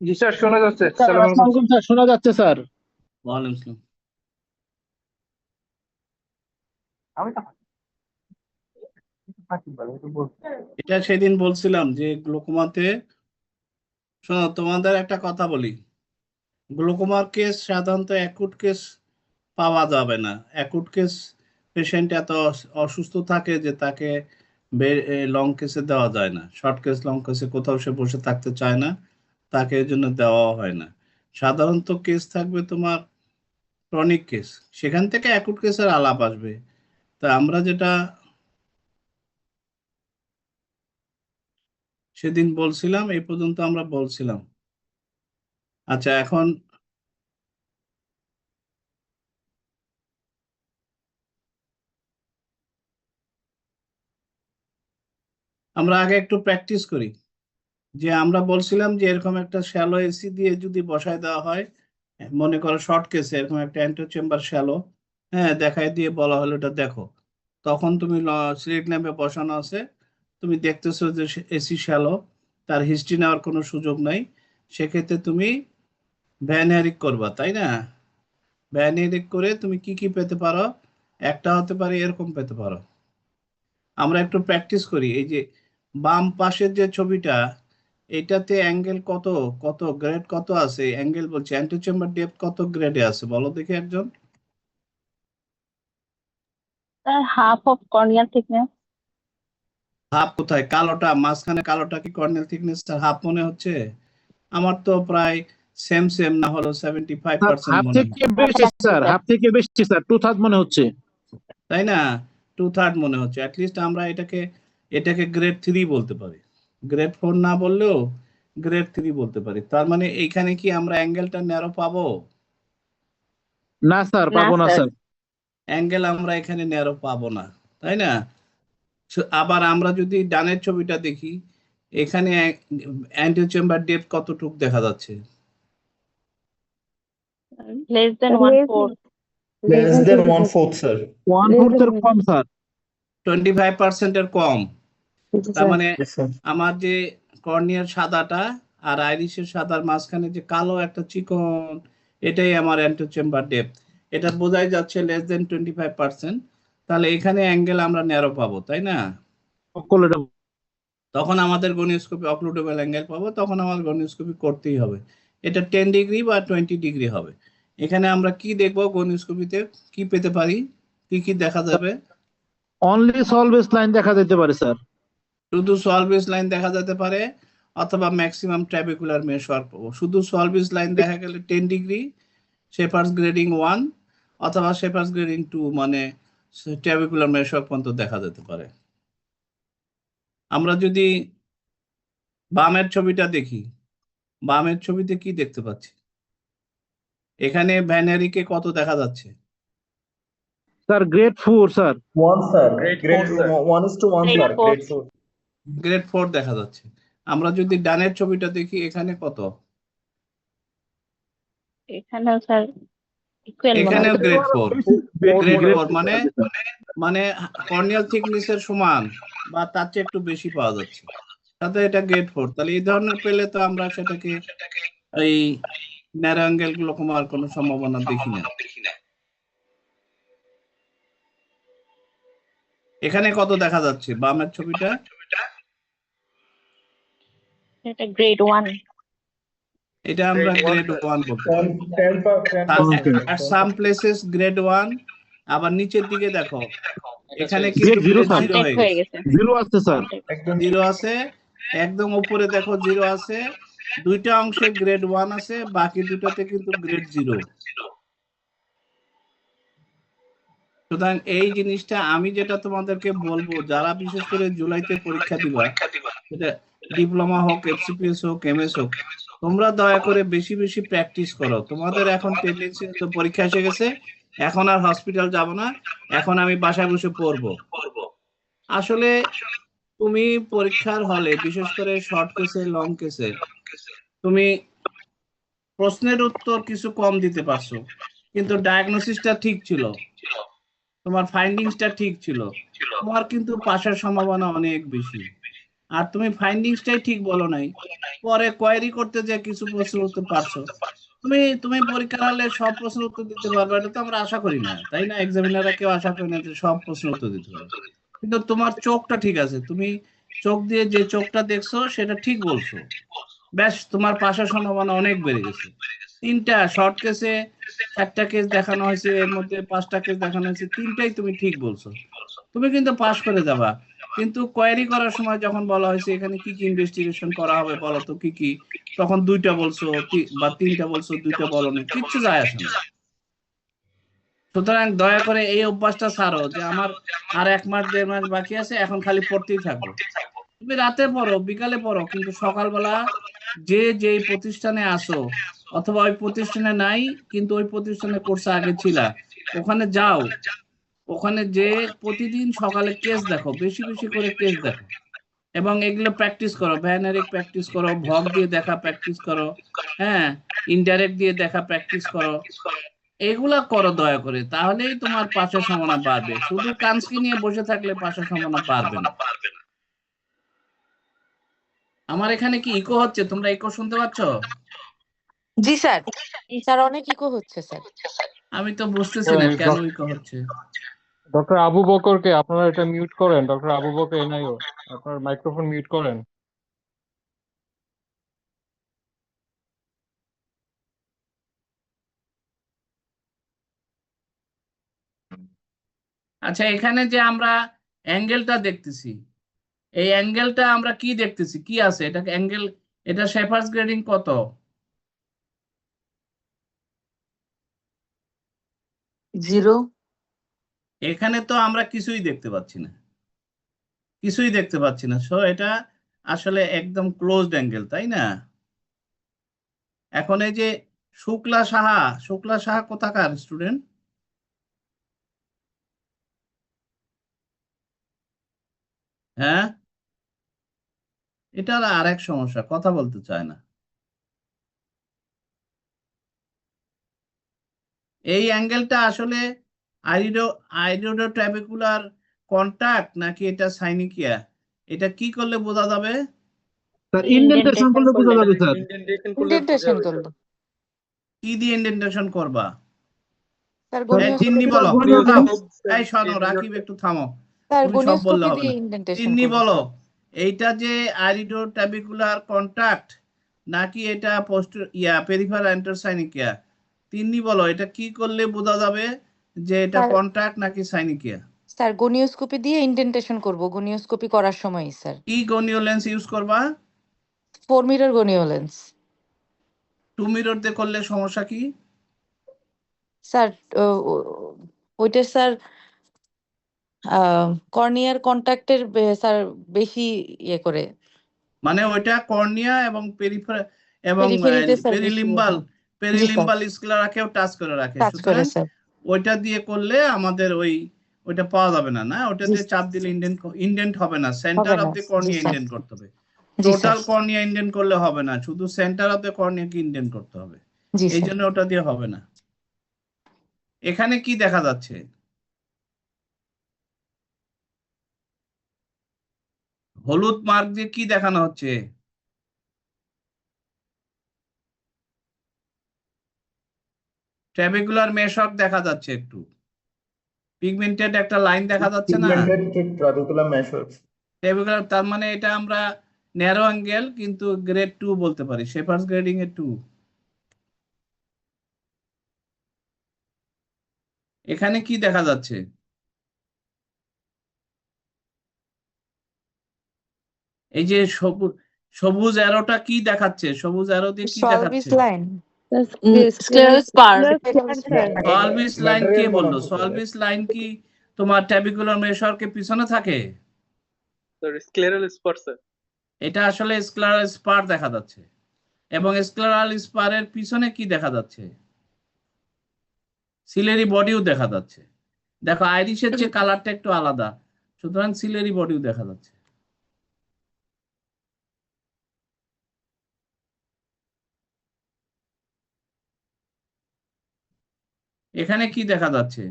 জি sir, শোনা যাচ্ছে। Sir সালাম আলাইকুম আসসালামু আলাইকুম স্যার, শোনা যাচ্ছে স্যার। ওয়ালাইকুম আসসালাম। আমি তো ফাঁকি বলে, একটু বলছি। এটা সেদিন বলছিলাম যে গ্লুকোমাতে, শোনো তোমাদের একটা কথা বলি। গ্লুকোমার কেস সাধারণত অ্যাকুট কেস পাওয়া যাবে না। অ্যাকুট কেস পেশেন্ট এত অসুস্থ থাকে যে তাকে লং কেসে দেওয়া যায় না। শর্ট কেস লং কেসে কোথাও সে বসে থাকতে চায় না, তাকে এর জন্য দেওয়া হয় না। সাধারণত কেস থাকবে তোমার ক্রনিক কেস, সেখান থেকে অ্যাকুট কেসের আলাপ আসবে। তা আমরা যেটা সেদিন বলছিলাম এই পর্যন্ত আমরা বলছিলাম। আচ্ছা, এখন আমরা আগে একটু প্র্যাকটিস করি। যে আমরা বলছিলাম যে এরকম একটা শ্যালো এসি দিয়ে যদি বসায় দেওয়া হয়, মনে করো শর্ট কেসে এরকম একটা অ্যান্টো চেম্বার শ্যালো, হ্যাঁ, দেখায় দিয়ে বলা হলো এটা দেখো। তখন তুমি স্লিট ল্যাম্পে বসানো আছে, তুমি দেখতেছো যে এসি শ্যালো, তার হিস্ট্রি নেওয়ার কোনো সুযোগ নাই। সেক্ষেত্রে তুমি ভ্যান হ্যারিক করবা, তাই না? ভ্যান হ্যারিক করে তুমি কি কি পেতে পারো? একটা হতে পারে এরকম পেতে পারো। আমরা একটু প্র্যাকটিস করি। এই যে বাম পাশের যে ছবিটা, এটাতে অ্যাঙ্গেল কত, কত গ্রেড কত আছে? অ্যাঙ্গেল বলছে অ্যান্টিচেম্বার ডেপথ কত গ্রেডে আছে বলো দেখি একজন। Sir, half of corneal thickness. Half কোথায়? কালোটা মাঝখানে কালোটা কি কর্নেল থিকনেস হাফ মনে হচ্ছে? আমার তো প্রায় সেম সেম, না হলো 75% হাফ মনে থেকে হচ্ছে, বেশি স্যার, হাফ থেকে বেশি স্যার, 2/3 মনে হচ্ছে। তাই না? 2/3 মনে হচ্ছে। অ্যাটলিস্ট আমরা এটাকে এটাকে গ্রেড 3 বলতে পারি। গ্রেড 4 না বললেও গ্রেড 3 বলতে পারি। তার মানে এইখানে কি আমরা অ্যাঙ্গেলটা ন্যারো পাবো? না স্যার, না পাবো না স্যার। স্যার। অ্যাঙ্গেল আমরা এখানে ন্যারো পাবো না, তাই না? আবার আমরা যদি ডানের ছবিটা দেখি, এখানে অ্যান্টিও চেম্বার ডেপথ কতটুক দেখা যাচ্ছে? Less than 1/4. Less than 1/4 sir. 1/4 এর কম স্যার। 25% এর কম। তার মানে Yes, sir. আমার যে কর্নিয়ার সাদাটা আর আইরিশের সাদার মাঝখানে যে কালো একটা চিকন, এটাই আমার অ্যান্টিও চেম্বার ডেপথ। এটা বোঝাই যাচ্ছে লেস দেন 25%। তাহলে এখানে অ্যাঙ্গেল আমরা ন্যারো পাবো, তাই না? তখন আমাদের গনিওস্কোপি অক্লুডেবল অ্যাঙ্গেল পাবো, তখন আমাদের গনিওস্কোপি করতেই হবে। এটা 10 ডিগ্রি বা 20 ডিগ্রি হবে। এখানে আমরা কি দেখবো গনিওস্কোপিতে? কি পেতে পারি, কি কি দেখা যাবে? অনলি সলভেজ লাইন দেখা যেতে পারে স্যার। শুধু সলভেজ লাইন দেখা যেতে পারে, অথবা ম্যাক্সিমাম ট্র্যাবিকুলার মেশওয়ার্ক পাবো। শুধু সলভেজ লাইন দেখা গেলে 10 ডিগ্রি, শেপার্স গ্রেডিং 1 অথবা শেপার্স গ্রেডিং 2, মানে ট্র্যাবিকুলার মেশওয়ার্ক পর্যন্ত দেখা যেতে পারে। আমরা যদি বামের ছবিটা দেখি, বামের ছবিতে কি দেখতে পাচ্ছি? এখানে ভ্যানারিকে কত দেখা যাচ্ছে? Sir grade 4 sir. 1 sir. Grade Grade 4, sir. 1:1 Grade sir. 4. Grade 4. Grade 4 দেখা যাচ্ছে। আমরা যদি ডানের ছবিটা দেখি, এখানে কত? এখানেও স্যার ইকুয়াল মনে এখানেও হচ্ছে। গ্রেড 4। গ্রেড 4 মানে স্যার। মানে কর্নিয়াল থিকনেসের সমান বা তার চেয়ে একটু বেশি পাওয়া যাচ্ছে, তাতে এটা গ্রেড 4। তাহলে এই ধরনের পেলে তো আমরা সেটাকে এই ন্যারো অ্যাঙ্গেল গুলো কমার কোনো সম্ভাবনা দেখি না। এখানে কত দেখা যাচ্ছে বামের ছবিটা? এটা গ্রেড 1। এটা আমরা Grade 1, গ্রেড sir. 1 বলতে 10, পারি। 10%. আর সাম প্লেসেস গ্রেড 1। আবার নিচের দিকে দেখো, এখানে Grade কিন্তু zero, গ্রেড sir. 0 কন্ট্যাক্ট হয়ে হয়ে গেছে। গেছে। 0 আছে স্যার। Contact. একদম 0 আছে, একদম উপরে দেখো 0 আছে। দুইটা অংশে গ্রেড 1 আছে, বাকি দুটাতে কিন্তু গ্রেড 0। সুতরাং এই জিনিসটা আমি যেটা তোমাদেরকে বলবো, যারা বিশেষ করে জুলাইতে পরীক্ষা দিবা, সেটা ডিপ্লোমা হোক, এফসিপিএস হোক, এমএস হোক, তোমরা দয়া করে বেশি বেশি প্র্যাকটিস করো। তোমাদের এখন টেন্ডেন্সি তো পরীক্ষা এসে গেছে, এখন আর হসপিটাল যাব না, এখন আমি বাসায় বসে পড়বো। আসলে তুমি পরীক্ষার হলে, বিশেষ করে শর্ট কেসে, লং কেসে, তুমি প্রশ্নের উত্তর কিছু কম দিতে পারছো, কিন্তু ডায়াগনোসিসটা ঠিক ছিল, তোমার ফাইন্ডিংসটা ঠিক ছিল, তোমার কিন্তু পাশের সম্ভাবনা অনেক বেশি। আর তুমি ফাইন্ডিংসটাই ঠিক বলো নাই, পরে কোয়েরি করতে যে কিছু প্রশ্নের উত্তর পারছো। তুমি পরীক্ষার হলে সব প্রশ্নের উত্তর দিতে পারবে, এটা তো আমরা আশা করি না, তাই না? এক্সামিনাররা কেউ আশা করে না যে সব প্রশ্নের উত্তর দিতে পারবে। কিন্তু তোমার চোখটা ঠিক আছে, তুমি চোখ দিয়ে যে চোখটা দেখছো সেটা ঠিক বলছো, ব্যাস তোমার পাশের সম্ভাবনা অনেক বেড়ে গেছে। 3টা শর্ট কেসে 4টা কেস দেখানো হয়েছে, এর মধ্যে 5টা কেস দেখানো হয়েছে, 3টাই তুমি ঠিক বলছো, তুমি কিন্তু পাস করে যাবা। কিন্তু কোয়েরি করার সময় যখন বলা হয়েছে এখানে কি কি ইনভেস্টিগেশন করা হবে বলো তো কি কি, তখন 2টা বলছো বা 3টা বলছো, 2টা বলনি, কিচ্ছু যায় আসে না। সুতরাং দয়া করে এই অভ্যাসটা ছাড়ো যে আমার আর 1 মাস 1.5 মাস বাকি আছে, এখন খালি পড়তেই থাকবো। তুমি রাতে পড়ো, বিকালে পড়ো, কিন্তু সকালবেলা যেই প্রতিষ্ঠানে আসো অথবা ওই প্রতিষ্ঠানে নাই কিন্তু ওই প্রতিষ্ঠানে কোর্সে আগে ছিলা, ওখানে যাও, ওখানে যে প্রতিদিন সকালে কেস দেখো, বেশি বেশি করে কেস দেখো, এবং এগুলো প্র্যাকটিস করো, ভ্যানারিক প্র্যাকটিস করো, ভগ দিয়ে দেখা প্র্যাকটিস করো, হ্যাঁ, ইনডাইরেক্ট দিয়ে দেখা প্র্যাকটিস করো, এগুলা করো দয়া করে, তাহলেই তোমার পাশের সম্ভাবনা বাড়বে। শুধু কানস্কি নিয়ে বসে থাকলে পাশের সম্ভাবনা বাড়বে না। আমার এখানে কি ইকো হচ্ছে? তোমরা ইকো শুনতে পাচ্ছ? জি স্যার, স্যার অনেক ইকো হচ্ছে স্যার। আমি তো বুঝতেছি না কেন ইকো হচ্ছে। ডক্টর আবু বকরকে আপনারা এটা মিউট করেন, ডক্টর আবু বকর এনআইও আপনার মাইক্রোফোন মিউট করেন। আচ্ছা, এখানে যে আমরা অ্যাঙ্গেলটা দেখতেছি, এই অ্যাঙ্গেলটা আমরা কি দেখতেছি, কি আছে এটা অ্যাঙ্গেল, এটা শেফার্ডস গ্রেডিং কত? জিরো। এখানে তো আমরা কিছুই দেখতে পাচ্ছি না, কিছুই দেখতে পাচ্ছি না, সো এটা আসলে একদম ক্লোজড অ্যাঙ্গেল, তাই না? এখন এই যে শুক্লা সাহা কোথাকার স্টুডেন্ট? হ্যাঁ, এটা আরেক সমস্যা, কথা বলতে চায় না। এই অ্যাঙ্গেলটা আসলে আইরিডোট্রাবেকুলার কন্টাক্ট নাকি এটা সাইনিকিয়া, এটা কি করলে বোঝা যাবে? স্যার ইন্ডেন্টেশন করলে বোঝা যাবে স্যার। ইন্ডেন্টেশন করলো কি দিয়ে ইন্ডেন্টেশন করবা? স্যার, এই গণীয় তিন্নি স্কোপি বলো, দিয়ে থাম, এই শোনো রাকিব একটু থামো, স্যার, তুমি গণীয় সব বললে স্কোপি হবে দিয়ে না। ইন্ডেন্টেশন তিন্নি করবো বলো, স্যার। এইটা যে আইরিডোট্রাবেকুলার কন্টাক্ট নাকি এটা পেরিফেরাল এন্টারসাইনিকিয়া, তিন্নি বলো, এটা কি করলে বোঝা যাবে যে এটা স্যার, কন্টাক্ট নাকি সাইনিকিয়া? স্যার গণীয় স্কোপি দিয়ে ইন্ডেন্টেশন করবো, গণীয় স্কোপি করার সময় স্যার। কি গনীয় লেন্স ইউজ করবা? 4 মিটার গণীয় লেন্স। 2 মিরর দিয়ে করলে সমস্যা কি? স্যার ওইটা স্যার কর্নিয়ার কন্ট্যাক্টের স্যার বেশি ইয়ে করে, মানে ওইটা কর্নিয়া এবং পেরিফেরিতে স্যার বেশি পেরিলিম্বাল জি স্যার, স্ক্লেরাকেও টাচ করে রাখে, কাজ করে সুতরাং স্যার। ওইটা দিয়ে করলে আমাদের ওইটা পাওয়া যাবে না, না ওটা জি দিয়ে চাপ দিলে ইন্ডেন্ট হবে না, সেন্টার হবে অফ না the G cornea sir. Indent করতে হবে। জি স্যার। টোটাল কর্নিয়া ইন্ডেন্ট করলে হবে না, শুধু সেন্টার অফ দ্য কর্নিয়াকে ইন্ডেন্ট করতে হবে, জি এই স্যার। জন্য ওটা দিয়ে হবে না। এখানে কি দেখা যাচ্ছে? হলুদ মার্ক দিয়ে কি দেখানো হচ্ছে? ট্রাবেকুলার মেশক দেখা যাচ্ছে, একটু পিগমেন্টেড একটা লাইন দেখা যাচ্ছে না? Pigmented trabecular measures. ট্রাবেকুলার, তার মানে এটা আমরা ন্যারো অ্যাঙ্গেল কিন্তু গ্রেড 2 বলতে পারি, শেফার্ডস গ্রেডিং এর 2। এখানে কি দেখা যাচ্ছে? এই যে সবুজ অ্যারোটা কি দেখাচ্ছে? সবুজ অ্যারো দিয়ে কি সলভিস দেখাচ্ছে? লাইন। Scleral spar. সলভিস লাইন কে Material বললো? বলা হতে পারে। সলভিস লাইন কি তোমার ট্রাবেকুলার মেশরকে পিছনে থাকে? Scleral spot sir. এটা আসলে স্ক্লেরাল স্পার দেখা যাচ্ছে, এবং স্ক্লেরাল স্পারের পিছনে কি দেখা যাচ্ছে? সিলেরি বডিও দেখা যাচ্ছে। দেখো আইরিশের চেয়ে কালারটা একটু আলাদা, সুতরাং সিলেরি বডিও দেখা যাচ্ছে। এখানে কি দেখা যাচ্ছে?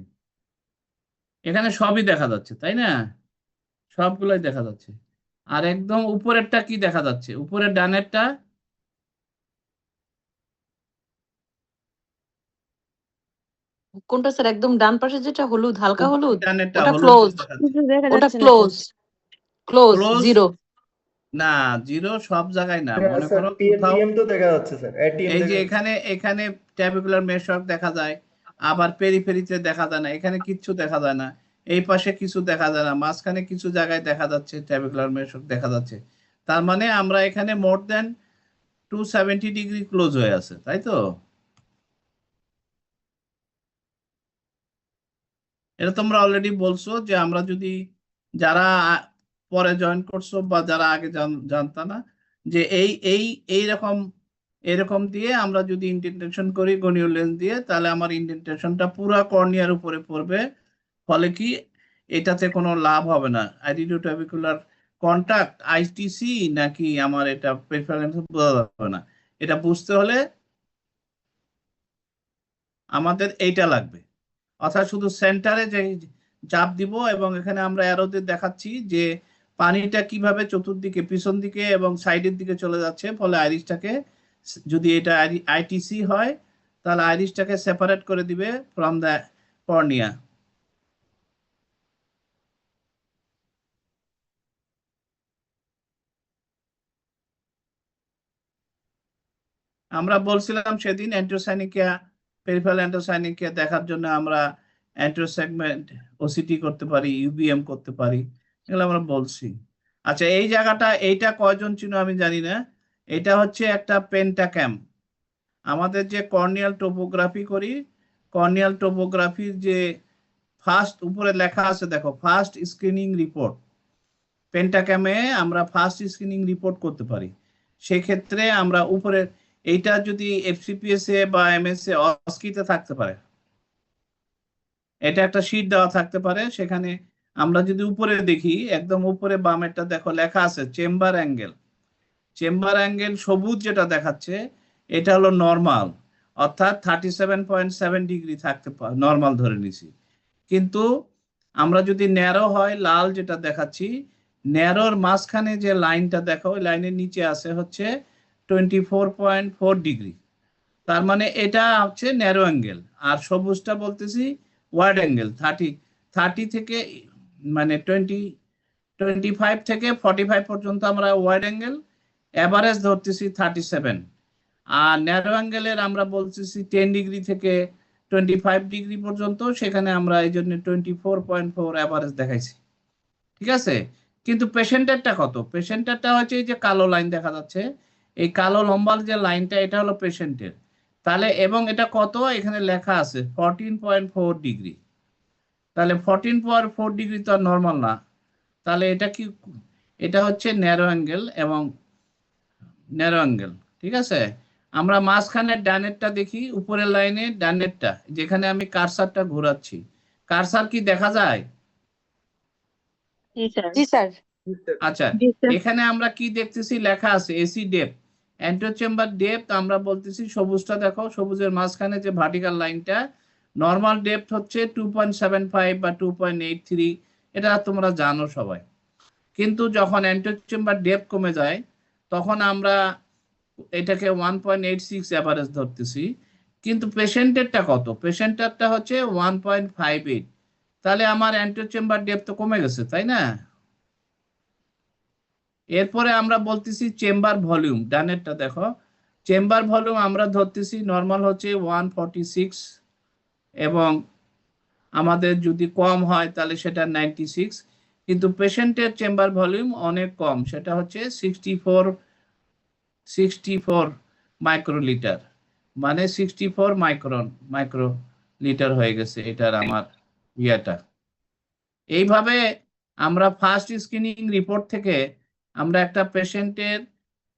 এখানে সবই দেখা যাচ্ছে, তাই না? সবগুলোই দেখা যাচ্ছে। আর একদম উপরেরটা কি দেখা যাচ্ছে? উপরের ডানেরটা কোনটা স্যার? একদম ডান পাশে যেটা হলুদ, হালকা উপরের হলুদ, ডানেরটা ওটা হলুদ ক্লোজ। দেখা যাচ্ছে। কিছু দেখা ওটা যাচ্ছে না ক্লোজ, ক্লোজ, ক্লোজ জিরো। না, জিরো সব জায়গায় না। মনে স্যার করো টিএম কোথাও টিএম তো দেখা যাচ্ছে স্যার, এটিএম এই দেখা যে যাচ্ছে। এখানে এখানে ট্যাবিকুলার মেশক দেখা যায়, আবার পেরিফেরিতে দেখা যায় না, এখানে কিচ্ছু দেখা যায় না, এই পাশে কিছু দেখা যায় না, মাঝখানে কিছু জায়গায় দেখা যাচ্ছে ট্যাবিকুলার মেশক দেখা যাচ্ছে। তার মানে আমরা এখানে মোর দেন 270 ডিগ্রি ক্লোজ হয়ে আছে, তাই তো? এটা তোমরা অলরেডি বলছো যে আমরা যদি যারা পরে জয়েন করছো বা যারা আগে জানতা না, যে এইরকম এরকম দিয়ে আমরা যদি ইন্ডেন্টেশন করি গণীয় লেন্স দিয়ে, তাহলে আমার ইন্ডেন্টেশনটা পুরা কর্নিয়ার উপরে পড়বে। ফলে কি এটাতে কোনো লাভ হবে না। আইরিডোট্যাবিকুলার কন্টাক্ট আইটিসি নাকি আমার এটা প্রেফারেন্স বোঝা যাবে না। এটা বুঝতে হলে আমাদের এইটা লাগবে, অর্থাৎ শুধু সেন্টারে যে চাপ দিব, এবং এখানে আমরা অ্যারোতে দেখাচ্ছি যে পানিটা কিভাবে চতুর্দিকে, পিছন দিকে এবং সাইডের দিকে চলে যাচ্ছে। ফলে আইরিশটাকে, যদি এটা আইটিসি হয় তাহলে আইরিশটাকে সেপারেট করে দিবে ফ্রম দ্য কর্নিয়া। আমরা বলছিলাম সেদিন অ্যান্টোসাইনিকিয়া, পেরিফেরাল অ্যান্টোসাইনিকিয়া দেখার জন্য আমরা অ্যান্টোসেগমেন্ট ওসিটি করতে পারি, ইউবিএম করতে পারি, এগুলো আমরা বলছি। আচ্ছা, এই জায়গাটা এইটা কয়জন চিনো আমি জানি না। এটা হচ্ছে একটা পেন্টাক্যাম। আমাদের যে কর্নিয়াল টোপোগ্রাফি করি, কর্নিয়াল টোপোগ্রাফির যে ফার্স্ট উপরে লেখা আছে দেখো, ফার্স্ট স্ক্রিনিং রিপোর্ট। পেন্টাক্যামে আমরা ফার্স্ট স্ক্রিনিং রিপোর্ট করতে পারি। সেক্ষেত্রে আমরা উপরে এইটা যদি এফসিপিএস এ বা এমএস এ অস্কিতে থাকতে পারে, এটা একটা শীট দেওয়া থাকতে পারে, সেখানে আমরা যদি উপরে দেখি, একদম উপরে বামেরটা দেখো লেখা আছে চেম্বার অ্যাঙ্গেল। চেম্বার অ্যাঙ্গেল সবুজ যেটা দেখাচ্ছে এটা হলো নর্মাল, অর্থাৎ 37.7 ডিগ্রি থাকতে পারে, নর্মাল ধরে নিছি। কিন্তু আমরা যদি ন্যারো হয়, লাল যেটা দেখাচ্ছি, ন্যারোর মাঝখানে যে লাইনটা দেখো, ওই লাইনের নিচে আছে হচ্ছে 24.4 ডিগ্রি। তার মানে এটা হচ্ছে ন্যারো অ্যাঙ্গেল। আর সবুজটা বলতেছি ওয়াইড অ্যাঙ্গেল, 30 থেকে মানে 25 থেকে 45 পর্যন্ত আমরা ওয়াইড অ্যাঙ্গেল, এভারেজ ধরতেছি 37। আর ন্যারো অ্যাঙ্গেলের আমরা বলতেছি 10 ডিগ্রি থেকে 25 ডিগ্রি পর্যন্ত, সেখানে আমরা এই জন্য 24.4 অ্যাভারেজ দেখাইছি। ঠিক আছে? কিন্তু পেশেন্টেরটা কত? পেশেন্টেরটা হচ্ছে এই যে কালো লাইন দেখা যাচ্ছে, এই কালো লম্বা যে লাইনটা, এটা হলো পেশেন্টের। তাহলে এবং এটা কত? এখানে লেখা আছে 14.4 ডিগ্রি। তাহলে 14.4 ডিগ্রি তো আর নর্মাল না। তাহলে এটা কি? এটা হচ্ছে ন্যারো অ্যাঙ্গেল এবং ন্যারো অ্যাঙ্গেল। ঠিক আছে? আমরা মাঝখানের ডানেরটা দেখি, উপরের লাইনে ডানেরটা, যেখানে আমি কারসারটা ঘোরাচ্ছি। কারসার কি দেখা যায়? জি স্যার। জি স্যার। আচ্ছা, এখানে আমরা কি দেখতেছি? লেখা আছে এসি ডেপথ, অ্যান্টোচেম্বার ডেপথ। আমরা বলতেছি সবুজটা দেখো, সবুজের মাঝখানে যে ভার্টিক্যাল লাইনটা, নর্মাল ডেপথ হচ্ছে 2.75 বা 2.83, এটা তোমরা জানো সবাই। কিন্তু যখন অ্যান্টোচেম্বার ডেপথ কমে যায়, তখন আমরা এটাকে 1.86 অ্যাভারেজ ধরতেছি। কিন্তু পেশেন্টেরটা কত? পেশেন্টেরটা হচ্ছে 1.58। তাহলে আমার অ্যান্টোচেম্বার ডেপথ তো কমে গেছে, তাই না? এরপরে আমরা বলতেছি চেম্বার ভলিউম, ডানেরটা দেখো, চেম্বার ভলিউম আমরা ধরতেছি নর্মাল হচ্ছে 146, এবং আমাদের যদি কম হয় তাহলে সেটা 96। কিন্তু পেশেন্টের চেম্বার ভলিউম অনেক কম, সেটা হচ্ছে 64 মাইক্রোলিটার, মানে 64 মাইক্রোলিটার হয়ে গেছে এটার আমার ইয়েটা। এইভাবে আমরা ফার্স্ট স্ক্রিনিং রিপোর্ট থেকে আমরা একটা পেশেন্টের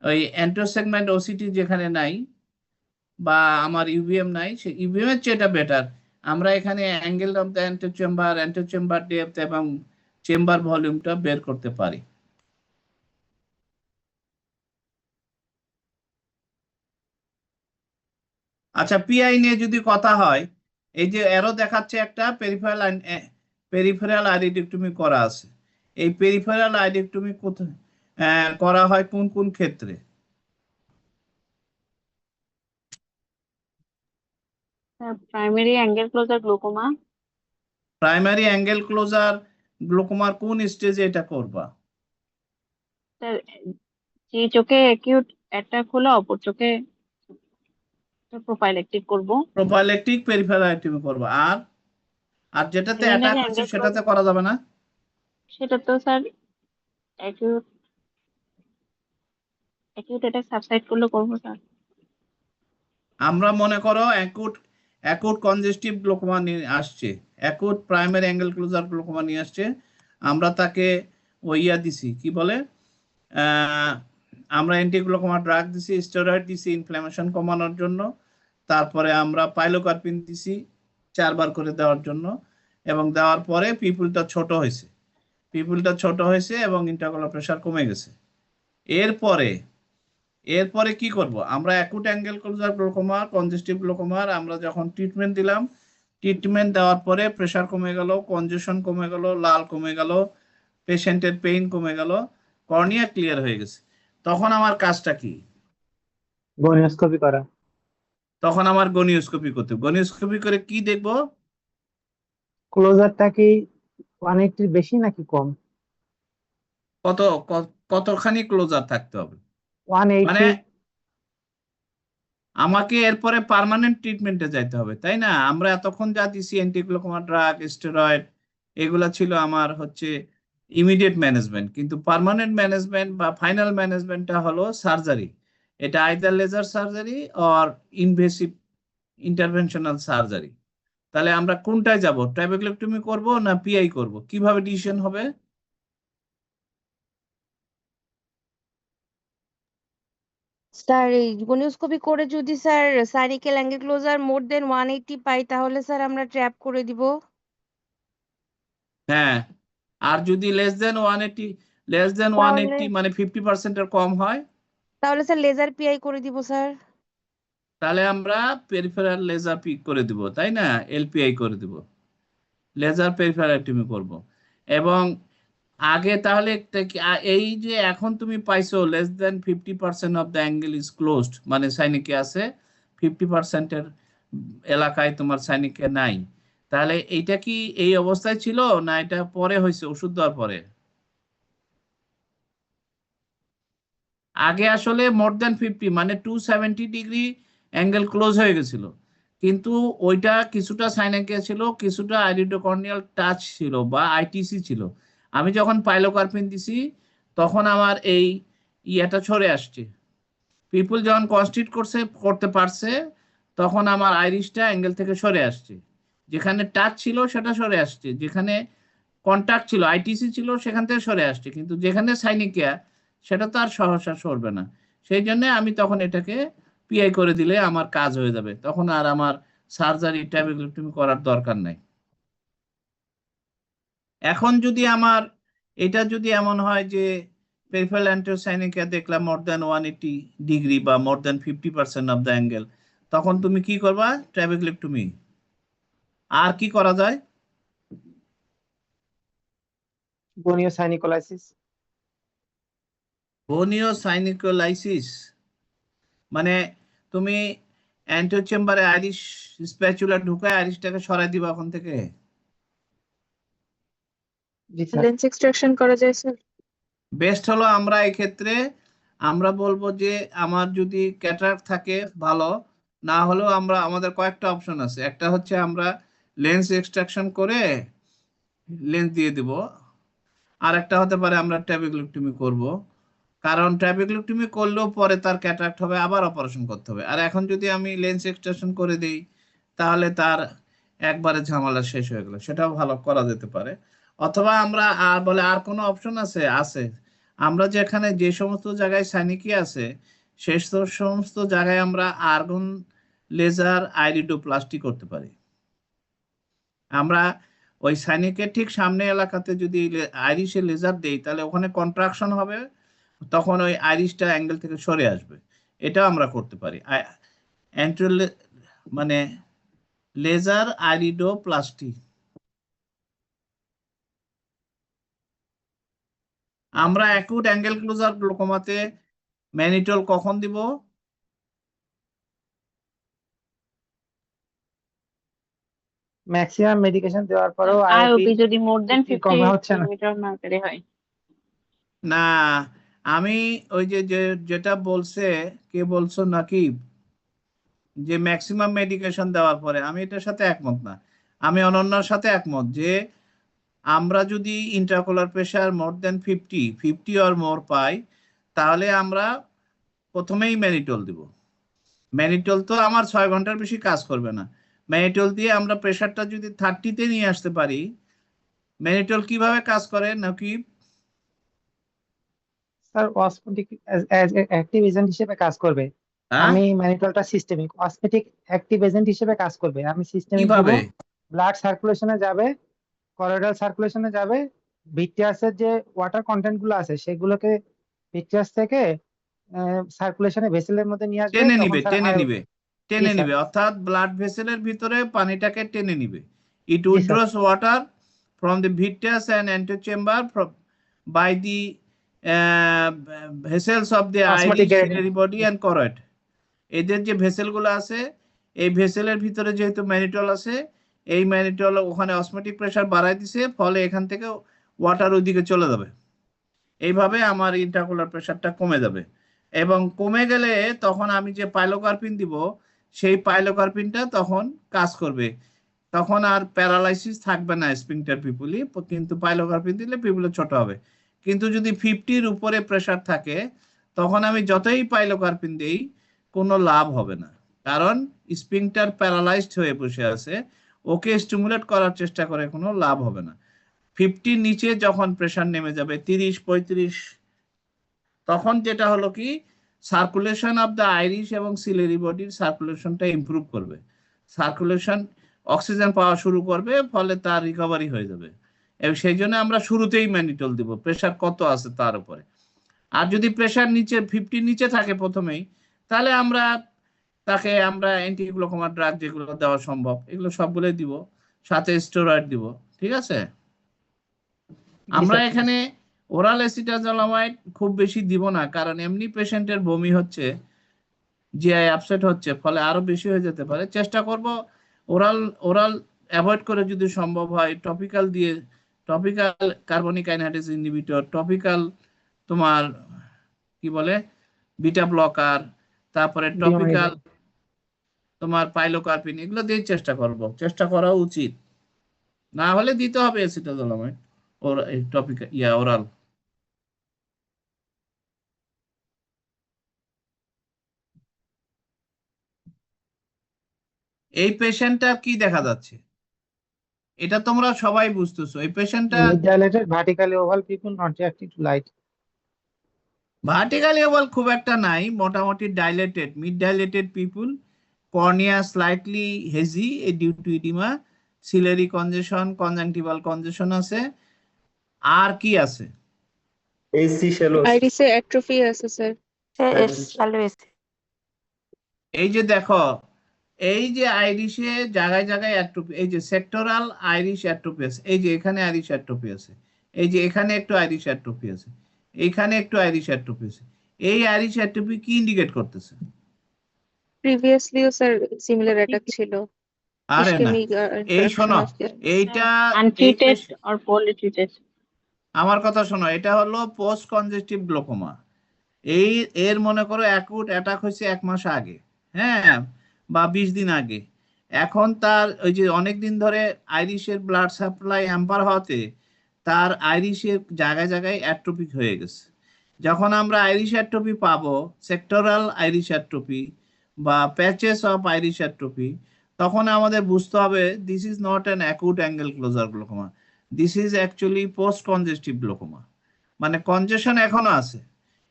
ওই অ্যান্টোসেগমেন্ট ওসিটি যেখানে নাই বা আমার ইউভিএম নাই, সে ইউভিএম এর চেয়ে এটা বেটার, আমরা এখানে অ্যাঙ্গেল অফ দ্য অ্যান্টোচেম্বার ডেপথ এবং চেম্বার ভলিউমটা বের করতে পারি। আচ্ছা, পিআই নিয়ে যদি কথা হয়, এই যে অ্যারো দেখাচ্ছে একটা পেরিফেরাল আইরিডেক্টমি করা আছে। এই পেরিফেরাল আইরিডেক্টমি কোথায় করা হয় কোন কোন ক্ষেত্রে? Primary angle closure glaucoma, primary angle closure গ্লোকোমার কোন স্টেজে এটা করবা? স্যার যে চোখে অ্যাকিউট অ্যাটাক হলো অপর চোখে প্রোফাইলেক্টিক করব। প্রোফাইলেক্টিক পেরিফেরাইটিমি করবা। আর আর যেটাতে অ্যাটাক Urinary হচ্ছে angle সেটাতে closure, করা যাবে না? সেটা তো স্যার অ্যাকিউট অ্যাটাক সাবসাইড করলে করবো স্যার। আমরা মনে করো অ্যাকুট কনজেস্টিভ গ্লোকোমা নিয়ে আসছে, acute primary angle closure glaucoma নিয়ে আসছে, আমরা তাকে ইয়া দিছি, কি বলে, আমরা অ্যান্টিগ্লোকোমা ড্রাগ দিছি, স্টেরয়েড দিছি ইনফ্ল্যামেশন কমানোর জন্য, তারপরে আমরা পাইলোকার্পিন দিছি 4 বার করে দেওয়ার জন্য, এবং দেওয়ার পরে পিপুলটা ছোট হয়েছে এবং ইন্টারকলার প্রেশার কমে গেছে। এরপরে কি করব? আমরা অ্যাকুট অ্যাঙ্গেল ক্লোজার গ্লোকোমার, কনজেস্টিভ গ্লোকোমার আমরা যখন ট্রিটমেন্ট দিলাম, ট্রিটমেন্ট দেওয়ার পরে প্রেশার কমে গেল, কনজেশন কমে গেল, লাল কমে গেল, পেশেন্টের পেইন কমে গেল, কর্নিয়া ক্লিয়ার হয়ে গেছে, তখন আমার কাজটা কি? গনিওস্কোপি করা। তখন আমার গনিওস্কোপি করতে হবে। গনিওস্কোপি করে কি দেখব? ক্লোজারটা কি 180 বেশি নাকি কম? কতখানি ক্লোজার থাকতে হবে? 180। মানে আমাকে এরপরে পার্মানেন্ট ট্রিটমেন্টে যাইতে হবে, তাই না? আমরা এতক্ষণ যা দিছি অ্যান্টিগ্লোকোমা ড্রাগ, স্টেরয়েড, এগুলা ছিল আমার হচ্ছে ইমিডিয়েট ম্যানেজমেন্ট, কিন্তু পার্মানেন্ট ম্যানেজমেন্ট বা ফাইনাল ম্যানেজমেন্টটা হলো সার্জারি। এটা either laser surgery or invasive interventional surgery. তাহলে আমরা কোনটায় যাব? ট্রাবেকুলেক্টমি করব না পিআই করব? কিভাবে ডিসিশন হবে? স্যার এই গনিওস্কোপি করে যদি স্যার সাইনিক্যাল অ্যাঙ্গেল ক্লোজার মোর দেন 180 পাই তাহলে স্যার আমরা ট্র্যাপ করে দিব। হ্যাঁ, আর যদি লেস দেন তাহলে 180 মানে 50% এর কম হয়, তাহলে স্যার লেজার পিআই করে দিব স্যার। তাহলে আমরা পেরিফেরাল লেজার পিক করে দিব, তাই না? এলপিআই করে দিব, লেজার পেরিফেরাইটিমি করব। এবং আগে তাহলে এই যে এখন তুমি পাইছো less than 50% of the angle is closed, মানে সাইনিকে আছে, 50%-এর এলাকায় তোমার সাইনিকে নাই, তাহলে এইটা কি এই অবস্থায় ছিল না এটা পরে হয়েছে ওষুধ দেওয়ার পরে? আগে আসলে মোর দ্যান 50 মানে 270 ডিগ্রি অ্যাঙ্গেল ক্লোজ হয়ে গেছিল, কিন্তু ওইটা কিছুটা সাইনাকিয়া ছিল, কিছুটা আইরিডোকর্নিয়াল টাচ ছিল বা আইটিসি ছিল। আমি যখন পাইলোকার্পিন দিছি তখন আমার এই ইয়াটা সরে আসছে, পিপুল যখন কনস্টিট করতে পারছে তখন আমার আইরিশটা অ্যাঙ্গেল থেকে সরে আসছে, যেখানে টাচ ছিল সেটা সরে আসছে, যেখানে কন্টাক্ট ছিল আইটিসি ছিল সেখান থেকে সরে আসছে, কিন্তু যেখানে সাইনিকিয়া সেটা তো আর সহসা সরবে না। সেই জন্য আমি তখন এটাকে পিআই করে দিলে আমার কাজ হয়ে যাবে, তখন আর আমার সার্জারি ট্যাবলেক্টমি করার দরকার নাই। এখন যদি আমার এটা যদি এমন হয় যে পেরিফেরাল অ্যান্টিসাইনিকিয়া দেখলাম মোর দ্যান 180 ডিগ্রি বা more than 50% of the angle, তখন তুমি কি করবা? ট্যাবলেক্টমি। আর কি করা যায়? গনিওসাইনিকোলাইসিস। গনিওসাইনিকোলাইসিস মানে তুমি অ্যান্টিও চেম্বারে আইরিশ স্প্যাচুলা ঢুকায় আইরিশটাকে সরাই দিবা ওখান থেকে? জি স্যার। লেন্স এক্সট্রাকশন করা যায় স্যার। বেস্ট হলো আমরা এক্ষেত্রে আমরা বলবো যে আমার যদি ক্যাটারাক্ট থাকে ভালো, না হলেও আমাদের কয়েকটা অপশন আছে। একটা হচ্ছে আমরা লেন্স এক্সট্রাকশন করে লেন্স দিয়ে দিব, আর একটা হতে পারে আমরা ট্যাবিকুলেক্টমি করব, কারণ ট্যাবিকুলেক্টমি করলেও পরে তার ক্যাটারাক্ট হবে, আবার অপারেশন করতে হবে। আর এখন যদি আমি লেন্স এক্সট্রাকশন করে দিই তাহলে তার একবারে ঝামেলা শেষ হয়ে গেল, সেটাও ভালো করা যেতে পারে। অথবা আমরা আর কোনো অপশন আছে আমরা যেখানে যে সমস্ত জায়গায় সাইনিকি আছে সেই সমস্ত জায়গায় আমরা আর্গন লেজার আইরিডোপ্লাস্টি করতে পারি। আমরা ওই সাইনিকের ঠিক সামনে এলাকাতে যদি আইরিশে লেজার দেই তাহলে ওখানে কন্ট্রাকশন হবে, তখন ওই আইরিশটা অ্যাঙ্গেল থেকে সরে আসবে, এটাও আমরা করতে পারি। মানে লেজার আইরিডোপ্লাস্টি। আমরা অ্যাকুট অ্যাঙ্গেল ক্লোজার গ্লোকোমাতে ম্যানিটল কখন দিব? ম্যাক্সিমাম মেডিকেশন দেওয়ার পরেও আইওপি যদি মোর দেন 50 কমে 50 হচ্ছে না। কিলোমিটার মার্কারে হয়। না, আমি ওই যেটা বলছে, কে বলছো নাকি, যে ম্যাক্সিমাম মেডিকেশন দেওয়ার পরে, আমি এটার সাথে একমত না। আমি অনন্যার সাথে একমত যে আমরা যদি intraocular pressure more than 50 or more পাই, তাহলে আমরা প্রথমেই ম্যানিটল দিব। ম্যানিটল তো আমার 6 ঘন্টার বেশি কাজ করবে না। ম্যানিটল দিয়ে আমরা প্রেশারটা যদি 30-তে নিয়ে আসতে পারি। ম্যানিটল কিভাবে কাজ করে নাকি? স্যার অসমোটিক অ্যাক্টিভ এজেন্ট হিসেবে কাজ করবে। হ্যাঁ, আমি ম্যানিটলটা সিস্টেমিক অসমোটিক অ্যাক্টিভ এজেন্ট হিসেবে কাজ করবে। আমি সিস্টেমিক দিব, কিভাবে? ব্লাড সার্কুলেশনে যাবে, করিডোর সার্কুলেশনে যাবে, ভিট্রিয়াসের যে ওয়াটার কন্টেন্ট গুলো আছে সেগুলোকে ভিট্রিয়াস থেকে সার্কুলেশনে ভেসেলের মধ্যে নিয়ে আসবে। টেনে তখন নিবে, স্যার টেনে নিবে, টেনে স্যার। নিবে, অর্থাৎ ব্লাড ভেসেলের ভিতরে পানিটাকে টেনে নিবে। ইট জি sir. Withdraws water from the vitreous and antechamber by the vessels of the Osmotic iris, gradient. ciliary body and choroid. এদের যে ভেসেল গুলো আছে, এই ভেসেলের ভিতরে যেহেতু ম্যানিটল আছে, এই ম্যানিটল ওখানে অসমোটিক প্রেসার বাড়ায় দিছে, ফলে এখান থেকে ওয়াটার ওইদিকে চলে যাবে। এইভাবে আমার ইন্ট্রাকুলার প্রেসারটা কমে যাবে, এবং কমে গেলে তখন আমি যে পাইলোকার্পিন দিব, সেই পাইলোকার্পিনটা তখন কাজ করবে। তখন আর প্যারালাইসিস থাকবে না স্পিংটার পিপুলি, কিন্তু পাইলোকার্পিন দিলে পিপুলে ছোট হবে। কিন্তু যদি 50-র উপরে প্রেসার থাকে, তখন আমি যতই পাইলোকার্পিন দেই কোনো লাভ হবে না, কারণ স্পিংটার প্যারালাইজড হয়ে বসে আছে, ওকে স্টিমুলেট করার চেষ্টা করে কোনো লাভ হবে না। 50-র নিচে যখন প্রেসার নেমে যাবে 30-35, তখন যেটা হলো কি, সার্কুলেশন অফ দ্য আইরিশ এবং সিলিয়ারি বডির সার্কুলেশনটা ইমপ্রুভ করবে, সার্কুলেশন অক্সিজেন পাওয়া শুরু করবে, ফলে তার রিকভারি হয়ে যাবে। এবং সেই জন্য আমরা শুরুতেই ম্যানিটল দিব, প্রেসার কত আছে তার উপরে। আর যদি প্রেসার নিচে 50-র নিচে থাকে প্রথমেই, তাহলে তাকে আমরা অ্যান্টিগ্লুকোমা ড্রাগ যেগুলো দেওয়া সম্ভব এগুলো সবগুলোই দিব, সাথে স্টেরয়েড দিব। ঠিক আছে? আমরা এখানে ওরাল অ্যাসিটাজোলামাইড খুব বেশি দিব না, কারণ এমনি পেশেন্টের বমি হচ্ছে, জিআই আপসেট হচ্ছে, ফলে আরো বেশি হয়ে যেতে পারে। চেষ্টা করব ওরাল অ্যাভয়েড করে যদি সম্ভব হয় টপিক্যাল দিয়ে, topical carbonic anhydrous inhibitor, topical তোমার কি বলে বিটা ব্লকার, তারপরে টপিক্যাল তোমার পাইলোকার্পিন, এগুলো দিয়ে চেষ্টা করা উচিত। না হলে দিতে হবে অ্যাসিটাজোলামাইড ওরাল। এই পেশেন্টটা কি দেখা যাচ্ছে, এটা তোমরা সবাই বুঝতেছো। এই পেশেন্টটা Mid-dilated, vertically oval people not reacting to light. Vertically oval খুব একটা নাই, মোটামুটি dilated, mid dilated pupil, cornea slightly hazy due to oedema, ciliary congestion, conjunctival congestion আছে। আর কি আছে? এসি শ্যালো আইরিসে অ্যাট্রফি আছে স্যার। এই যে দেখো, এই যে আইরিশে জায়গায় জায়গায় অ্যাট্রোপি, এই যে সেক্টরাল আইরিশ অ্যাট্রোপি আছে, এই যে এখানে আইরিশ অ্যাট্রোপি আছে, এই যে এখানে একটু আইরিশ অ্যাট্রোপি আছে, এইখানে একটু আইরিশ অ্যাট্রোপি আছে। এই আইরিশ অ্যাট্রোপি কি ইন্ডিকেট করতেছে? প্রিভিয়াসলিও স্যার সিমিলার অ্যাটাক ছিল। আরে না, ইসকেমিক এই শোনো, আনট্রিটেড অর পোরলি ট্রিটেড। আমার কথা শোনো, এটা হলো পোস্ট কনজেস্টিভ গ্লোকোমা। এর মনে করো অ্যাকুট অ্যাটাক হয়েছে 1 মাস আগে, হ্যাঁ, বা 20 দিন আগে। এখন তার ওই যে অনেক দিন ধরে আইরিশের ব্লাড সাপ্লাই হ্যাম্পার হওয়াতে তার আইরিশের জায়গায় জায়গায় অ্যাট্রোপিক হয়ে গেছে। যখন আমরা আইরিশ অ্যাট্রোপি পাবো, সেক্টরাল আইরিশ অ্যাট্রোপি বা প্যাচেস অফ আইরিশ অ্যাট্রোপি, তখন আমাদের বুঝতে হবে this is not an acute angle closure glaucoma, this is actually post congestive glaucoma. মানে কনজেশন এখনো আছে,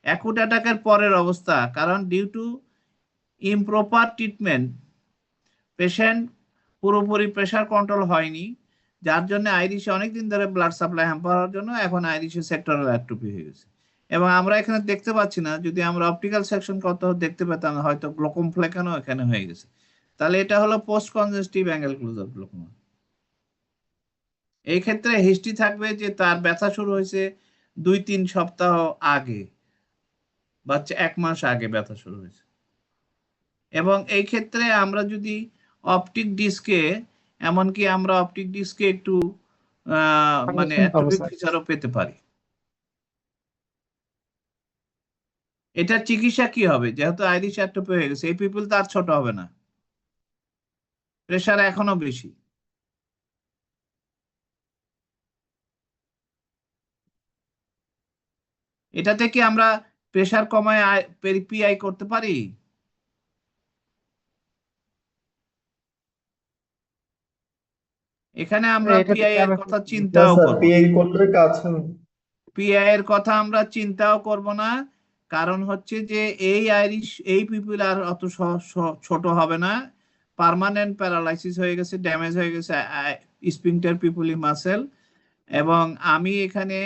অ্যাকুট অ্যাটাকের পরের অবস্থা, কারণ due to improper treatment patient পুরোপুরি প্রেসার কন্ট্রোল হয়নি, যার জন্য আইরিশে অনেকদিন ধরে ব্লাড সাপ্লাই হ্যাম্পার হওয়ার জন্য এখন আইরিশে সেক্টরাল অ্যাট্রোপি হয়ে গেছে। এবং আমরা এখানে দেখতে পাচ্ছি না, যদি আমরা অপটিক্যাল সেকশন কত দেখতে পেতাম, হয়তো গ্লোকোম ফ্লেকেনও এখানে হয়ে গেছে। তাহলে এটা হলো post congestive angle closure glaucoma. এই ক্ষেত্রে হিস্ট্রি থাকবে যে তার ব্যথা শুরু হয়েছে 2-3 সপ্তাহ আগে বা 1 মাস আগে ব্যথা শুরু হয়েছে। এবং এই ক্ষেত্রে আমরা যদি অপটিক ডিস্কে, এমনকি আমরা অপটিক ডিস্কে একটু মানে Congestion পাবো, অ্যাট্রোফিক স্যার। ফিচারও পেতে পারি। এটার চিকিৎসা কি হবে? যেহেতু আইরিশ অ্যাট্রোফি হয়ে গেছে, এই পিপল তো আর ছোট হবে না, প্রেশার এখনো বেশি। এটাতে কি আমরা প্রেশার কমায় পিআই করতে পারি? এখানে আমরা এটা পিআই থেকে এর আমি কথা না চিন্তাও স্যার, করব পিআই করলে কাজ হবে। পিআই এর কথা আমরা চিন্তাও করব না, কারণ হচ্ছে যে এই পিপল আর অত ছোট হবে না। পার্মানেন্ট প্যারালাইসিস হয়ে গেছে, ড্যামেজ হয়ে গেছে স্পিংটার পিপুলি মাসেল। এবং আমি এখানে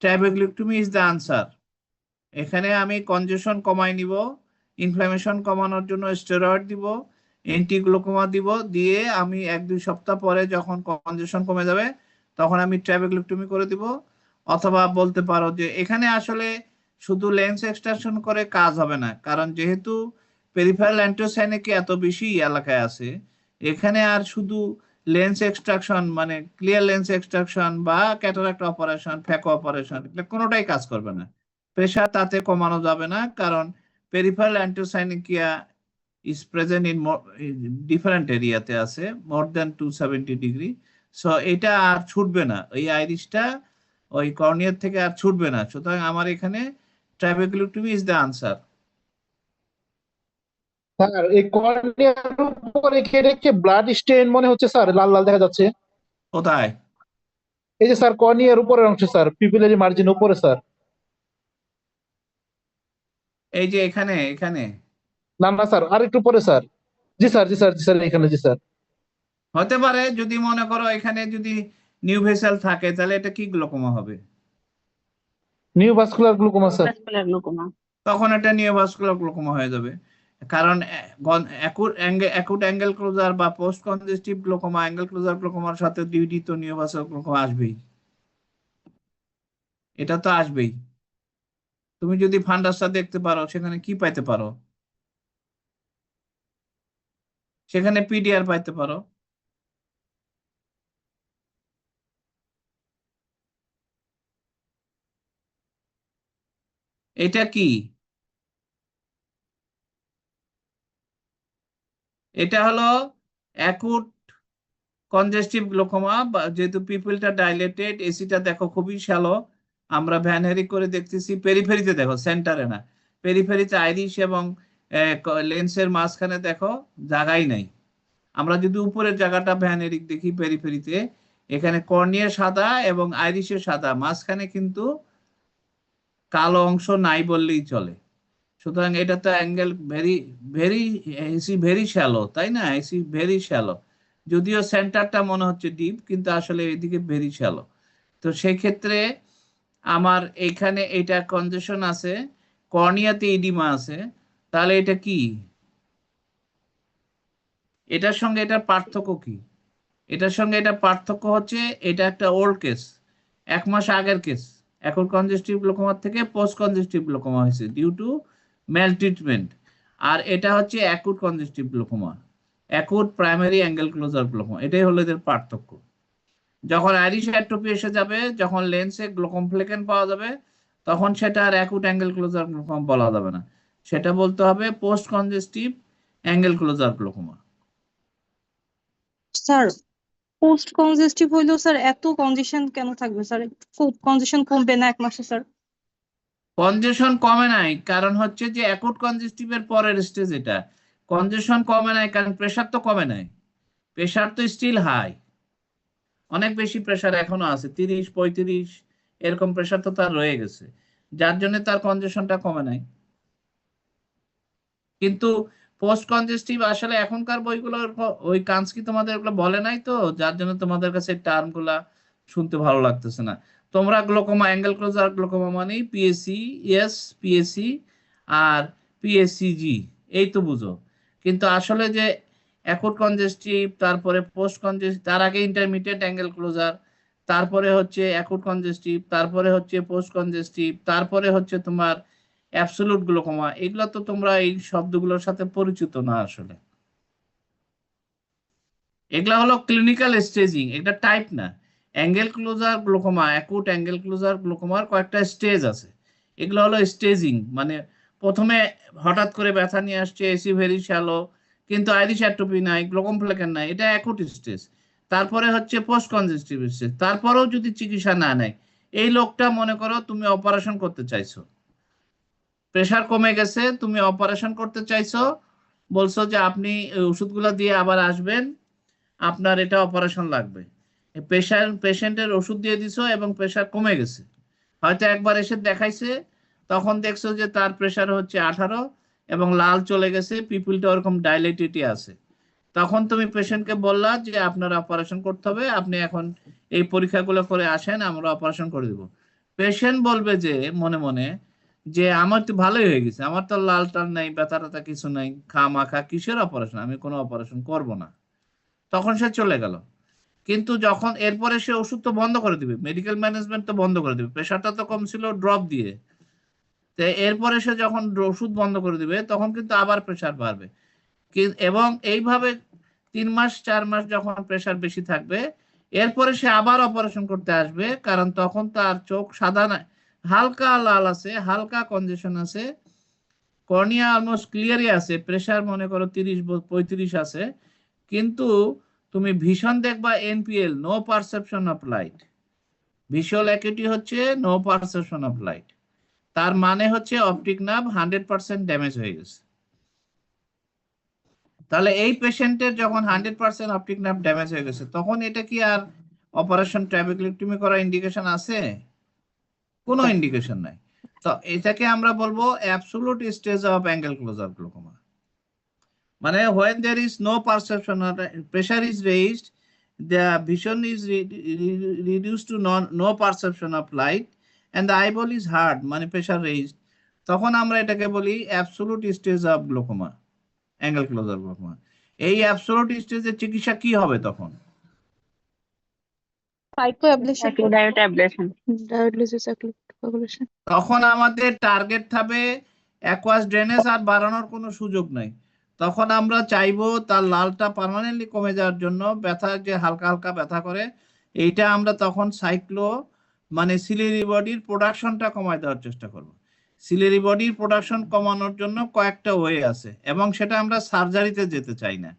ট্রাবেকুলেক্টমি ইজ দ্য আনসার। এখানে আমি কনজেশন কমাই নিব, ইনফ্লামেশন কমানোর জন্য স্টেরয়েড দিব, অ্যান্টিগ্লুকোমা দিব, দিয়ে আমি 1-2 সপ্তাহ পরে যখন কনজেশন কমে যাবে তখন আমি ট্রাবেকুলেক্টমি করে দিব। অথবা বলতে পারো যে এখানে আসলে শুধু লেন্স এক্সট্রাকশন করে কাজ হবে না, কারণ যেহেতু পেরিফেরাল অ্যান্টোসাইনিক এত বেশি এলাকায় আছে, এখানে আর শুধু লেন্স এক্সট্রাকশন মানে ক্লিয়ার লেন্স এক্সট্রাকশন বা ক্যাটারাক্ট অপারেশন, ফ্যাকো অপারেশন, এগুলো কোনোটাই কাজ করবে না। প্রেশার তাতে কমানো যাবে না, কারণ peripheral anterior synechiae is present in different এরিয়াতে আছে, মোর দ্যান 270 ডিগ্রি। সো এটা আর ছুটবে না, ওই আইরিশটা ওই কর্নিয়ার থেকে আর ছুটবে না। সুতরাং আমার এখানে ট্রাবেকুলেক্টমি ইজ দ্য আনসার। স্যার এই কর্নিয়ার উপরে রেখে ব্লাড স্টেইন মনে হচ্ছে স্যার, লাল লাল দেখা যাচ্ছে। কোথায়? এই যে স্যার কর্নিয়ার উপরের অংশ স্যার, পিপিলারি মার্জিন উপরে স্যার। এই যে এখানে এখানে না না স্যার, আরেকটু পরে স্যার। জি স্যার, জি স্যার, জি স্যার, এখানে, জি স্যার। হতে পারে, যদি মনে করো এখানে যদি নিউ ভেসেল থাকে তাহলে এটা কি গ্লোকোমা হবে? Neovascular glaucoma sir. Vascular glaucoma. তখন এটা নিওভাস্কুলার গ্লোকোমা হয়ে যাবে, কারণ অ্যাকুট অ্যাঙ্গেল ক্লোজার বা post congestive glaucoma angle closure গ্লোকোমার সাথে দুইটি তো নিওভাস্কুলার গ্লোকোমা আসবেই, এটা তো আসবেই। তুমি যদি ফান্ডাসটা দেখতে পারো সেখানে কি পাইতে পারো? সেখানে পিডিআর পাইতে পারো। এটা কি? এটা হলো অ্যাকুট কনজেস্টিভ গ্লোকোমা, যেহেতু পিপলটা ডাইলেটেড, এসিটা দেখো খুবই শ্যালো, আমরা ভ্যান হেরিক করে দেখতেছি। পেরিফেরিতে দেখো, সেন্টারে না, পেরিফেরিতে আইরিশ এবং লেন্সের মাঝখানে দেখো জায়গাই নাই। আমরা যদি উপরের জায়গাটা ভ্যান হেরিক দেখি পেরিফেরিতে, এখানে কর্নিয়া সাদা এবং আইরিশের সাদা, মাঝখানে কিন্তু কালো অংশ নাই বললেই চলে। সুতরাং এটা তো angle very very AC very shallow, তাই না? এসি ভেরি শ্যালো, যদিও সেন্টারটা মনে হচ্ছে ডিপ, কিন্তু আসলে এদিকে ভেরি শ্যালো। তো সেই ক্ষেত্রে আমার এখানে এটা কনজেশন আছে, কর্নিয়াতে ইডিমা আছে, তাহলে এটা কি? এটার সঙ্গে এটার পার্থক্য কি? এটার সঙ্গে এটা পার্থক্য হচ্ছে এটা একটা ওল্ড কেস, 1 মাস আগের কেস। এখন কনজেস্টিভ গ্লোকোমা থেকে পোস্ট কনজেস্টিভ গ্লোকোমা হয়েছে ডিউ টু ম্যাল ট্রিটমেন্ট। আর এটা হচ্ছে acute congestive glaucoma, acute primary angle closure glaucoma. এটাই হলো এদের পার্থক্য। যখন আইরিশ অ্যাট্রোপি এসে যাবে, যখন লেন্সে গ্লোকোমফ্লেকেন পাওয়া যাবে, তখন সেটা আর অ্যাকুট অ্যাঙ্গেল ক্লোজার গ্লোকোমা বলা যাবে না, সেটা বলতে হবে post congestive angle closure glaucoma. Sir post congestive হইলেও স্যার এত কনজেশন কেন থাকবে স্যার? কনজেশন কমবে না 1 মাসে স্যার? কনজেশন কমে নাই, কারণ হচ্ছে যে অ্যাকুট কনজেস্টিভের পরের স্টেজ এটা। কনজেশন কমে নাই কারণ প্রেশার তো কমে নাই, প্রেশার তো স্টিল হাই, অনেক বেশি প্রেশার এখনো আছে, 30-35 এরকম প্রেশার তো তার রয়ে গেছে, যার জন্য তার কনজেশনটা কমে নাই। কিন্তু পোস্ট কনজেস্টিভ আসলে এখনকার বইগুলো ওই কান্সকি তোমাদের এগুলো বলে নাই, তো যার জন্য তোমাদের কাছে টার্ম গুলা শুনতে ভালো লাগতেছে না। তোমরা গ্লোকোমা অ্যাঙ্গেল ক্লোজার গ্লোকোমা মানে পিএসসি এস, পিএসসি আর পিএসসিজি, এই তো বুঝো। কিন্তু আসলে যে অ্যাকুট কনজেস্টিভ, তারপরে পোস্ট কনজেস্টিভ, তার আগে ইন্টারমিডিয়েট অ্যাঙ্গেল ক্লোজার, তারপরে হচ্ছে অ্যাকুট কনজেস্টিভ, তারপরে হচ্ছে পোস্ট কনজেস্টিভ, তারপরে হচ্ছে তোমার অ্যাবসোলুট গ্লুকোমা। এগুলো তো তোমরা এই শব্দগুলোর সাথে পরিচিত না আসলে। এগুলা হলো ক্লিনিক্যাল স্টেজিং, এটা টাইপ না। Angle closure glaucoma, acute angle closure গ্লুকোমার কয়েকটা স্টেজ আছে। এগুলো হলো স্টেজিং, মানে প্রথমে হঠাৎ করে ব্যথা নিয়ে আসছে, এসি ভেরি শ্যালো, কিন্তু আইরিশ অ্যাট্রোপি নাই, গ্লুকোম ফ্লেকেন নাই, এটা অ্যাকুট স্টেজ। তারপরে হচ্ছে পোস্ট কনজেস্টিভ স্টেজ। তারপরেও যদি চিকিৎসা না নেয়, এই লোকটা মনে করো তুমি অপারেশন করতে চাইছো, প্রেশার কমে গেছে, তুমি অপারেশন করতে চাইছো, বলছো যে আপনি এই ওষুধগুলো দিয়ে আবার আসবেন, আপনার এটা অপারেশন লাগবে। পেশেন্টের ওষুধ দিয়ে দিছো এবং প্রেশার কমে গেছে, হয়তো একবার এসে দেখাইছে, তখন দেখছো যে তার প্রেশার হচ্ছে 18 এবং লাল চলে গেছে, পিপুলটা ওরকম ডাইলেটেডই আছে। তখন তুমি পেশেন্টকে বললা যে আপনার অপারেশন করতে হবে, আপনি এখন এই পরীক্ষাগুলো করে আসেন, আমরা অপারেশন করে দেব। পেশেন্ট বলবে যে মনে মনে যে আমার তো ভালোই হয়ে গেছে, আমার তো লাল টাল নাই, ব্যথা ট্যাথা কিছু নাই, খামাখা কিসের অপারেশন, আমি কোনো অপারেশন করব না। তখন সে চলে গেল। কিন্তু যখন এরপরে সে ওষুধ তো বন্ধ করে দিবে, মেডিকেল ম্যানেজমেন্ট তো বন্ধ করে দিবে, প্রেশারটা তো কম ছিল ড্রপ দিয়ে, তো এরপরে সে যখন ওষুধ বন্ধ করে দিবে তখন কিন্তু আবার প্রেশার বাড়বে। এবং এইভাবে 3 মাস 4 মাস যখন প্রেশার বেশি থাকবে, এরপরে সে আবার অপারেশন করতে আসবে, কারণ তখন তার চোখ সাদা না, হালকা লাল আছে, হালকা কনজেশন আছে, কর্নিয়া অলমোস্ট ক্লিয়ারই আছে, প্রেশার মনে করো 30-35 আছে, কিন্তু তুমি ভিশন দেখবা NPL, no perception of light. Visual acuity হচ্ছে নো পারসেপশন অফ লাইট, তার মানে হচ্ছে অপটিক নার্ভ 100% ড্যামেজ হয়ে গেছে। তাহলে এই পেশেন্টের যখন 100% অপটিক নার্ভ ড্যামেজ হয়ে গেছে, তখন এটা কি আর অপারেশন ট্রাবেকুলেক্টমি করার ইন্ডিকেশন আছে? কোনো ইন্ডিকেশন নাই। তো এটাকে আমরা বলবো absolute stage of angle closure glaucoma. মানে when there is no perception or pressure is raised, the vision is reduced to no perception of light and the eyeball is hard, মানে pressure raised, তখন আমরা এটাকে বলি absolute stage of glaucoma, angle closure glaucoma. এই absolute স্টেজের চিকিৎসা কি হবে তখন? Cyclodiode ablation. তখন আমাদের টার্গেট থাকবে অ্যাকুয়াস ড্রেনেজ, আর বাড়ানোর কোনো সুযোগ নাই। তখন আমরা চাইবো তার লালটা পার্মানেন্টলি কমে যাওয়ার জন্য, ব্যথা যে হালকা হালকা ব্যথা করে, এইটা আমরা তখন মানে সিলিয়ারি বডির প্রোডাকশনটা কমায় দেওয়ার চেষ্টা করব। সিলিয়ারি বডির প্রোডাকশন কমানোর জন্য কয়েকটা ওয়ে আছে, এবং সেটা আমরা সার্জারিতে যেতে চাই না।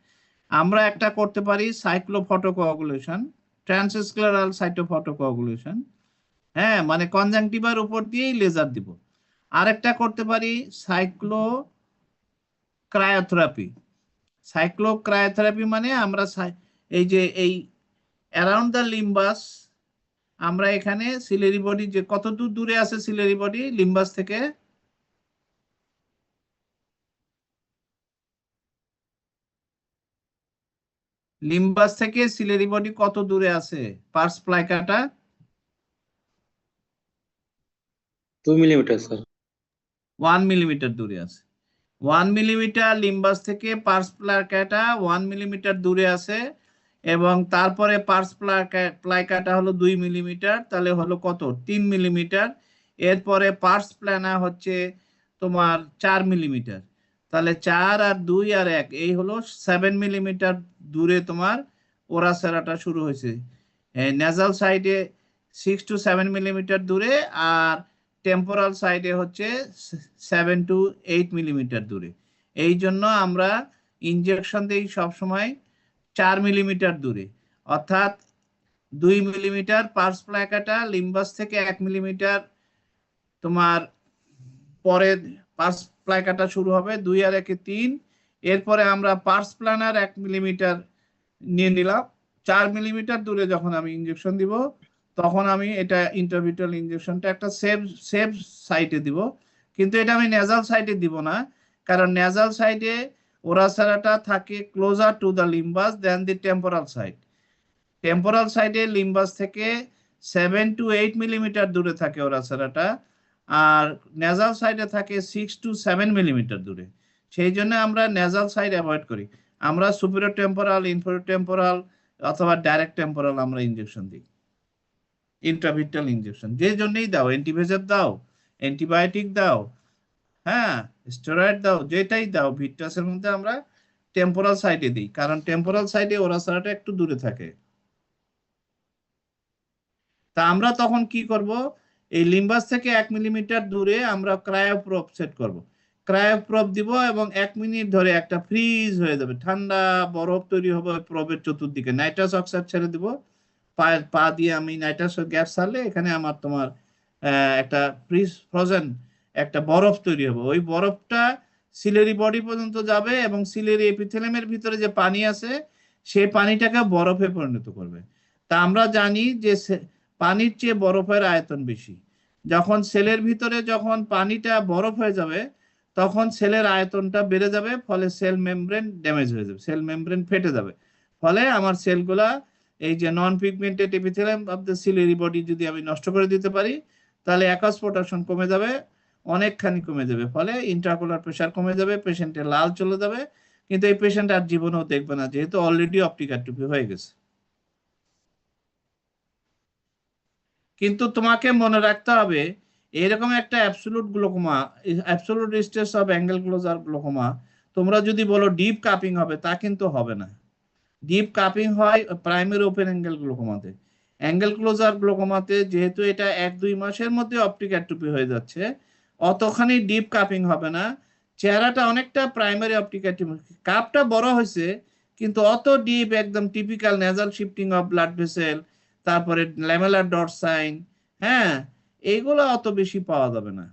আমরা একটা করতে পারি সাইক্লোফটোকোয়াগুলেশন, ট্রান্সস্ক্লেরাল সাইটোফটোকোয়াগুলেশন, হ্যাঁ, মানে কনজাংটিভার উপর দিয়েই লেজার দিব। আরেকটা করতে পারি সাইক্লোক্রায়োথেরাপি। সাইক্লোক্রায়োথেরাপি মানে আমরা এই যে এই অ্যারাউন্ড দ্য লিম্বাস, আমরা এখানে সিলিয়ারি বডি যে কত দূরে আছে সিলিয়ারি বডি লিম্বাস থেকে, লিম্বাস থেকে সিলিয়ারি বডি কত দূরে আছে? Pars plicata 2 millimetre sir. 1 millimetre দূরে আছে। 1 মিলিমিটার লিম্বাস থেকে পার্স প্লাইকাটা 1 মিলিমিটার দূরে আছে, এবং তারপরে পার্স প্লাইকাটা হলো 2 মিলিমিটার, তাহলে হলো কত? 3 মিলিমিটার। এরপরে পার্স প্ল্যানা হচ্ছে তোমার 4 মিলিমিটার, তাহলে 4 আর 2 আর 1, এই হলো 7 মিলিমিটার দূরে তোমার ওরাসেরাটা শুরু হয়েছে। নেজাল সাইডে 6 to 7 মিলিমিটার দূরে, আর টেম্পোরাল সাইডে হচ্ছে 7 to 8 মিলিমিটার দূরে। এই জন্য আমরা ইনজেকশন দিই সবসময় 4 মিলিমিটার দূরে, অর্থাৎ 2 মিলিমিটার পার্স প্লাইকাটা লিম্বাস থেকে 1 মিলিমিটার তোমার পরে পার্স প্লাইকাটা শুরু হবে, 2 আর 1 3। এরপরে আমরা পার্স প্ল্যানার 1 মিলিমিটার নিয়ে নিলাম। 4 মিলিমিটার দূরে যখন আমি ইনজেকশন দিব, তখন আমি এটা ইন্টারভিট্রাল ইনজেকশনটা একটা সেফ সাইটে দিব, কিন্তু এটা আমি নেজাল সাইটে দিব না, কারণ নেজাল সাইডে ওরাসেরাটা থাকে closer to the limbus than the temporal side. Temporal সাইডে লিম্বাস থেকে 7 to 8 মিলিমিটার দূরে থাকে ওরাসেরাটা, আর নেজাল সাইডে থাকে 6 to 7 মিলিমিটার দূরে। সেই জন্য আমরা নেজাল সাইড অ্যাভয়েড করি, আমরা সুপিরিয়র টেম্পোরাল, ইনফেরিয়র টেম্পোরাল অথবা ডাইরেক্ট টেম্পোরাল আমরা ইনজেকশন দিই। ইন্ট্রাভিট্রাল ইনজেকশন যে জন্যই দাও, অ্যান্টিভেজার দাও, অ্যান্টিবায়োটিক দাও, হ্যাঁ, স্টেরয়েড দাও, যেটাই দাও ভিট্রাসের মধ্যে আমরা টেম্পোরাল সাইডে দিই, কারণ টেম্পোরাল সাইডে ওরা সারাটা একটু দূরে থাকে। তা আমরা তখন কি করব, এই লিম্বাস থেকে 1 মিলিমিটার দূরে আমরা ক্রায়োপ্রব সেট করব। ক্রায়োপ্রব দিব এবং 1 মিনিট ধরে একটা ফ্রিজ হয়ে যাবে, ঠান্ডা বরফ তৈরি হবে প্রবের চতুর্দিকে। নাইট্রাস অক্সাইড ছেড়ে দিব, পা দিয়ে আমি নাইট্রাস গ্যাস ছাড়লে এখানে আমার তোমার একটা ফ্রোজেন একটা বরফ তৈরি হবে। ওই বরফটা সিলেরি বডি পর্যন্ত যাবে এবং সিলেরি এপিথেলিয়ামের ভিতরে যে পানি আছে সেই পানিটাকে বরফে পরিণত করবে। তা আমরা জানি যে পানির চেয়ে বরফের আয়তন বেশি। যখন সেলের ভিতরে যখন পানিটা বরফ হয়ে যাবে তখন সেলের আয়তনটা বেড়ে যাবে, ফলে সেল মেমব্রেন ড্যামেজ হয়ে যাবে, সেল মেমব্রেন ফেটে যাবে। ফলে আমার সেলগুলা এই যে non pigmented epithelium of the ciliary body যদি আমি নষ্ট করে দিতে পারি তাহলে অ্যাকাস প্রোটেকশন কমে যাবে, অনেকখানি কমে যাবে। ফলে ইন্ট্রাকুলার প্রেশার কমে যাবে, পেশেন্টের লাল চলে যাবে, কিন্তু এই পেশেন্ট আর জীবনেও দেখবে না, যেহেতু অলরেডি অপটিক অ্যাট্রফি হয়ে গেছে। কিন্তু তোমাকে মনে রাখতে হবে এরকম একটা absolute glaucoma, absolute stage of angle closure glaucoma তোমরা যদি বলো ডিপ কাপিং হবে, তা কিন্তু হবে না। ডিপ কাপিং হয় প্রাইমারি ওপেন অ্যাঙ্গেল গ্লোকোমাতে। অ্যাঙ্গেল ক্লোজার গ্লোকোমাতে যেহেতু এটা 1-2 মাসের মধ্যে অপটিক অ্যাট্রফি হয়ে যাচ্ছে, অতখানি ডিপ কাপিং হবে না। চেহারাটা অনেকটা প্রাইমারি অপটিক অ্যাট্রফি, কাপটা বড় হয়েছে কিন্তু অত ডিপ একদম typical nasal shifting of blood vessel, তারপরে ল্যামেলার ডট সাইন, হ্যাঁ, এইগুলো অত বেশি পাওয়া যাবে না।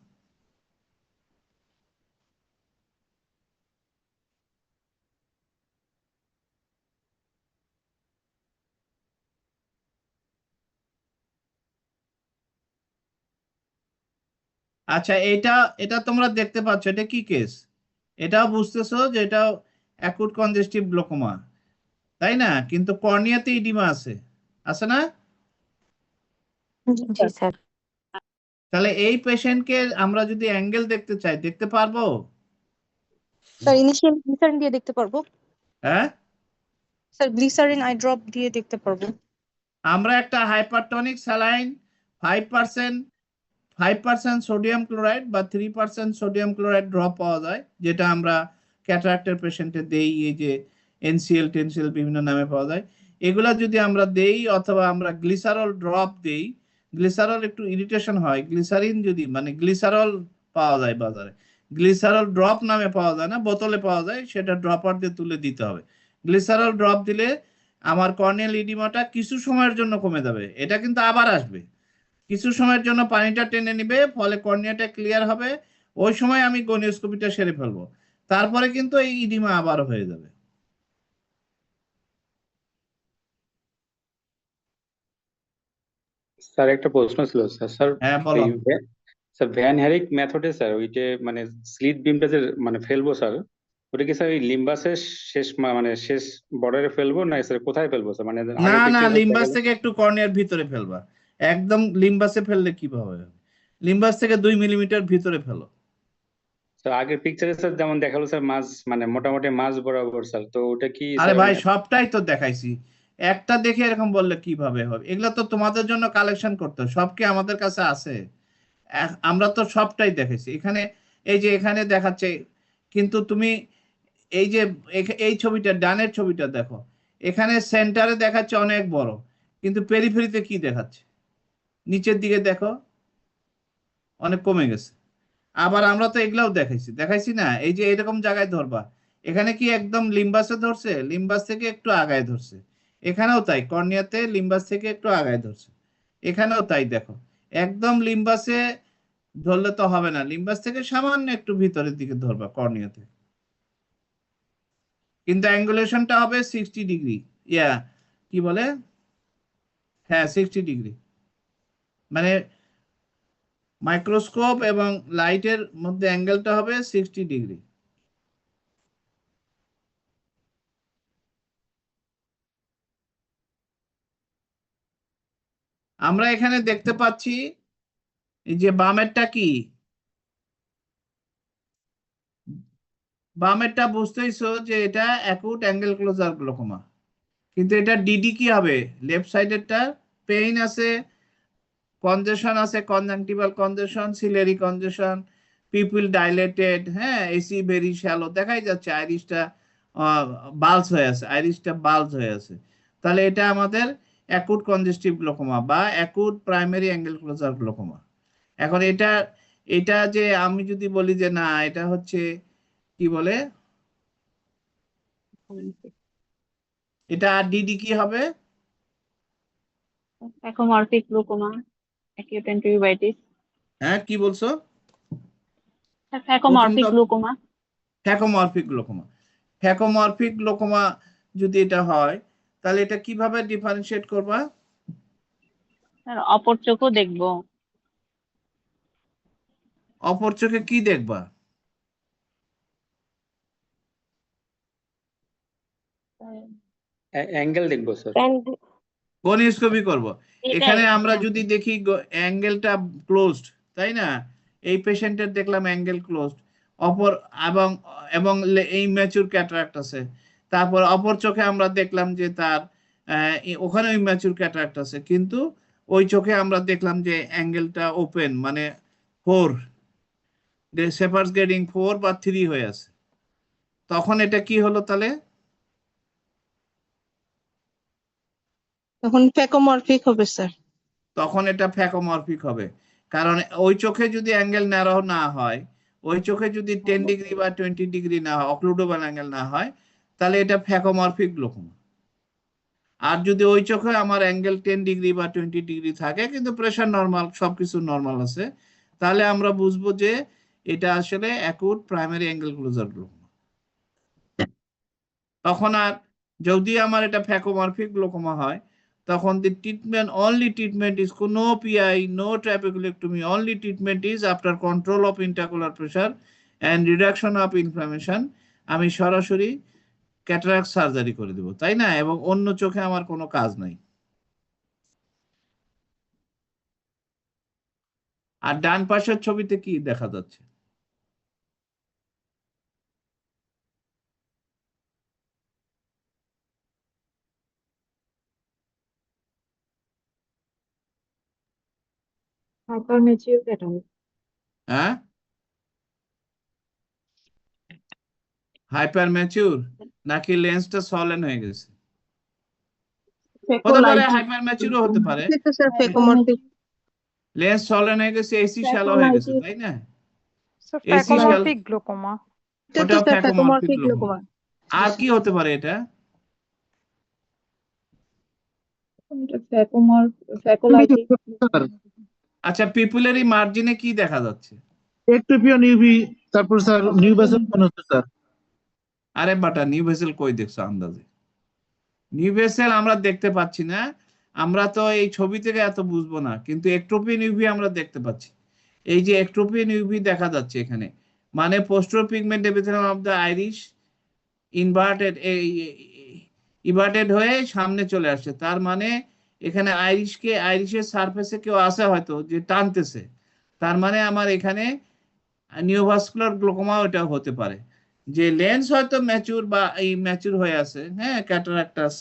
আচ্ছা, এটা এটা তোমরা দেখতে পাচ্ছ, এটা কি কেস? এটাও বুঝতেছো যে এটা অ্যাকুট কনজেস্টিভ গ্লোকোমা, তাই না? কিন্তু কর্নিয়াতে ইডিমা আছে, আছে না? জি স্যার। তাহলে এই পেশেন্টকে আমরা যদি অ্যাঙ্গেল দেখতে চাই দেখতে পারবো? স্যার ইনিশিয়াল গ্লিসারিন দিয়ে দেখতে পারবো। হ্যাঁ, স্যার গ্লিসারিন আই ড্রপ দিয়ে দেখতে পারবো। আমরা একটা হাইপারটনিক স্যালাইন 5% সোডিয়াম ক্লোরাইড বা 3% সোডিয়াম ক্লোরাইড ড্রপ পাওয়া যায়, যেটা আমরা ক্যাটারাক্টের পেশেন্টে দেই, এই যে এনসিএল টেনসিএল বিভিন্ন নামে পাওয়া যায়। এগুলা যদি আমরা দেই অথবা আমরা গ্লিসারল ড্রপ দেই, গ্লিসারল একটু ইরিটেশন হয়, গ্লিসারিন যদি মানে গ্লিসারল পাওয়া যায় বাজারে, গ্লিসারল ড্রপ নামে পাওয়া যায় না, বোতলে পাওয়া যায়, সেটা ড্রপার দিয়ে তুলে দিতে হবে। গ্লিসারল ড্রপ দিলে আমার কর্নিয়াল ইডিমাটা কিছু সময়ের জন্য কমে যাবে, এটা কিন্তু আবার আসবে, কিছু সময়ের জন্য পানিটা টেনে নিবে, ফলে কর্নিয়াটা ক্লিয়ার হবে। ওই সময় আমি গনিওস্কোপিটা সেরে ফেলবো, তারপরে কিন্তু এই ইডিমা আবার হয়ে যাবে। স্যার একটা প্রশ্ন ছিল স্যার। স্যার হ্যাঁ বলো। স্যার ভ্যান হ্যারিক মেথডে স্যার ওই যে মানে স্লিট বিমটা যে মানে ফেলবো স্যার, ওটা কি স্যার ওই লিম্বাসের শেষ মানে শেষ বর্ডারে ফেলবো না স্যার কোথায় ফেলবো স্যার? মানে না না, লিম্বাস থেকে একটু কর্নিয়ার ভিতরে ফেলবা, একদম লিম্বাসে ফেললে কিভাবে হবে? লিম্বাস থেকে 2 মিলিমিটার ভিতরে ফেলো। স্যার আগের পিকচারে স্যার যেমন দেখালো স্যার মাছ মানে মোটামুটি মাছ বরাবর স্যার, তো ওটা কি আরে স্যার ভাই সবটাই তো দেখাইছি, একটা দেখে এরকম বললে কিভাবে হবে? এগুলো তো তোমাদের জন্য কালেকশন করতে হবে, সব কি আমাদের কাছে আছে? আমরা তো সবটাই দেখেছি এখানে, এই যে এখানে দেখাচ্ছে, কিন্তু তুমি এই যে এই ছবিটা ডানের ছবিটা দেখো, এখানে সেন্টারে দেখাচ্ছে অনেক বড়, কিন্তু পেরিফেরিতে কি দেখাচ্ছে? নিচের দিকে দেখো অনেক কমে গেছে। আবার আমরা তো এগুলাও দেখাইছি না, এই যে এরকম জায়গায় ধরবা, এখানে কি একদম লিম্বাসে ধরছে? লিম্বাস থেকে একটু আগায় ধরছে। এখানেও তাই, কর্নিয়াতে লিম্বাস থেকে একটু আগায় ধরছে, এখানেও তাই। দেখো একদম লিম্বাসে ধরলে তো হবে না, লিম্বাস থেকে সামান্য একটু ভিতরের দিকে ধরবা কর্নিয়াতে, কিন্তু অ্যাঙ্গুলেশনটা হবে 60 ডিগ্রি, কি বলে, হ্যাঁ 60 ডিগ্রি, মানে মাইক্রোস্কোপ এবং লাইটের মধ্যে অ্যাঙ্গেলটা হবে 60 ডিগ্রি। আমরা এখানে দেখতে পাচ্ছি এই যে বামেরটা কি, বামেরটা বুঝতেইছো যে এটা অ্যাকুট অ্যাঙ্গেল ক্লোজার গ্লোকোমা, কিন্তু এটা ডিডি কি হবে? লেফট সাইডেরটা পেইন আছে, কনজেশন আছে, কনজাংটিভাল কনজেশন, সিলিয়ারি কনজেশন, পিপল ডাইলেটেড, হ্যাঁ, এসি ভেরি শ্যালো, দেখাই যাচ্ছে আইরিশটা বাল্জ হয়ে আছে, আইরিশটা বাল্জ হয়ে আছে। তাহলে এটা আমাদের অ্যাকুট কনজেস্টিভ গ্লোকোমা বা acute primary angle closure glaucoma. এখন এটা যে আমি যদি বলি যে না এটা হচ্ছে কি বলে, এটা আর ডিডি কি হবে? ফ্যাকোমরফিক গ্লুকোমা, অ্যাকিউট এনটেরিওবাইটিস, হ্যাঁ, কি বলছো? ফ্যাকোমরফিক প্রথমটা গ্লুকোমা। ফ্যাকোমরফিক গ্লোকোমা। ফ্যাকোমরফিক গ্লোকোমা যদি এটা হয় তাহলে এটা কিভাবে ডিফারেন্সিয়েট করবা? স্যার অপর চোখও দেখবো। অপর চোখে কি দেখবা? অ্যাঙ্গেল দেখবো স্যার। গনিস্কোপি করব। এখানে আমরা হ্যাঁ। যদি দেখি অ্যাঙ্গেলটা ক্লোজড, তাই না? এই পেশেন্টের দেখলাম অ্যাঙ্গেল ক্লোজড, অপর এবং এবং এই ম্যাচুর ক্যাটারাক্ট আছে। তারপর অপর চোখে আমরা দেখলাম যে তার ওখানে ওই ম্যাচুর ক্যাটারাক্ট আছে, কিন্তু ওই চোখে আমরা দেখলাম যে অ্যাঙ্গেলটা ওপেন, মানে 4, শেপার্ডস গ্রেডিং 4 বা 3 হয়ে আছে। তখন এটা কি হলো তাহলে? তখন ফ্যাকোমরফিক হবে স্যার। তখন এটা ফ্যাকোমরফিক হবে, কারণ ওই চোখে যদি অ্যাঙ্গেল ন্যারো না হয়, ওই চোখে যদি 10 ডিগ্রি বা 20 ডিগ্রি না হয়, অক্লুডেবল অ্যাঙ্গেল না হয়, তাহলে এটা ফ্যাকোমরফিক গ্লোকোমা। আর যদি ওই চোখে আমার অ্যাঙ্গেল 10 ডিগ্রি বা 20 ডিগ্রি থাকে কিন্তু প্রেশার নর্মাল, সবকিছু নর্মাল আছে, তাহলে আমরা বুঝবো যে এটা আসলে acute primary angle closure glaucoma. তখন আর যদি আমার এটা ফ্যাকোমরফিক গ্লোকোমা হয়, তখন the only treatment is no PI, no trabeculectomy, only treatment is after control of intraocular pressure and reduction of inflammation, আমি সরাসরি ক্যাটারাক্ট সার্জারি করে দেব, তাই না? এবং অন্য চোখে আমার কোনো কাজ নাই। আর ডান পাশের ছবিতে কি দেখা যাচ্ছে? হ্যাঁ, হাইপার ম্যাচিউর নাকি লেন্সটা সলেন হয়ে গেছে? হতে পারে, হাইপার ম্যাচিউরও হতে পারে, স্যার ফ্যাকোমরফিক। লেন্স সলেন হয়ে গেছে, এসি শ্যালো হয়ে গেছে, তাই না? Sir AC shallow, phacomorphic glaucoma. এটা তো ওটাও sir phacomorphic phacomorphic glaucoma. Glaucoma. আর কি হতে পারে এটা? আচ্ছা, পিপুলারি মার্জিনে কি দেখা যাচ্ছে? একটোপিয়ন ইউভি, তারপর স্যার নিউ ভেসেল মনে হচ্ছে স্যার। আরে বাটা, নিউ ভেসেল কই দেখছো আন্দাজে? নিউ ভেসেল আমরা দেখতে পাচ্ছি না, আমরা তো এই ছবি থেকে এত বুঝবো না, কিন্তু একটোপিয়ন ইউভি আমরা দেখতে পাচ্ছি। এই যে একটোপিয়ন ইউভি দেখা যাচ্ছে এখানে, মানে poster pigment epithelium of the Irish inverted হয়ে সামনে চলে আসছে। তার মানে এখানে আইরিশের সারফেসে কেউ আসে হয়তো যে টানতেছে, তার মানে আমার এখানে নিওভাস্কুলার গ্লোকোমা ওটা হতে পারে, যে লেন্স হয়তো ম্যাচুর বা এই ম্যাচুর হয়ে আছে, হ্যাঁ, ক্যাটারাক্টাস,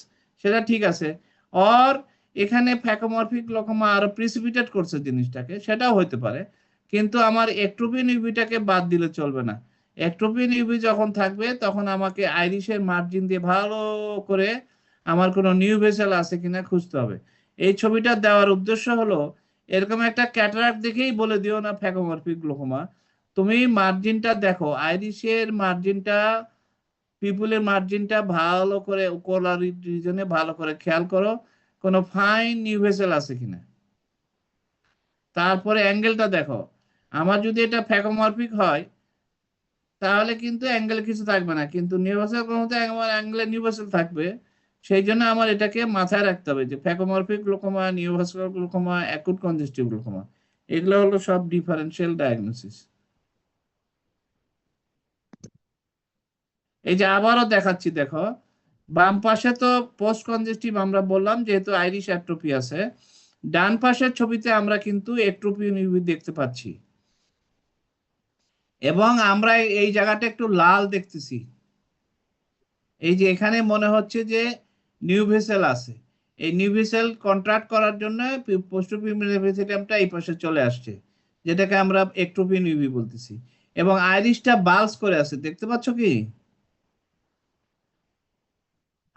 সেটা ঠিক আছে। আর এখানে ফ্যাকোমরফিক গ্লোকোমা আরো প্রিসিপিটেট করছে জিনিসটাকে, সেটাও হতে পারে। কিন্তু আমার একটোপিয়ন ইউভিটাকে বাদ দিলে চলবে না। একটোপিয়ন ইউভি যখন থাকবে তখন আমাকে আইরিশের মার্জিন দিয়ে ভালো করে আমার কোনো নিউ ভেসেল আছে কিনা খুঁজতে হবে। এই ছবিটা দেওয়ার উদ্দেশ্য হলো এরকম একটা ক্যাটারাক্ট দেখেই বলে দিও না ফ্যাকোমরফিক গ্লোকোমা। তুমি মার্জিনটা দেখো, আইরিশের মার্জিনটা, পিপুলের মার্জিনটা ভালো করে কোলার রিজনে ভালো করে খেয়াল করো, কোনো ফাইন নিউ ভেসেল আছে কিনা। তারপরে অ্যাঙ্গেলটা দেখো, আমার যদি এটা ফ্যাকোমরফিক হয় তাহলে কিন্তু অ্যাঙ্গেল কিছু থাকবে না, কিন্তু নিউ ভেসেল কোনোতে আমার অ্যাঙ্গেলে নিউ ভেসেল থাকবে। সেই জন্য আমার এটাকে মাথায় রাখতে হবে যে phacomorphic glaucoma, neovascular glaucoma, acute congestive glaucoma, এগুলো হলো সব ডিফারেন্সিয়াল ডায়াগনোসিস। এই যে আবারও দেখাচ্ছি, দেখো বাম পাশে তো পোস্ট কনজেস্টিভ আমরা বললাম যেহেতু আইরিশ অ্যাট্রোপি আছে, ডান পাশের ছবিতে আমরা কিন্তু অ্যাট্রোপিয়ন ইউভি দেখতে পাচ্ছি, এবং আমরা এই জায়গাটা একটু লাল দেখতেছি। এই যে এখানে মনে হচ্ছে যে নিউ ভেসেল আছে, এই নিউ ভেসেল কন্ট্রাক্ট করার জন্য পোস্টোপিউবিক এপিথেলিয়ামটা এই পাশে চলে আসছে, যেটাকে আমরা একটোপিন ইউভি বলতেছি। এবং আইরিশটা বাল্জ করে আছে, দেখতে পাচ্ছ কি?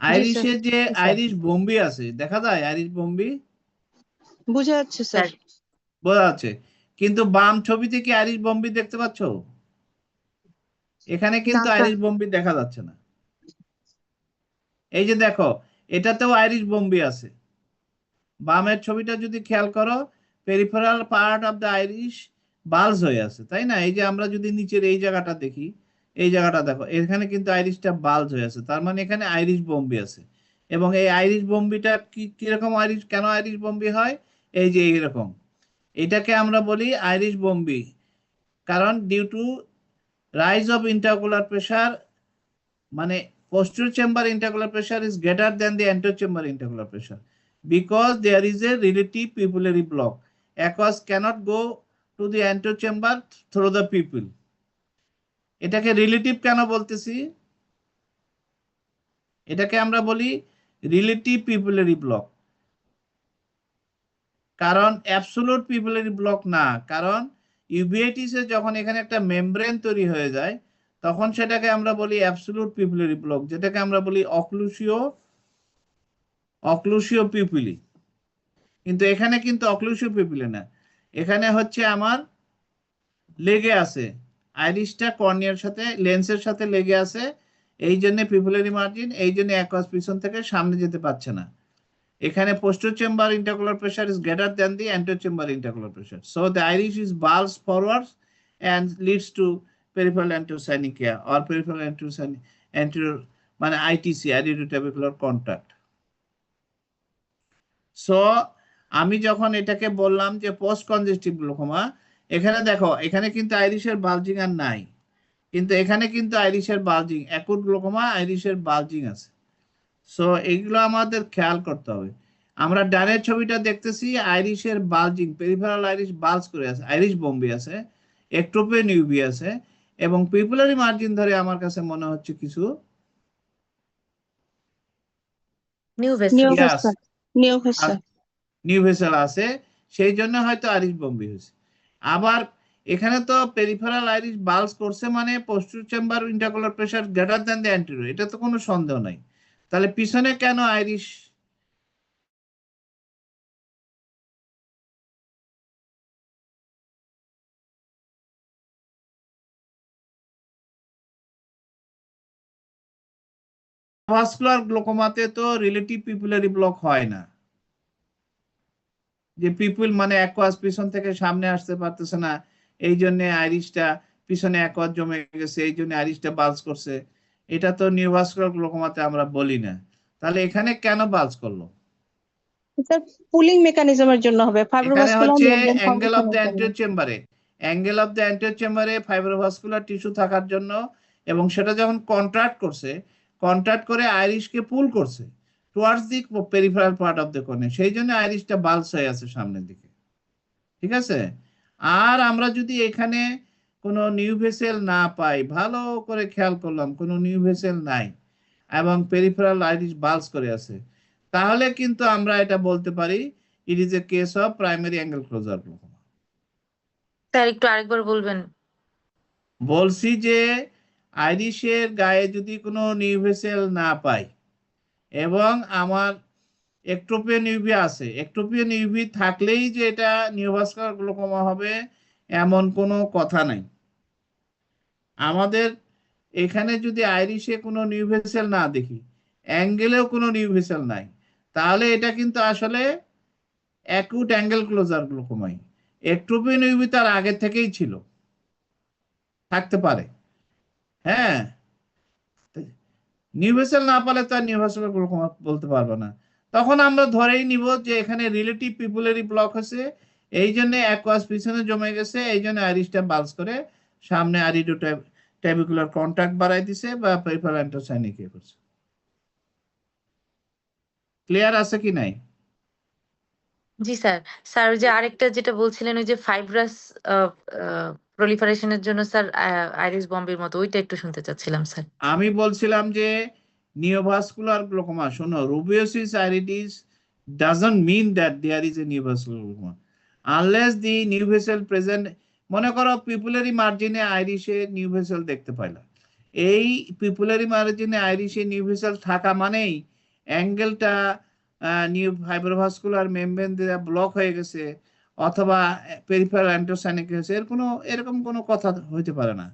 আইরিশের যে আইরিশ বোম্বি আছে, দেখা যায় আইরিশ বোম্বি বুঝা যাচ্ছে স্যার। বোঝা যাচ্ছে, কিন্তু বাম ছবিতে কি আইরিশ বোম্বি দেখতে পাচ্ছ? এখানে কিন্তু আইরিশ বোম্বি দেখা যাচ্ছে না। এই যে দেখো, এটাতেও আইরিশ বোম্বি আছে। বামের ছবিটা যদি খেয়াল করো, peripheral part of the iris bulge হয়ে আছে, তাই না? এই যে আমরা যদি নিচের এই জায়গাটা দেখি, এই জায়গাটা দেখো, এখানে কিন্তু আইরিশটা বাল্জ হয়ে আছে, তার মানে এখানে আইরিশ বোম্বি আছে। এবং এই আইরিশ বোম্বিটা কিরকম আইরিশ, কেন আইরিশ বোম্বি হয়? এই যে এইরকম, এটাকে আমরা বলি আইরিশ বোম্বি, কারণ due to rise of intraocular pressure, মানে posterior chamber intercollar pressure is greater than the anterior chamber intercollar pressure because there is a relative pupillary block. Aqueous cannot go to the anterior chamber through the pupil. এটাকে relative কেন বলতেছি? এটাকে আমরা বলি relative pupillary block, কারণ absolute pupillary block না। কারণ ইউভিআইটিসে যখন এখানে একটা মেমব্রেন তৈরি হয়ে যায়, তখন সেটাকে আমরা বলি অ্যাবসোলুট পিপুলারি ব্লক, যেটাকে আমরা বলি অক্লুসিও পিপুলি। কিন্তু এখানে কিন্তু অক্লুসিও পিপুলি না, এখানে হচ্ছে আমার লেগে আছে, আইরিশটা কর্নিয়ার সাথে, লেন্সের সাথে লেগে আছে, এই জন্য পিপুলারি মার্জিন, এই জন্য অ্যাকুয়াস পিছন থেকে সামনে যেতে পারছে না। এখানে posterior chamber intercollar pressure is greater than the anterior chamber intercollar pressure, so the iris is bulged forwards and leads to peripheral anterosynechia or peripheral anterior মানে ITC, iridotavicular contact. So আমি যখন এটাকে বললাম যে পোস্ট কনজেস্টিভ গ্লুকোমা, এখানে দেখো, এখানে কিন্তু আইরিশের বালজিং আর নাই, কিন্তু এখানে কিন্তু আইরিশের বালজিং, অ্যাকুট গ্লুকোমা আইরিশের বালজিং আছে। সো এইগুলো আমাদের খেয়াল করতে হবে। আমরা ডানের ছবিটা দেখতেছি, আইরিশের বালজিং, পেরিফেরাল আইরিশ বালজ করে আছে, আইরিশ বোম্বি আছে, একটোপিন ইউভি আছে, এবং পিপুলারি মার্জিন ধরে আমার কাছে মনে হচ্ছে কিছু নিউ ভেসেল আছে, সেই জন্য হয়তো আইরিশ বোম্বি হয়েছে। আবার এখানে তো পেরিফেরাল আইরিশ বালজ করছে, মানে posterior chamber intraocular pressure greater than the anterior, এটা তো কোনো সন্দেহ নাই। তাহলে পিছনে কেন আইরিশ ভাস্কুলার গ্লোকোমাতে তো রিলেটিভ পিপুলারি ব্লক হয় না, যে পিপুল মানে অ্যাকোয়াস পিছন থেকে সামনে আসতে পারতেছে না, এই জন্য আইরিশটা পিছনে অ্যাকোয়াস জমে গেছে, এই জন্য আইরিশটা বালজ করছে, এটা তো নিউভাস্কুলার গ্লোকোমাতে আমরা বলি না। তাহলে এখানে কেন বালজ করলো? পুলিং মেকানিজমের জন্য হবে, এখানে হচ্ছে অ্যাঙ্গেল অফ দ্য অ্যান্টেরিয়র চেম্বারে, অ্যাঙ্গেল অফ দ্য অ্যান্টেরিয়র চেম্বারে ফাইব্রোভাস্কুলার টিস্যু থাকার জন্য, এবং সেটা যখন কন্ট্রাক্ট করছে, কন্ট্রাক্ট করে আইরিশকে পুল করছে towards the peripheral part of the cornea, সেই জন্য আইরিশটা বালজ হয়ে আছে সামনের দিকে, ঠিক আছে? আর আমরা যদি এখানে কোনো নিউ ভেসেল না পাই, ভালো করে খেয়াল করলাম কোনো নিউ ভেসেল নাই এবং পেরিফেরাল আইরিশ বালজ করে আছে, তাহলে কিন্তু আমরা এটা বলতে পারি it is a case of primary angle closure glaucoma. Sir একটু আরেকবার বলবেন। বলছি যে আইরিশের গায়ে যদি কোনো নিউ ভেসেল না পাই এবং আমার একটোপিয়ান ইউভি আছে, একটোপিয়ান ইউভি থাকলেই যে এটা নিউভাস্কুলার গ্লুকোমা হবে এমন কোনো কথা নাই। আমাদের এখানে যদি আইরিশে কোনো নিউ ভেসেল না দেখি, অ্যাঙ্গেলেও কোনো নিউ ভেসেল নাই, তাহলে এটা কিন্তু আসলে অ্যাকুট অ্যাঙ্গেল ক্লোজার গ্লুকোমাই। একটোপিয়ান ইউভি তার আগে থেকেই ছিল, থাকতে পারে, হ্যাঁ। নিউ ভেসেল না পালে তো আর নিউভাস্কুলার গ্লুকোমা বলতে পারবো না, তখন আমরা ধরেই নিব যে এখানে রিলেটিভ পিপুলারি ব্লক আছে, এই জন্য অ্যাকোয়াস পিছনে জমে গেছে, এই জন্য আইরিশটা বালজ করে সামনে আরিডোটাভিকুলার কন্টাক্ট বাড়াই দিছে বা পেরিফেরাল অ্যান্টেরোসাইনিকিয়া করছে। ক্লিয়ার আছে কি নাই? জি স্যার। স্যার ওই যে আরেকটা যেটা বলছিলেন, ওই যে ফাইব্রাস প্রলিফারেশনের জন্য স্যার আইরিশ বম্বের মতো, ওইটা একটু শুনতে চাচ্ছিলাম স্যার। আমি বলছিলাম যে নিওভাস্কুলার গ্লুকোমা, শোনো, রুবিওসিস আইরিডিস doesn't mean that there is a new vascular glaucoma unless the new vessel present মনে করো পিপুলারি মার্জিনে আইরিশে নিউ ভেসেল দেখতে পাইলা এই পিপুলারি মার্জিনে আইরিশে নিউ ভেসেল থাকা মানেই অ্যাঙ্গেলটা নিউ ফাইব্রোভাস্কুলার মেমব্রেন দিয়ে ব্লক হয়ে গেছে অথবা পেরিফেরাল অ্যান্টোসাইনিক হয়েছে এরকম কোনো কথা হইতে পারে না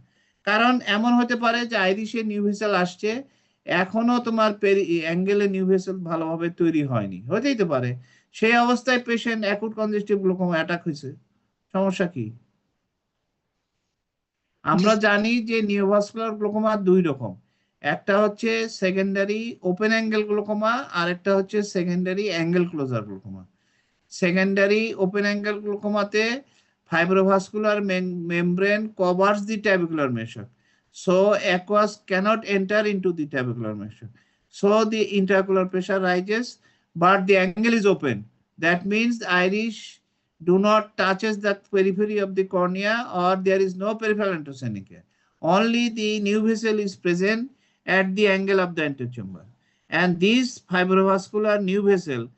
কারণ এমন হতে পারে যে আইরিশে নিউ ভেসেল আসছে এখনো তোমার অ্যাঙ্গেলে নিউ ভেসেল ভালোভাবে তৈরি হয়নি হতেই তো পারে সেই অবস্থায় patient acute congestive glaucoma attack হয়েছে সমস্যা কি আমরা জানি যে নিওভাস্কুলার গ্লুকোমা দুই রকম একটা হচ্ছে সেকেন্ডারি ওপেন অ্যাঙ্গেল গ্লুকোমা আর একটা হচ্ছে secondary angle closure glaucoma secondary open angle গ্লুকোমাতে fibrovascular membrane covers the trabecular meshes so aqueous cannot enter into the trabecular meshes so the intraocular pressure rises but the angle is open that means the iris do not touches the periphery of the cornea or there is no peripheral antocyanic here. Only the new vessel is present at the angle of the antechamber and this fibrovascular new vessel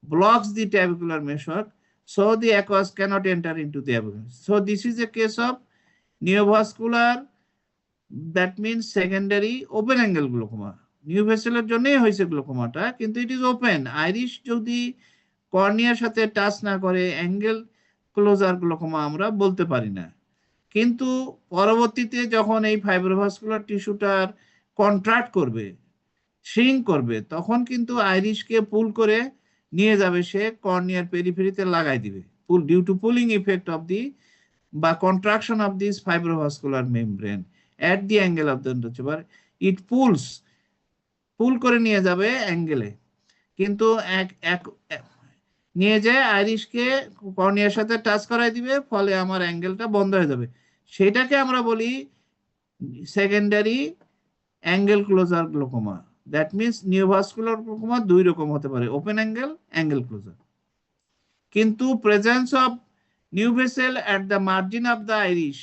blocks the trabecular meshwork so the aqueous cannot enter into the aperture. So this is a case of neovascular that means secondary open angle glaucoma. New vessel এর জন্যই হয়েছে গ্লোকোমাটা কিন্তু it is open Irish যদি কর্নিয়ার সাথে touch না করে angle closure glaucoma আমরা বলতে পারি না কিন্তু পরবর্তীতে যখন এই ফাইব্রোভাস্কুলার টিস্যুটার কন্ট্রাক্ট করবে শ্রিঙ্ক করবে তখন কিন্তু আইরিশকে পুল করে নিয়ে যাবে সে কর্নিয়ার পেরিফেরিতে লাগাই দিবে pull due to pulling effect of the বা contraction of this fibrovascular membrane at the angle of the anterior chamber it pull করে নিয়ে যাবে অ্যাঙ্গেলে কিন্তু নিয়ে যায় আইরিশকে কর্নিয়ার সাথে টাচ করাই দিবে ফলে আমার অ্যাঙ্গেলটা বন্ধ হয়ে যাবে সেটাকে আমরা বলি secondary angle closure glaucoma that means neovascular glaucoma দুই রকম হতে পারে ওপেন অ্যাঙ্গেল ক্লোজার কিন্তু presence of new vessel at the margin of the iris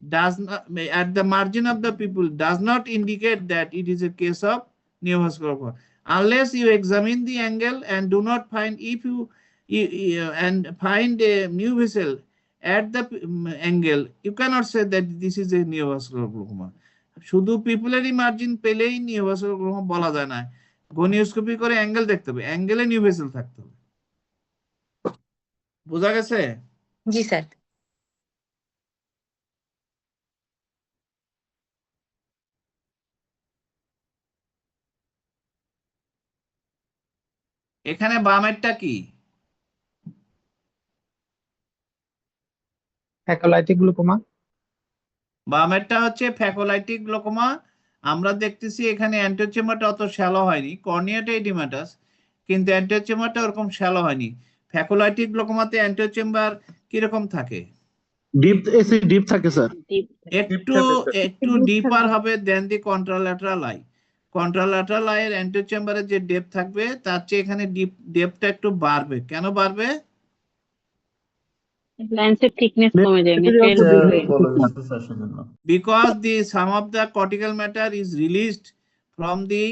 does not at the margin of the pupil does not indicate that it is a case of neovascular glaucoma unless you examine the angle and do not find if you and find a new vessel at the angle you cannot say that this is a neovascular glaucoma শুধু pupillary margin পেলেই নিওভাস্কুলার glaucoma বলা যায় না gonioscopy করে angle দেখতে হবে অ্যাঙ্গেলে new vessel থাকতে হবে বোঝা গেছে জি স্যার এখানে বামেরটা কি ফ্যাকোলাইটিক গ্লুকোমা বামেরটা হচ্ছে ফ্যাকোলাইটিক গ্লোকোমা আমরা দেখতেছি এখানে অ্যান্টোচেম্বারটা অত শ্যালো হয়নি কর্নিয়াটা এডিমাটাস কিন্তু অ্যান্টোচেম্বারটা ওরকম শ্যালো হয়নি ফ্যাকোলাইটিক গ্লোকোমাতে অ্যান্টোচেম্বার কিরকম থাকে ডিপ থাকে স্যার একটু ডিপার হবে দেন দি কন্ট্রাল্যাটারাল আই কন্ট্রাল্যাটারাল আই এর অ্যান্টোচেম্বারে যে ডেপথ থাকবে তার চেয়ে এখানে ডেপথটা একটু বাড়বে কেন বাড়বে লেন্সের থিকনেস কমে যায় because the some of the cortical matter is released from the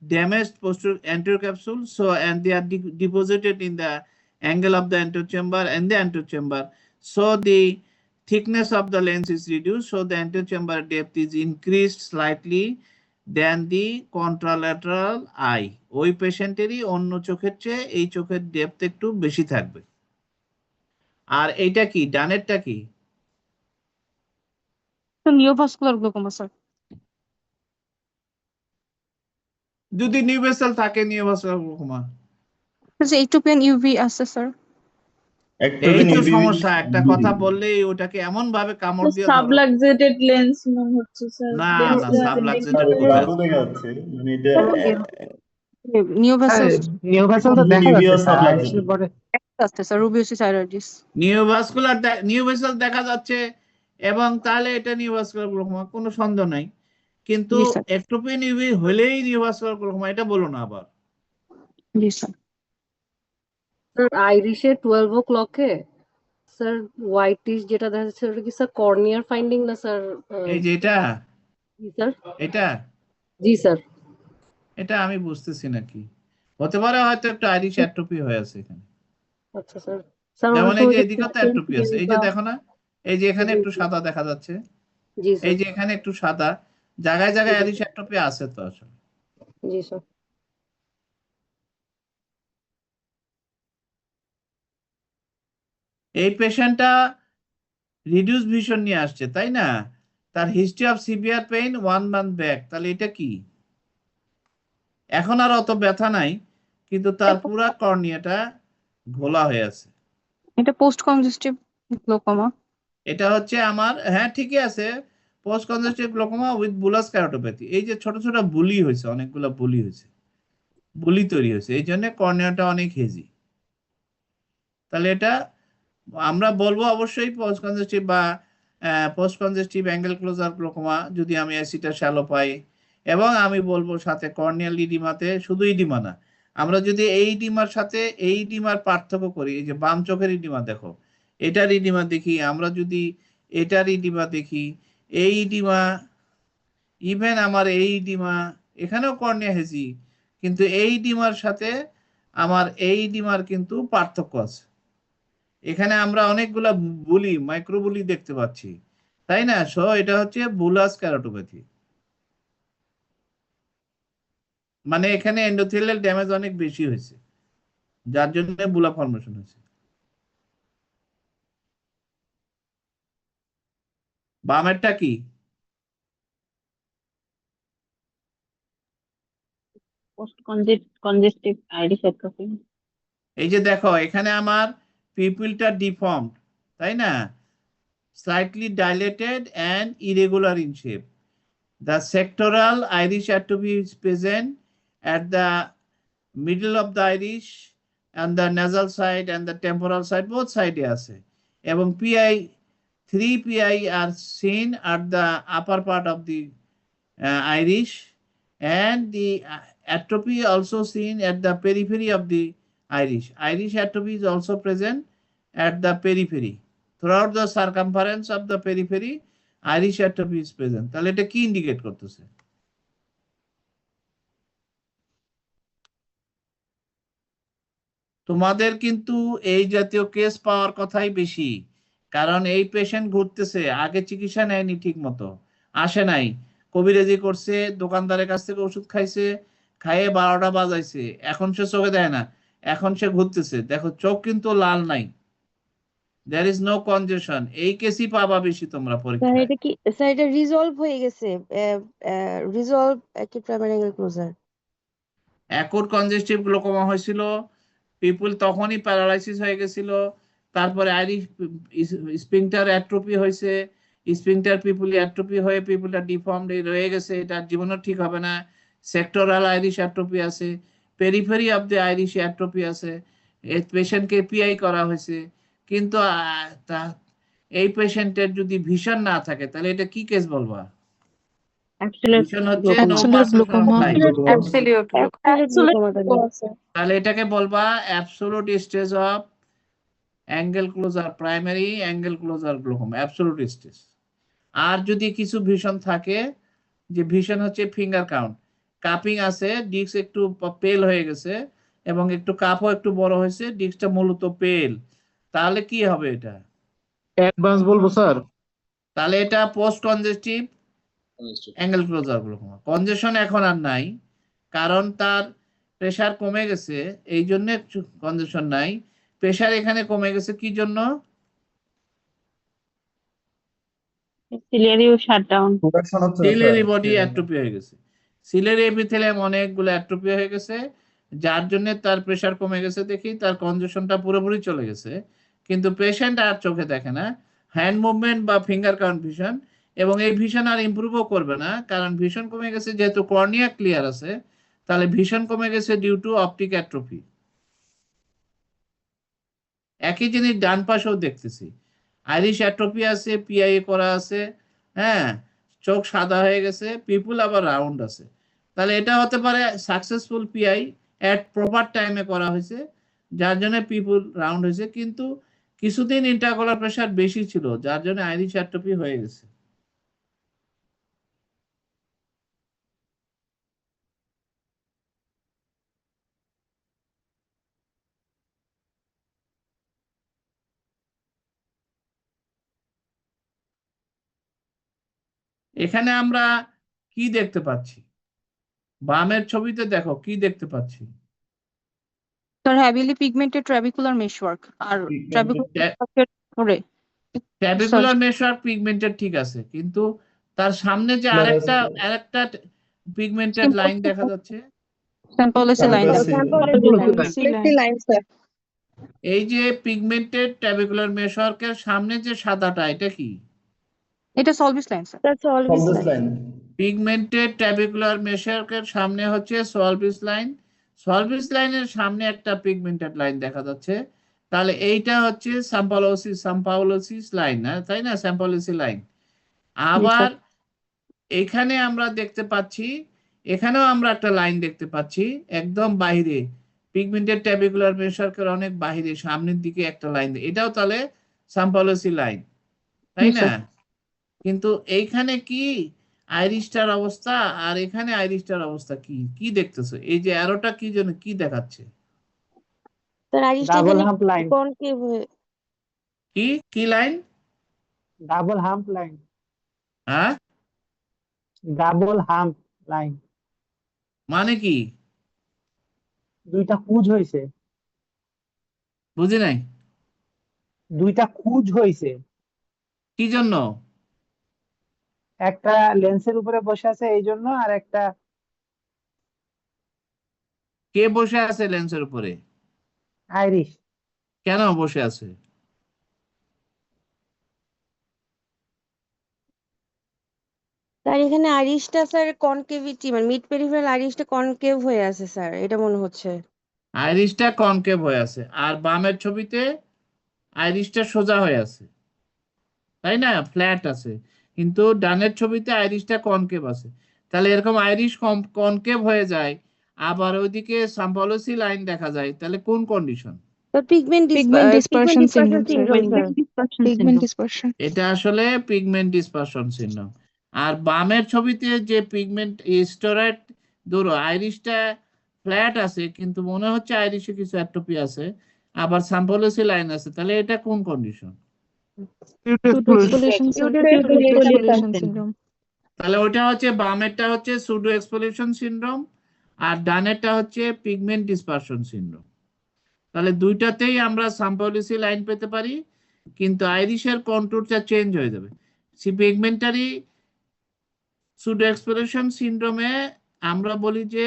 damaged posterior anterior capsule so and they are deposited in the angle of the antechamber and the antechamber so the thickness of the lens is reduced so the antechamber depth is increased slightly than the contralateral eye ওই পেশেন্টেরই অন্য চোখের চেয়ে এই চোখের depth একটু বেশি থাকবে আর এইটা কি ডানেরটা কি নিওভাস্কুলার গ্লোকোমা স্যার যদি নিউ ভেসেল থাকে নিওভাস্কুলার গ্লোকোমা এইটোপিয়ান ইউভি আছে স্যার এই তো সমস্যা একটা কথা বললেই ওটাকে এমন ভাবে কামড় দিয়ে ধরো সাবলাক্সেটেড লেন্স মনে হচ্ছে স্যার না না সাবলাক্সেটেড নিওভাসেল তো দেখা যাচ্ছে পরে আছে স্যার রুবিওসিস আইরিস নিউ ভেসেল দেখা যাচ্ছে এবং তাহলে এটা নিওভাস্কুলার গ্লোকোমা কোনো সন্দেহ নাই কিন্তু একটোপিয়ান ইউভি হলেই নিওভাস্কুলার গ্লোকোমা এটা বলো না আবার জি স্যার আইরিশে 12 o'clock-এ স্যার হোয়াইটিশ যেটা দেখা যাচ্ছে ওটা কি স্যার কর্নিয়ার ফাইন্ডিং না স্যার এই যে এটা জি স্যার এটা জি স্যার এটা আমি বুঝতেছি নাকি হতে পারে হয়তো একটু আইরিশ অ্যাট্রোপি হয়ে আছে এখানে, আচ্ছা স্যার। স্যার যেমন অনেক এই সময় যে যে এদিকে তো প্লাসেন্ট অ্যাট্রোপি আছে, এই যে বা দেখো না, এই যে এখানে জি একটু জি সাদা দেখা যাচ্ছে, জি এই স্যার যে এখানে একটু সাদা, জায়গায় জায়গায় জি আইরিশ অ্যাট্রোপি আছে তো আসলে। জি স্যার। এই পেশেন্টটা রিডিউস ভিশন নিয়ে আসছে তাই না, তার history of severe pain 1 month back, তাহলে এটা কি? এখন আর অত ব্যথা নাই, কিন্তু তার পুরা কর্নিয়াটা ঘোলা হয়ে আছে। এটা পোস্ট কনজেস্টিভ গ্লোকোমা। এটা হচ্ছে আমার, হ্যাঁ ঠিকই আছে, post congestive glaucoma with bullous keratopathy. এই যে ছোট ছোট বুলি হয়েছে, অনেকগুলো বুলি হয়েছে, বুলি তৈরি হয়েছে, এই জন্য কর্নিয়াটা অনেক হেজি। তাহলে এটা আমরা বলবো অবশ্যই পোস্ট কনজেস্টিভ বা post congestive angle closure glaucoma যদি আমি অ্যাসিটা শ্যালো পাই, এবং আমি বলবো সাথে কর্নিয়াল ইডিমাতে শুধু ইডিমা না, আমরা যদি এই ইডিমার সাথে এই ইডিমার পার্থক্য করি, এই যে বাম চোখের ইডিমা দেখো, এটার ইডিমা দেখি, আমরা যদি এটার ইডিমা দেখি, এই ইডিমা, ইভেন আমার এই ইডিমা, এখানেও কর্নিয়া হেজি, কিন্তু এই ইডিমার সাথে আমার এই ইডিমার কিন্তু পার্থক্য আছে। এখানে আমরা অনেকগুলা বুলি, মাইক্রো বুলি দেখতে পাচ্ছি, তাই না? সো এটা হচ্ছে বুলাস কেরাটোপ্যাথি, মানে এখানে এন্ডোথেলিয়াল ড্যামেজ অনেক বেশি হয়েছে, যার জন্য বুলা ফর্মেশন হয়েছে। বামেরটা কি? Post congestive Irish atrophy. এই যে দেখো এখানে আমার পিপিলটা ডিফর্মড, তাই না, slightly dilated and irregular in shape. The sectoral iris atrophy is present at the middle of the iris and the nasal side and the temporal side, both side আছে, এবং PI 3 PI are seen at the upper part of the iris, and the atrophy also seen at the periphery of the iris. Iris atrophy is also present at the periphery. Throughout the circumference of the periphery, iris atrophy is present. তাহলে এটা কি indicate করতেছে? তোমাদের কিন্তু এই জাতীয় case পাওয়ার কথাই বেশি, কারণ এই পেশেন্ট ঘুরতেছে, আগে চিকিৎসা নেয়নি ঠিক মতো, আসে নাই, কবিরাজি করছে, দোকানদারের কাছ থেকে ওষুধ খাইছে, খাইয়ে 12টা বাজাইছে, এখন সে চোখে দেয় না, এখন সে ঘুরতেছে, দেখো চোখ কিন্তু লাল নাই, দেয়ার ইজ নো কনজেশন। এই কেসই পাবা বেশি তোমরা স্যার পরীক্ষায়। এটা কি, স্যার এটা রিজলভ হয়ে গেছে, resolve acute primary angle closure. Acute congestive glaucoma হয়েছিল, পিপুল তখনই প্যারালাইসিস হয়ে গেছিল, তারপরে আইরিশ স্পিংটার অ্যাট্রোপি হয়েছে, স্পিংটার পিপুলি অ্যাট্রোপি হয়ে পিপুলটা ডিফর্মড রয়ে গেছে, এটা জীবনও ঠিক হবে না, সেক্টরাল আইরিশ অ্যাট্রোপি আছে, periphery of the Irish atrophy আছে, এই পেশেন্টকে পিআই করা হয়েছে, কিন্তু এই পেশেন্টের যদি ভিশন না থাকে তাহলে এটা কি কেস বলবা? অ্যাবসলিউট ভিশন হচ্ছে no absolute perception of glaucoma, light, absolute glaucoma. Glaucoma তাহলে। তাহলে এটাকে বলবা absolute stage of angle closure, primary angle closure glaucoma, absolute stage. আর যদি কিছু ভিশন থাকে, যে ভিশন হচ্ছে ফিঙ্গার কাউন্ট, কাপিং আছে, ডিস্ক একটু পেল হয়ে গেছে এবং একটু কাপও একটু বড় হয়েছে, ডিস্কটা মূলত পেল, তাহলে কি হবে এটা? অ্যাডভান্স বলবো স্যার। তাহলে এটা post congestive angle closure glaucoma. Congestion এখন আর নাই, কারণ তার প্রেসার কমে গেছে, এই জন্য কনজেশন নাই। প্রেসার এখানে কমে গেছে কি জন্য? Ciliary shutdown. Ciliary body atrophy হয়ে গেছে, সিলিয়ারি এপিথেলিয়াম অনেকগুলো অ্যাট্রোপি হয়ে গেছে, যার জন্য তার প্রেসার কমে গেছে, দেখি তার কনজেশনটা পুরোপুরি চলে গেছে, কিন্তু পেশেন্ট আর চোখে দেখে না, হ্যান্ড মুভমেন্ট বা ফিঙ্গার কাউন্ট ভিশন, এবং এই ভিশন আর ইমপ্রুভও করবে না, কারণ ভিশন কমে গেছে, যেহেতু কর্নিয়া ক্লিয়ার আছে, তাহলে ভিশন কমে গেছে ডিউ টু অপটিক অ্যাট্রোপি। একই জিনিস ডান পাশেও দেখতেছি, আইরিশ অ্যাট্রোপি আছে, পিআইএ করা আছে, হ্যাঁ, চোখ সাদা হয়ে গেছে, পিপুল আবার রাউন্ড আছে, তাহলে এটা হতে পারে সাকসেসফুল পিআই এট প্রপার টাইমে করা হয়েছে, যার জন্য পিপুল রাউন্ড হয়েছে, কিন্তু কিছুদিন ইন্টারকলার প্রেসার বেশি ছিল, যার জন্য আইরিশ অ্যাট্রোপি হয়ে গেছে। এখানে আমরা কি দেখতে পাচ্ছি? বামের ছবিতে দেখো কি দেখতে পাচ্ছি? স্যার হেভিলি পিগমেন্টেড ট্রাবিকুলার মেশওয়ার্ক আর ট্রাবিকুলার পরে ট্যাবিকুলার মেশওয়ার্ক পিগমেন্টেড ঠিক আছে, কিন্তু তার সামনে যে আরেকটা পিগমেন্টেড লাইন দেখা যাচ্ছে, স্যাম্পলসি লাইন লাইন স্যার এই যে পিগমেন্টেড ট্যাবিকুলার মেশওয়ার্কের সামনে যে সাদাটা, এটা কি? এটা Schwalbe's line sir that's always line pigmented trabecular মেশওয়ার্কের সামনে হচ্ছে সলভিস লাইন, সলভিস লাইনের সামনে একটা পিগমেন্টেড লাইন দেখা যাচ্ছে, তাহলে এইটা হচ্ছে সাম্পাওলোসিস লাইন, তাই না? সাম্পাওলোসিস লাইন। আবার এখানে আমরা দেখতে পাচ্ছি, এখানেও আমরা একটা লাইন দেখতে পাচ্ছি একদম বাইরে, পিগমেন্টেড ট্যাবিকুলার মেশওয়ার্কের অনেক বাইরে সামনের দিকে একটা লাইন, এটাও তাহলে সাম্পাওলোসিস লাইন, তাই না? কিন্তু এইখানে কি আইরিশটার অবস্থা আর এখানে আইরিশটার অবস্থা কি কি দেখতেছো? এই যে অ্যারোটা কি জন্য কি দেখাচ্ছে? স্যার আইরিশটা ডাবল এখানে হাম্প লাইন কনকেভ হয়ে কি কি লাইন? ডাবল হাম্প লাইন হ্যাঁ, ডাবল হাম্প লাইন মানে কি? দুইটা কুঁজ হয়েছে বুঝি নাই। দুইটা কুঁজ হয়েছে কি জন্য? একটা লেন্সের উপরে বসে আছে এই জন্য, আর একটা কে বসে আছে লেন্সের উপরে? আইরিশ কেন বসে আছে? স্যার এখানে আইরিশটা স্যার কনকেভিটি মানে মিড পেরিফেরাল আইরিশটা কনকেভ হয়ে আছে স্যার, এটা মনে হচ্ছে। আইরিশটা কনকেভ হয়ে আছে, আর বামের ছবিতে আইরিশটা সোজা হয়ে আছে, তাই না? ফ্ল্যাট আছে, কিন্তু ডানের ছবিতে আইরিশটা কনকেভ আছে। তাহলে এরকম আইরিশ কনকেভ হয়ে যায়, আবার ওইদিকে সাম্পাওলোসি লাইন দেখা যায়, তাহলে কোন কন্ডিশন? পিগমেন্ট ডিসপারশন সিনড্রোম এটা আসলে পিগমেন্ট ডিসপারশন সিনড্রোম। আর বামের ছবিতে যে পিগমেন্ট স্টেরয়েড, ধরো আইরিশটা ফ্ল্যাট আছে কিন্তু মনে হচ্ছে আইরিশে কিছু অ্যাট্রোপি আছে, আবার সাম্পাওলোসি লাইন আছে, তাহলে এটা কোন কন্ডিশন? তাহলে ওটা হচ্ছে বামেরটা হচ্ছে সুডো এক্সফোলিয়েশন সিনড্রোম আর ডানেরটা হচ্ছে পিগমেন্ট ডিসপারশন সিনড্রোম। তাহলে দুইটাতেই আমরা সাম্পাওলোসি লাইন পেতে পারি, কিন্তু আইরিশের কন্ট্যুরটা চেঞ্জ হয়ে যাবে। পিগমেন্টারি সুডো এক্সফোলিয়েশন সিনড্রোমে আমরা বলি যে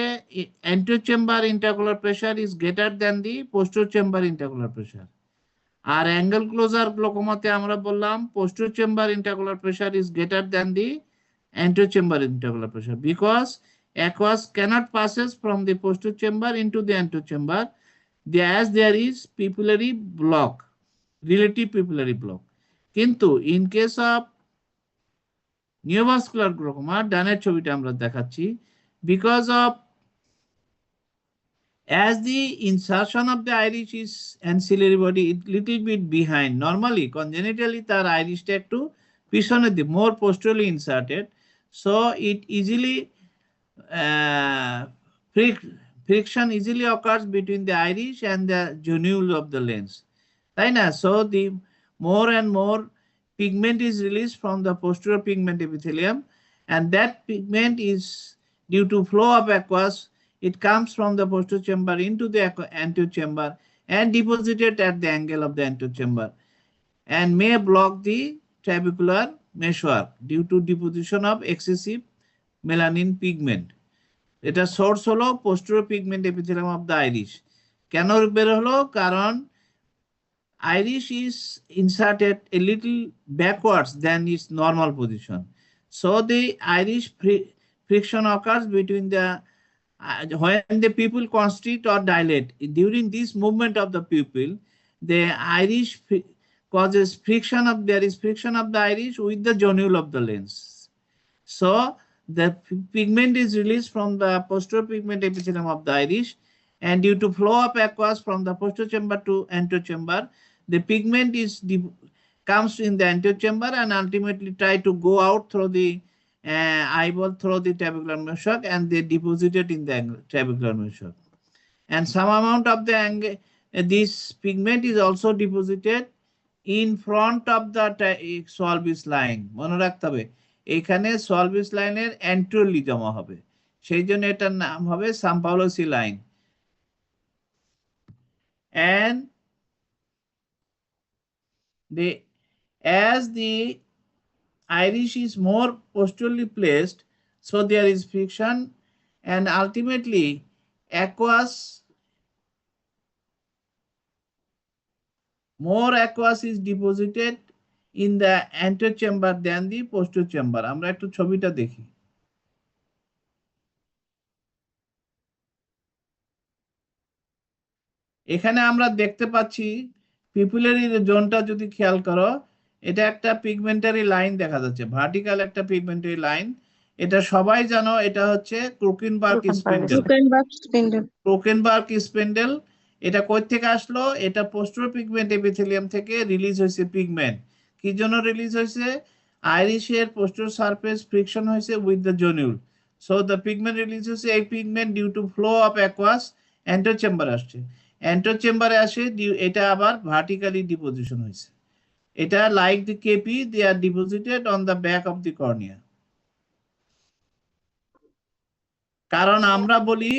anterior chamber intercollar pressure is greater than the posterior chamber intercollar pressure, R angle closure গ্লোকোমাতে আমরা বললাম posterior chamber intercollar pressure is greater than the anterior chamber intercollar pressure because aqueous cannot passes from the posterior chamber into the anterior chamber as there is pupillary block, relative pupillary block. কিন্তু in case of নিওভাস্কুলার glaucoma, ডানের ছবিটা আমরা দেখাচ্ছি, because of as the insertion of the iris is ancillary body it little bit behind, normally congenitally তার আইরিশটা একটু পিছনের দিকে more posteriorly inserted, so it easily friction easily occurs between the iris and the geniole of the lens, তাই না? So the more and more pigment is released from the posterior pigment epithelium, and that pigment is due to flow of aqueous, it comes from the posterior chamber into the anterior chamber and deposited at the angle of the anterior chamber and may block the trabecular meshwork due to deposition of excessive melanin pigment. এটা source হলো posterior pigment epithelium of the iris. কেন বের হলো? কারণ iris is inserted a little backwards than its normal position, so the iris friction occurs between the when the pupil constrict or dilate. During this movement of the pupil, the iris causes friction of there is friction of the iris with the geniole of the lens, so the pigment is released from the posterior pigment epithelium of the iris, and due to flow of aqueous from the posterior chamber to anterior chamber, the pigment is comes in the anterior chamber and ultimately try to go out through the eyeball through the trabecular meshwork, and they deposited in the trabecular meshwork, and some amount of the this pigment is also deposited in front of the Solbis line. মনে রাখতে হবে এখানে সলভিস লাইনের অ্যান্টিরিয়রলি জমা হবে, সেই জন্য এটার নাম হবে সাম্পাওলোসি line. and as the iris is more posteriorly placed, so there is friction and ultimately more aqueous is deposited in the anterior chamber than the posterior chamber. আমরা একটু ছবিটা দেখি। এখানে আমরা দেখতে পাচ্ছি পিপুলারি জোনটা যদি খেয়াল করো, এটা একটা পিগমেন্টারি লাইন দেখা যাচ্ছে, ভার্টিক্যাল একটা পিগমেন্টারি লাইন। এটা সবাই জানো, এটা হচ্ছে ক্রোকেনবার্গ স্পিন্ডেল। ক্রোকেনবার্গ স্পিন্ডেল এটা কই থেকে আসলো? এটা পোস্টেরিয়র পিগমেন্ট এপিথেলিয়াম থেকে রিলিজ হয়েছে পিগমেন্ট। কি জন্য রিলিজ হয়েছে? আইরিশের পোস্টেরিয়র সারফেস ফ্রিকশন হয়েছে with the zonule, so the pigment release হয়েছে। এই pigment due to flow of aqueous anterior চেম্বারে আসছে, অ্যান্টেরিয়র চেম্বারে আসে, এটা আবার ভার্টিক্যালি ডিপোজিশন হয়েছে। এটা like the KP, they are deposited on the back of the cornea. কারণ আমরা বলি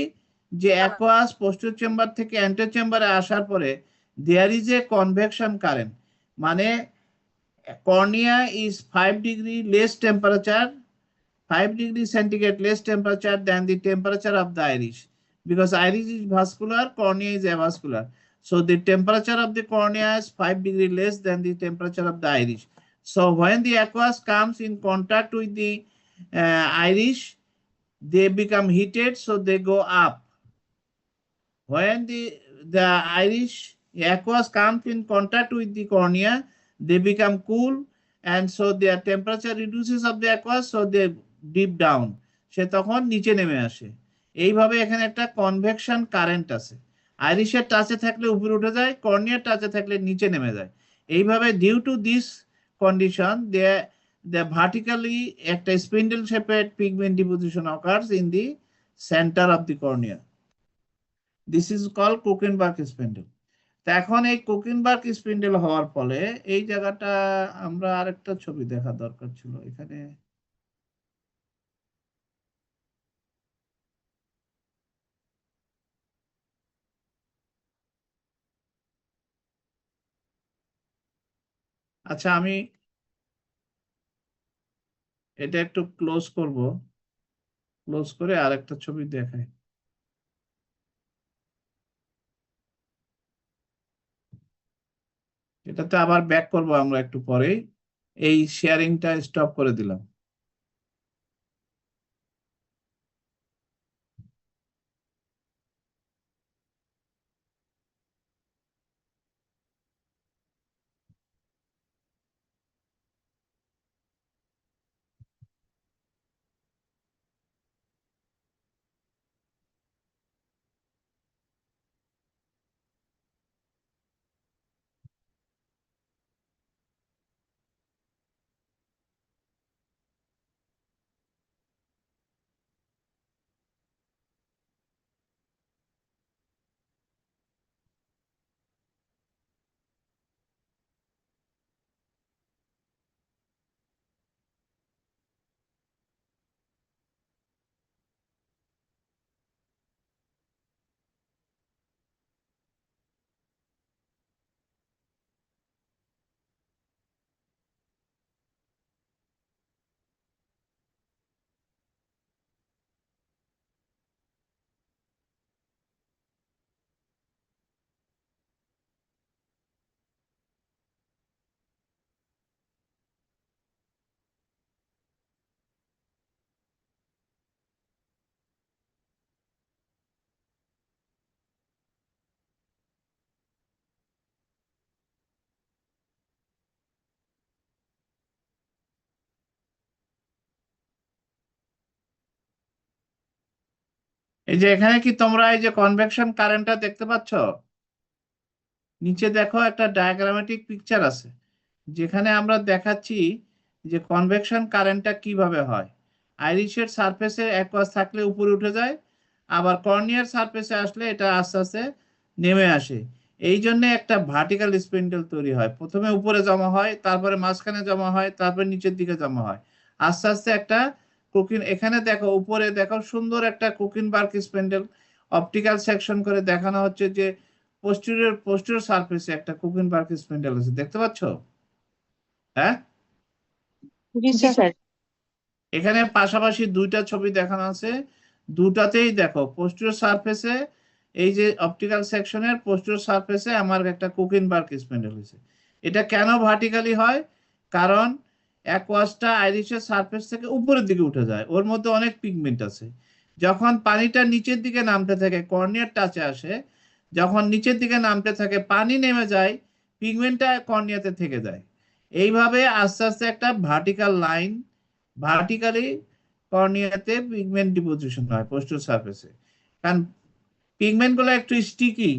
যে অ্যাকোয়াস পোস্টেরিয়র চেম্বার থেকে অ্যান্টেরিয়র চেম্বারে আসার পরে there is a convection current, মানে cornea is 5 degree less temperature, 5 degree centigrade less temperature than the temperature of the iris, because iris is vascular, cornea is avascular. So the temperature of the cornea is 5 degree less than the temperature of the iris. So when the aqueous comes in contact with the iris, they become heated, so they go up. When the iris aqueous comes in contact with the cornea, they become cool, and so their temperature reduces of the aqueous, so they deep down, সে তখন নিচে নেমে আসে। এইভাবে এখানে একটা convection current আছে, আইরিশের টাচে থাকলে উপরে উঠে যায়, কর্নিয়ার টাচে থাকলে নিচে নেমে যায়। এইভাবে due to this condition the vertically একটা spindle shaped pigment deposition occurs in the center of the cornea. This is called Kokenberg spindle. তা এখন এই কোকেনবার্গ স্পিন্ডেল হওয়ার ফলে এই জায়গাটা আমরা আরেকটা ছবি দেখা দরকার ছিল এখানে। আচ্ছা, আমি এটা একটু ক্লোজ করব, ক্লোজ করে আরেকটা ছবি দেখাই। এটাতে আবার ব্যাক করব আমরা একটু পরেই। এই শেয়ারিংটা স্টপ করে দিলাম। এই যে এখানে কি তোমরা এই যে কনভেকশন কারেন্টটা দেখতে পাচ্ছ? নিচে দেখো একটা ডায়াগ্রামেটিক পিকচার আছে, যেখানে আমরা দেখাচ্ছি যে কনভেকশন কারেন্টটা কিভাবে হয়। আইরিশের সারফেসে অ্যাকোয়াস থাকলে উপরে উঠে যায়, আবার কর্নিয়ার সারফেসে আসলে এটা আস্তে আস্তে নেমে আসে। এই জন্য একটা ভার্টিক্যাল স্পিন্ডেল তৈরি হয়, প্রথমে উপরে জমা হয়, তারপরে মাঝখানে জমা হয়, তারপরে নিচের দিকে জমা হয়। আস্তে আস্তে একটা কোকিন, এখানে দেখো উপরে দেখো সুন্দর একটা কোকিনবার্গ স্প্যান্ডেল অপটিক্যাল সেকশন করে দেখানো হচ্ছে যে পোস্টেরিয়র সারফেসে একটা কোকিনবার্গ স্প্যান্ডেল আছে, দেখতে পাচ্ছ? হ্যাঁ, জি জি স্যার। স্যার। এখানে পাশাপাশি দুইটা ছবি দেখানো আছে, দুটাতেই দেখো পোস্টেরিয়র সারফেসে এই যে অপটিক্যাল সেকশনের পোস্টেরিয়র সারফেসে আমার একটা কোকিনবার্গ স্প্যান্ডেল হয়েছে। এটা কেন ভার্টিক্যালি হয়? কারণ অ্যাকোয়াসটা আইরিশের সারফেস থেকে উপরের দিকে উঠে যায়, ওর মধ্যে অনেক পিগমেন্ট আছে। যখন পানিটা নিচের দিকে নামতে থাকে, কর্নিয়ার টাচে আসে, যখন নিচের দিকে নামতে থাকে পানি নেমে যায়, পিগমেন্টটা কর্নিয়াতে থেকে যায়। এইভাবে আস্তে আস্তে একটা ভার্টিক্যাল লাইন ভার্টিক্যালি কর্নিয়াতে পিগমেন্ট ডিপোজিশন হয় পোস্টেরিয়র সারফেসে। কারণ পিগমেন্ট গুলো একটু স্টিকি,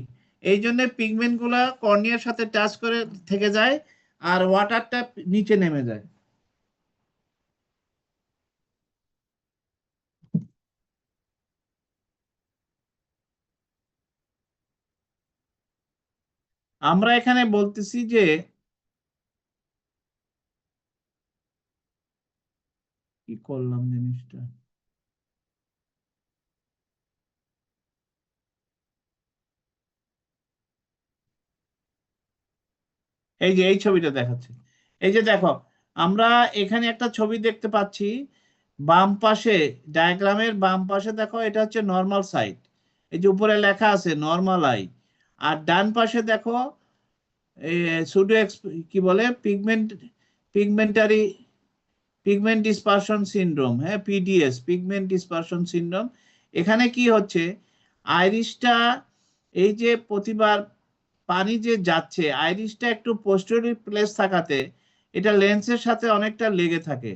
এই জন্য পিগমেন্ট গুলা কর্নিয়ার সাথে টাচ করে থেকে যায় আর ওয়াটারটা নিচে নেমে যায়। আমরা এখানে বলতেছি যে কি করলাম জিনিসটা, এই যে এই ছবিটা দেখাচ্ছি। এই যে দেখো, আমরা এখানে একটা ছবি দেখতে পাচ্ছি, বাম পাশে ডায়াগ্রামের বাম পাশে দেখো এটা হচ্ছে নর্মাল সাইড, এই যে উপরে লেখা আছে নর্মাল আই। আর ডান পাশে দেখো সুডো কি বলে পিগমেন্ট ডিসপারশন সিনড্রোম, হ্যাঁ পিডিএস, পিগমেন্ট ডিসপারশন সিনড্রোম। এখানে কি হচ্ছে, আইরিশটা এই যে প্রতিবার পানি যে যাচ্ছে, আইরিশটা একটু পোস্টেরিয়র প্লেস থাকাতে এটা লেন্সের সাথে অনেকটা লেগে থাকে,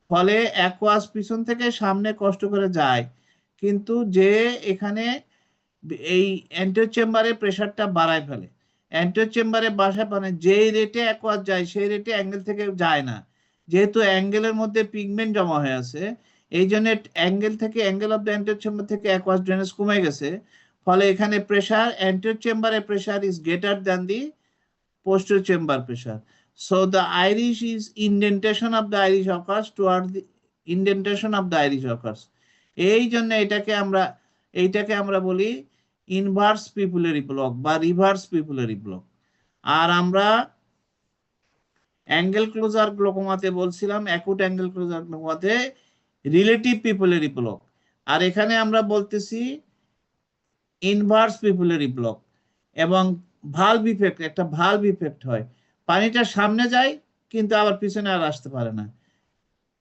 ফলে অ্যাকোয়াস পিছন থেকে সামনে কষ্ট করে যায়, কিন্তু যে এখানে এই অ্যান্টিওর চেম্বারে প্রেসারটা বাড়ায় ফেলে। অ্যান্টিওর চেম্বারে বাসা মানে যেই রেটে অ্যাকোয়াস যায় সেই রেটে অ্যাঙ্গেল থেকে যায় না, যেহেতু অ্যাঙ্গেলের মধ্যে পিগমেন্ট জমা হয়ে আছে, এই জন্য অ্যাঙ্গেল থেকে অ্যাঙ্গেল অফ দ্য অ্যান্টিওর চেম্বার থেকে অ্যাকোয়াস ড্রেনেজ কমে গেছে, ফলে এখানে প্রেসার অ্যান্টিওর চেম্বারে pressure is greater than the posterior chamber pressure. So the iris is indentation of the iris occurs toward the indentation of the iris occurs. এই জন্য এইটাকে আমরা বলি ইনভার্স পিপুলারি ব্লক বা রিভার্স পিপুলারি ব্লক। আর আমরা angle closure গ্লোকোমাতে বলছিলাম অ্যাকুট অ্যাঙ্গেল ক্লোজার গ্লোকোমাতে রিলেটিভ পিপুলারি ব্লক, আর এখানে আমরা বলতেছি ইনভার্স পিপুলারি ব্লক। এবং ভালভ ইফেক্ট, একটা ভালভ ইফেক্ট হয়, পানিটা সামনে যায় কিন্তু আবার পিছনে আর আসতে পারে না,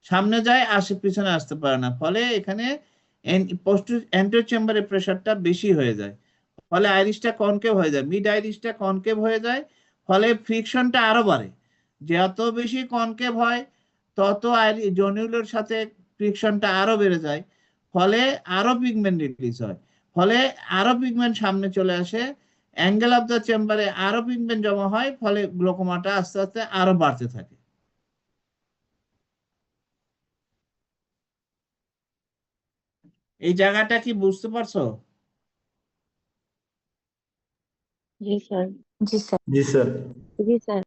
সামনে যায় আসে পিছনে আসতে পারে না, ফলে এখানে অ্যান্টিওর চেম্বারে প্রেসারটা বেশি হয়ে যায়, ফলে আইরিশটা কনকেভ হয়ে যায়, মিড আইরিশটা কনকেভ হয়ে যায়, ফলে ফ্রিকশনটা আরো বাড়ে। যত বেশি কনকেভ হয় তত জনিউলের সাথে ফ্রিকশনটা আরো বেড়ে যায়, ফলে আরো পিগমেন্ট রিলিজ হয়, ফলে আরো পিগমেন্ট সামনে চলে আসে, অ্যাঙ্গেল অফ দ্য চেম্বারে আরো পিগমেন্ট জমা হয়, ফলে গ্লোকোমাটা আস্তে আস্তে আরো বাড়তে থাকে। এই জায়গাটা কি বুঝতে পারছো? জি স্যার। জি স্যার। জি স্যার। জি স্যার।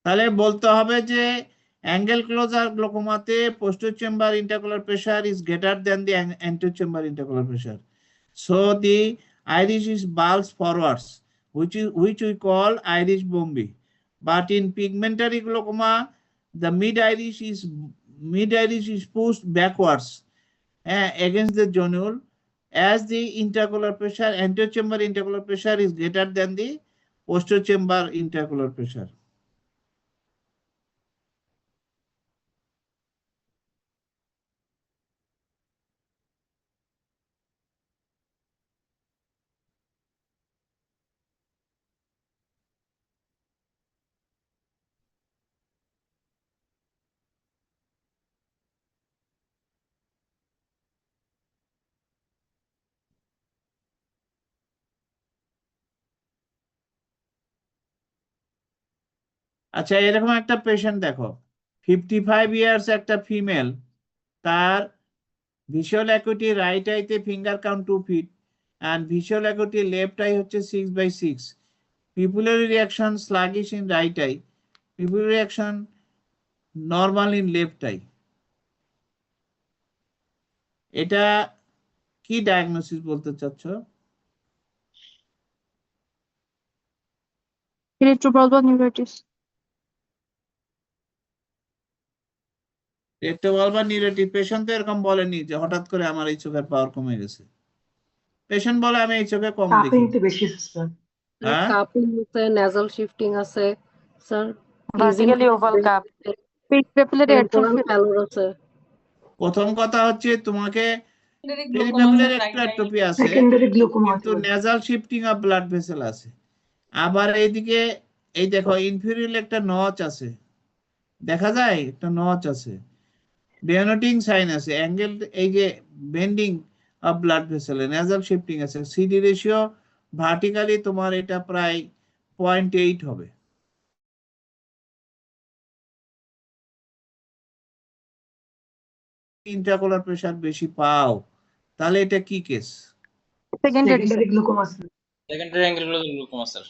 তাহলে বলতে হবে যে অ্যাঙ্গেল ক্লোজার গ্লোকোমাতে posterior chamber intercollar pressure is greater than the anterior chamber intercollar pressure. So the iris is bulged forwards, which we call iris bombi. But in pigmentary glaucoma, the mid iris is pushed backwards against the zonule, as the intercollar pressure, anterior chamber intercollar pressure is greater than the posterior chamber intercollar pressure. আচ্ছা, এরকম একটা patient দেখো, 55 years, একটা female, তার visual acuity right আইতে finger count 2 feet and visual acuity left eye হচ্ছে 6/6, pupillary reaction sluggish in right eye, pupillary reaction normal in left eye. এটা কি ডায়াগনোসিস বলতে চাচ্ছ? ইলেকট্রোবালবার নিউরাইটিস। রেক্টোবালবার নিউরাইটিস পেশেন্ট তো এরকম বলেনি যে হঠাৎ করে আমার এই চোখের পাওয়ার কমে গেছে। পেশেন্ট বলে আমি এই চোখে কম দেখি। কাপিং তো বেশি স্যার। হ্যাঁ, কাপিং আছে, নেজাল শিফটিং আছে স্যার, ভার্টিক্যালি ওভাল কাপ। পেট ক্যাপিলারি টেম্পোরাল অ্যাট্রফি। প্যালোর আছে। প্রথম কথা হচ্ছে তোমাকে পেরিফেরাল এক্টোট্রপি আছে, সেকেন্ডারি গ্লুকোমা কিন্তু nasal shifting of blood vessel আছে। আবার এইদিকে এই দেখো ইনফেরিয়র একটা নচ আছে, দেখা যায় একটা নচ আছে, বেনোটিং সাইন আছে, অ্যাঙ্গেল এই যে bending of blood vessel, nasal shifting আছে, সিডি রেশিও ভার্টিক্যালি তোমার এটা প্রায় 0.8 হবে। ইন্ট্রাকোলার প্রেসার বেশি পাও, তাহলে এটা কি case? Secondary glaucoma sir. Secondary angle glaucoma sir.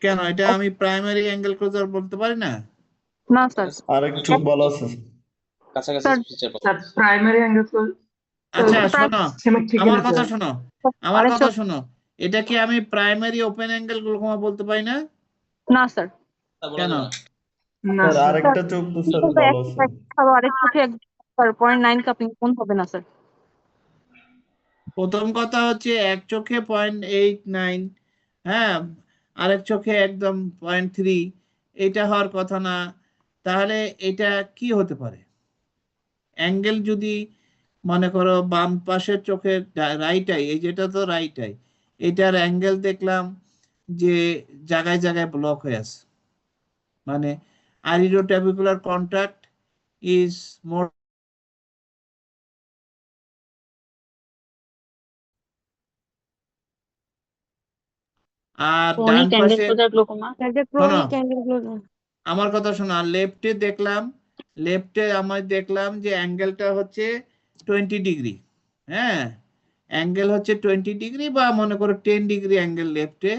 কেন এটা আমি প্রাইমারি অ্যাঙ্গেল ক্লোজার বলতে পারি না? না স্যার, আরেকটু বলা আছে কাছাকাছি ফিচার স্যার প্রাইমারি অ্যাঙ্গেল আচ্ছা শোনো, সিমেট্রিক্যাল আমার কথা শোনো, আমার কথা শোনো, এটা কি আমি প্রাইমারি ওপেন অ্যাঙ্গেল গ্লুকোমা বলতে পারি না? না স্যার। কেন? না স্যার আরেকটা চোখ তো স্যার ভালো আছে। আরেক চোখে স্যার 0.9 কাপিং কোন হবে না স্যার। প্রথম কথা হচ্ছে এক চোখে 0.89, হ্যাঁ, আরেক চোখে একদম 0.3, এটা হওয়ার কথা না। তাহলে এটা কি হতে পারে? অ্যাঙ্গেল যদি মনে করো বাম পাশের চোখের রাইট আই, এই যেটা তো রাইট আই, এটার অ্যাঙ্গেল দেখলাম যে জায়গায় জায়গায় ব্লক হয়ে আছে, মানে আইরিডোট্যাবিকুলার কন্ট্রাক্ট ইজ মোর। আর ডান ক্রনিক অ্যাঙ্গেল পাশে closure glaucoma. Chronic angle closure. আমার কথা শোনো, আর লেফটে দেখলাম, লেফটে আমার দেখলাম যে অ্যাঙ্গেলটা হচ্ছে 20 ডিগ্রি, হ্যাঁ, অ্যাঙ্গেল হচ্ছে 20 ডিগ্রি বা মনে করো 10 ডিগ্রি অ্যাঙ্গেল লেফটে।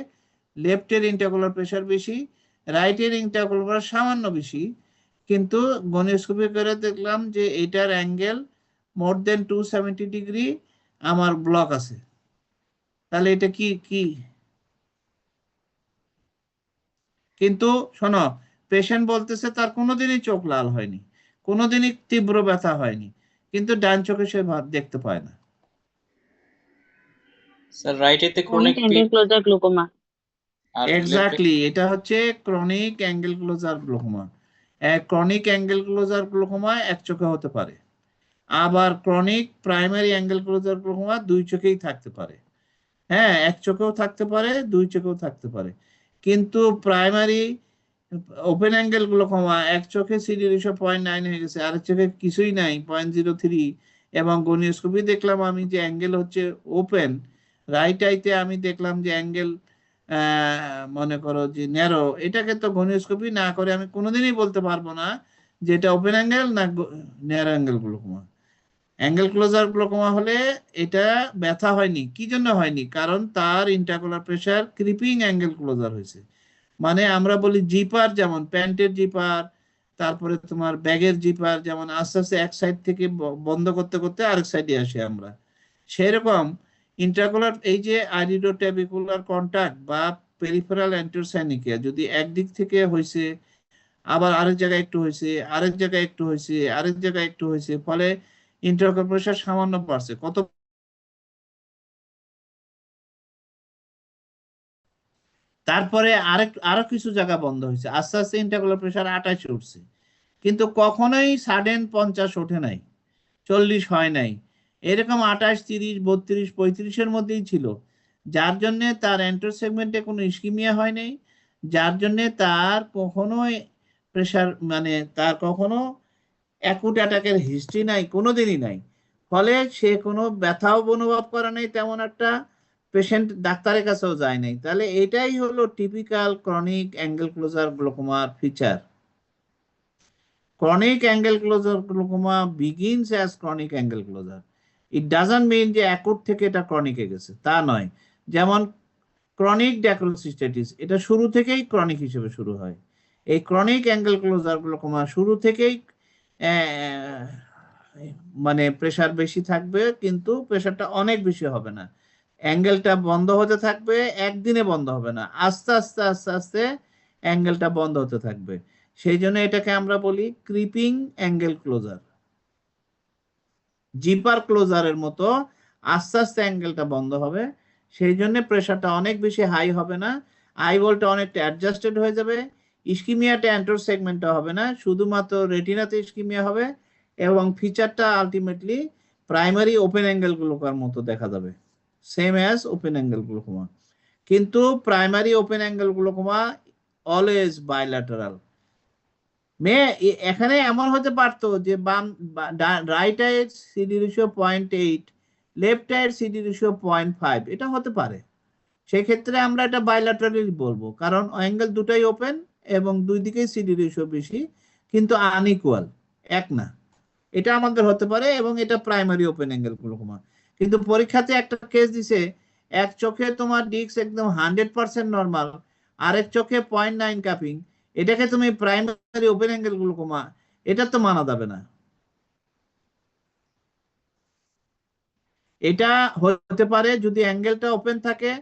লেফটের ইন্টারকোলার প্রেশার বেশি, রাইটের ইন্টারকোলার প্রেশার সামান্য বেশি, কিন্তু গনিওস্কোপি করে দেখলাম যে এটার অ্যাঙ্গেল মোর দেন 270 ডিগ্রি আমার ব্লক আছে। তাহলে এটা কি কি? কিন্তু শোনো, পেশেন্ট বলতেছে তার কোনোদিনই চোখ লাল হয়নি, কোনোদিনই তীব্র ব্যথা হয়নি, কিন্তু ডান চোখে সে দেখতে পায় না। স্যার রাইটেতে chronic angle closure glaucoma. Exactly, এটা হচ্ছে chronic angle closure glaucoma. Chronic angle closure glaucoma এক চোখে হতে পারে, আবার chronic primary angle closure glaucoma দুই চোখেই থাকতে পারে। হ্যাঁ, এক চোখেও থাকতে পারে, দুই চোখেও থাকতে পারে, কিন্তু প্রাইমারি ওপেন অ্যাঙ্গেল গ্লুকোমা এক চোখে সিডি রেশিও 0.9 হয়ে গেছে, আরেক চোখে কিছুই নাই 0.03, এবং গনিওস্কোপি দেখলাম আমি যে অ্যাঙ্গেল হচ্ছে ওপেন, রাইট আইতে আমি দেখলাম যে অ্যাঙ্গেল মনে করো যে ন্যারো। এটাকে তো গনিওস্কোপি না করে আমি কোনোদিনই বলতে পারবো না যে এটা ওপেন অ্যাঙ্গেল না narrow angle glaucoma. Angle closure glaucoma হলে এটা ব্যথা হয়নি, কি জন্য হয়নি? কারণ তার intraocular pressure creeping angle closure হয়েছে। মানে আমরা বলি জিপার, যেমন প্যান্টের জিপার, তারপরে তোমার ব্যাগের জিপার, যেমন আস্তে আস্তে এক সাইড থেকে বন্ধ করতে করতে আরেক সাইডে আসি আমরা, সেরকম ইন্টারকোলার এই যে আইরিডোট্যাবিকুলার কন্ট্যাক্ট বা পেরিফেরাল অ্যান্টোসাইনিকিয়া যদি একদিক থেকে হয়েছে, আবার আরেক জায়গায় একটু হয়েছে, আরেক জায়গায় একটু হয়েছে, আরেক জায়গায় একটু হয়েছে, ফলে ইন্টারকোলার প্রেশার সামান্য বাড়ছে, কত তারপরে আরো কিছু জায়গা বন্ধ হয়েছে, আস্তে আস্তে ইন্টারকোলার প্রেশার 28 উঠছে, কিন্তু কখনোই সাডেন 50 ওঠে নাই, 40 হয় নাই, এরকম 28, 30, 32, 35-এর মধ্যেই ছিল, যার জন্য তার অ্যান্টেরো সেগমেন্টে কোনো ইসকিমিয়া হয় নাই, যার জন্য তার কখনোই প্রেশার মানে তার কখনো অ্যাকুট অ্যাটাকের হিস্ট্রি নাই, কোনোদিনই নাই, ফলে সে কোনো ব্যথাও অনুভব করে নাই তেমন একটা, পেশেন্ট ডাক্তারের কাছেও যায় নাই। তাহলে এটাই হলো টিপিক্যাল ক্রনিক অ্যাঙ্গেল ক্লোজার গ্লুকোমার feature. Chronic angle closure glaucoma begins as chronic angle closure. It doesn't mean যে acute থেকে এটা chronic এ গেছে, তা নয়। যেমন chronic dacryocystitis, এটা শুরু থেকেই chronic হিসেবে শুরু হয়। এই chronic angle closure glaucoma শুরু থেকেই আহ, মানে প্রেসার বেশি থাকবে, কিন্তু প্রেসারটা অনেক বেশি হবে না। অ্যাঙ্গেলটা বন্ধ হতে থাকবে, একদিনে বন্ধ হবে না, আস্তে আস্তে আস্তে আস্তে অ্যাঙ্গেলটা বন্ধ হতে থাকবে। সেই জন্য এটাকে আমরা বলি ক্রিপিং অ্যাঙ্গেল ক্লোজার। জিপার ক্লোজারের মতো আস্তে আস্তে অ্যাঙ্গেলটা বন্ধ হবে। সেই জন্য প্রেসারটা অনেক বেশি হাই হবে না, আই বলটা অনেকটা অ্যাডজাস্টেড হয়ে যাবে। ইস্কিমিয়াটা অ্যান্টোর সেগমেন্টটা হবে না, শুধুমাত্র রেটিনাতে ইস্কিমিয়া হবে, এবং ফিচারটা আলটিমেটলি প্রাইমারি ওপেন অ্যাঙ্গেল গ্লুকোমার মতো দেখা যাবে, same as open angle glaucoma. কিন্তু primary open angle glaucoma always bilateral. এখানে এমন হতে পারতো যে বাম রাইট আইয়ের সিডি রেশিও 0.8, লেফট আইয়ের সিডি রেশিও 0.5, এটা হতে পারে। সেক্ষেত্রে আমরা এটা বাইল্যাটারালি বলবো, কারণ অ্যাঙ্গেল দুটাই ওপেন এবং দুই দিকেই সিডি রেশিও বেশি, কিন্তু আনইকুয়াল, এক না। এটা আমাদের হতে পারে, এবং এটা প্রাইমারি ওপেন অ্যাঙ্গেল গ্লুকোমা। কিন্তু পরীক্ষাতে একটা কেস দিছে, এক চোখে তোমার ডিস্ক একদম 100% নর্মাল, আরেক চোখে 0.9 কাপিং, এটাকে তুমি প্রাইমারি ওপেন অ্যাঙ্গেল গ্লুকোমা, এটা তো মানা যাবে না। এটা হতে পারে যদি অ্যাঙ্গেলটা ওপেন থাকে,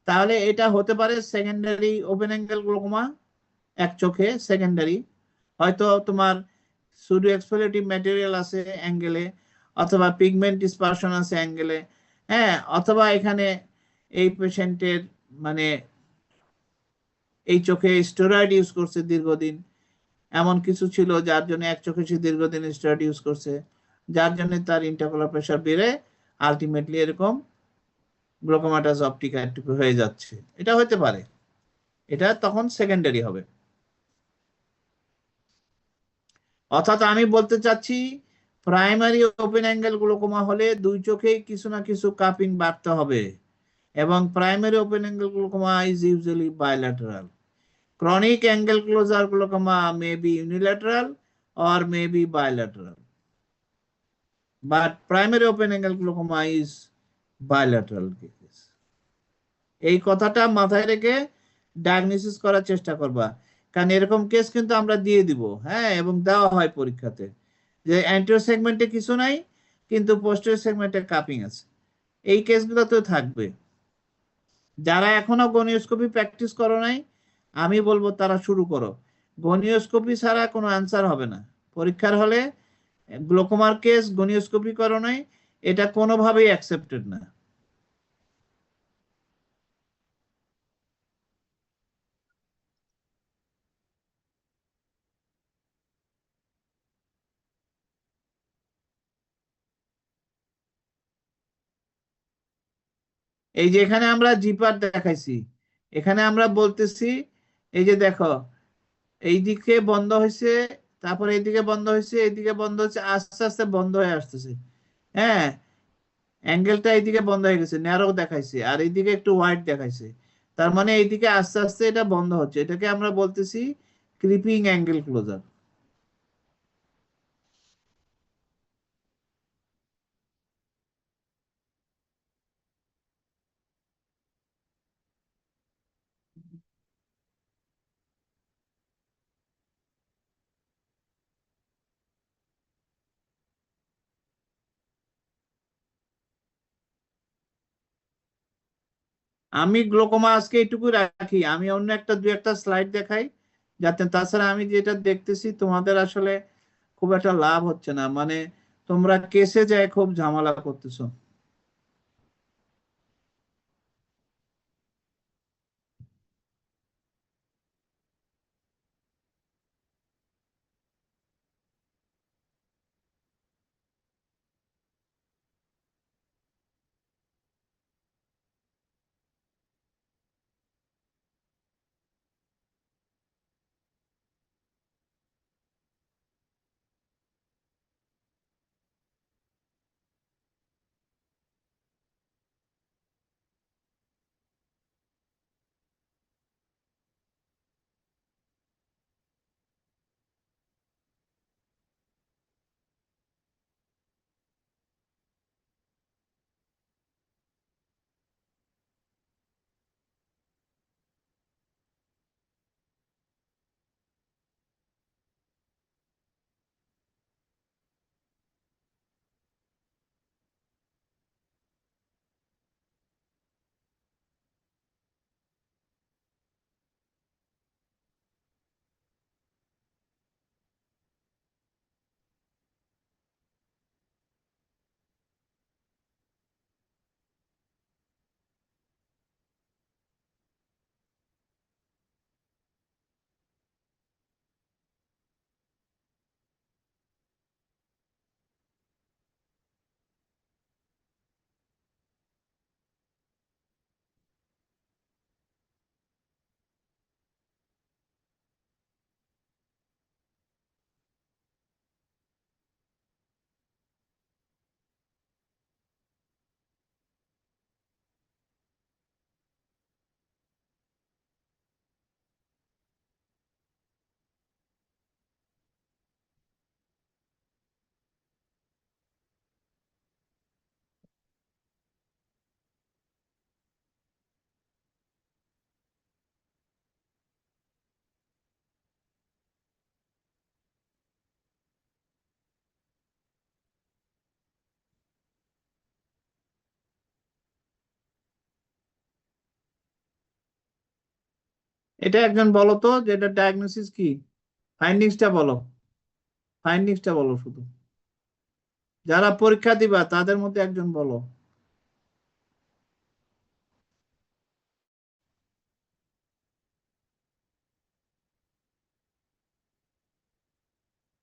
তাহলে এটা হতে পারে সেকেন্ডারি ওপেন অ্যাঙ্গেল গ্লুকোমা, এক চোখে সেকেন্ডারি। হয়তো তোমার সুডো এক্সফোলিয়েটিভ ম্যাটেরিয়াল আছে অ্যাঙ্গেলে, অথবা পিগমেন্ট ডিসপারশন আছে অ্যাঙ্গেলে, হ্যাঁ, অথবা এখানে এই পেশেন্টের মানে এই চোখে স্টেরয়েড ইউজ করছে দীর্ঘদিন, এমন কিছু ছিল যার জন্য এক চোখে সে দীর্ঘদিন স্টেরয়েড ইউজ করছে, যার জন্য তার ইন্টারকোলার প্রেশার বেড়ে আলটিমেটলি এরকম গ্লুকোমাটাস অপটিকা হয়ে যাচ্ছে। এটা হতে পারে, এটা তখন সেকেন্ডারি হবে। অর্থাৎ আমি বলতে চাচ্ছি, প্রাইমারি ওপেন অ্যাঙ্গেল গ্লুকোমা হলে দুই চোখেই কিছু না কিছু কাপিং বাড়তে হবে, এবং primary open angle glaucoma is usually bilateral. Chronic angle closure glaucoma may be unilateral or may be bilateral, but primary open angle glaucoma is bilateral case. এই কথাটা মাথায় রেখে ডায়াগনোসিস করার চেষ্টা করবা, কারণ এরকম কেস কিন্তু আমরা দিয়ে দিব, হ্যাঁ, এবং দেওয়া হয় পরীক্ষাতে, যে অ্যান্টেরিয়র সেগমেন্টে কিছু নাই কিন্তু পোস্টেরিয়র সেগমেন্টে কাপিং আছে। এই কেসগুলো তো থাকবে। যারা এখনো গনিওস্কোপি প্র্যাকটিস করো নাই, আমি বলবো তারা শুরু করো। গনিওস্কোপি ছাড়া কোনো অ্যান্সার হবে না পরীক্ষার হলে। গ্লোকোমার কেস গনিওস্কোপি করো নাই, এটা কোনোভাবেই অ্যাকসেপ্টেড না। এই যে এখানে আমরা জিপার দেখাইছি, এখানে আমরা বলতেছি এই যে দেখো, এইদিকে বন্ধ হয়েছে, তারপর এইদিকে বন্ধ হয়েছে, এইদিকে বন্ধ হচ্ছে, আস্তে আস্তে বন্ধ হয়ে আসতেছে, হ্যাঁ, অ্যাঙ্গেলটা এইদিকে বন্ধ হয়ে গেছে, ন্যারো দেখাইছে, আর এইদিকে একটু ওয়াইড দেখাইছে, তার মানে এইদিকে আস্তে আস্তে এটা বন্ধ হচ্ছে, এটাকে আমরা বলতেছি ক্রিপিং অ্যাঙ্গেল ক্লোজার। আমি গ্লোকোমা আজকে এইটুকু রাখি, আমি অন্য একটা দু একটা স্লাইড দেখাই যাতে, তাছাড়া আমি যেটা দেখতেছি তোমাদের আসলে খুব একটা লাভ হচ্ছে না, মানে তোমরা কেসে যায় খুব ঝামেলা করতেছো। এটা একজন বলো তো যে এটা ডায়াগনোসিস কি, ফাইন্ডিংসটা বলো, ফাইন্ডিংসটা বলো শুধু, যারা পরীক্ষা দিবা তাদের মধ্যে একজন বলো।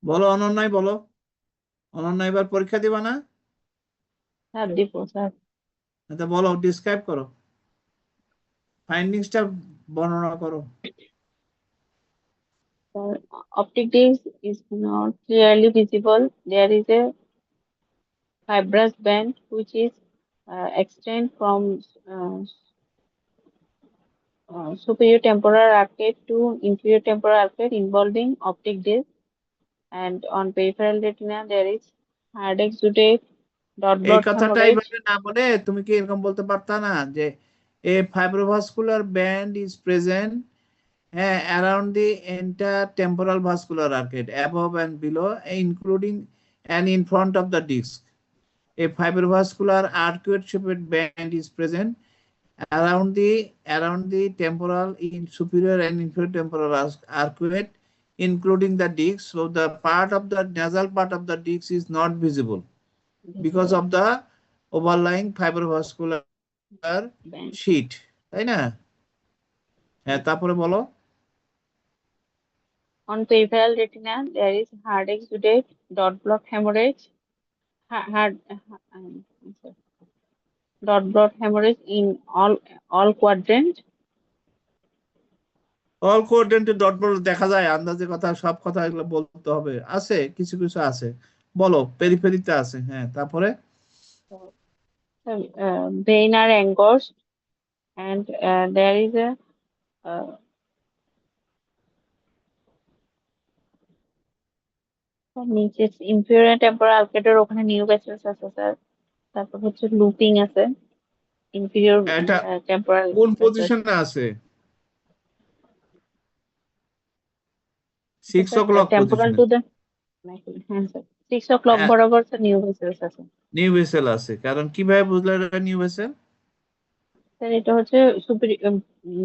বলো অনন্যাই বলো, অনন্যা এবার পরীক্ষা দিবা না? স্যার দিব স্যার। আচ্ছা বলো, ডিসক্রাইব করো, ফাইন্ডিংসটা বর্ণনা করো। Sir, optic disc is not clearly visible. There is a fibrous band which is extend from superior temporal arcade to inferior temporal arcade involving optic disc, and on peripheral retina there is hard exudate, dot এই blot কথাটা hemorrhage. এইভাবে না বলে তুমি কি এরকম বলতে পারতা না যে a fibrovascular band is present around the entire temporal vascular arcade above and below, including and in front of the disc. A fibrovascular arcuate shaped band is present around the temporal in superior and inferior temporal arcuate, including the disc. So the part of the nasal part of the disc is not visible because of the overlying fibrovascular sheet. তাই না? হ্যাঁ, তারপরে বলো। On peripheral retina there is hard exudate, dot blot hemorrhage, dot blot hemorrhage in all quadrant. All coordinated dot ball দেখা যায়, আন্দাজে কথা, সব কথা এগুলো বলতে হবে, আছে কিছু কিছু আছে, বলো পেরিফেরিতে আছে। হ্যাঁ, তারপরে Vein are engorged, and there is a নিচে ইনফিরিয়র টেম্পোরাল আর্কেটের ওখানে নিউ ভেসেলস আছে স্যার। তারপর হচ্ছে লুপিং আছে ইনফিরিয়র এটা টেম্পোরাল কোন পজিশনে আছে? 6 o'clock টেম্পোরাল টু পজিশনে। দ্য হ্যাঁ স্যার 6 o'clock বরাবর স্যার নিউ ভেসেলস আছে। নিউ ভেসেল আছে, কারণ কিভাবে বুঝলে এটা নিউ ভেসেল? স্যার এটা হচ্ছে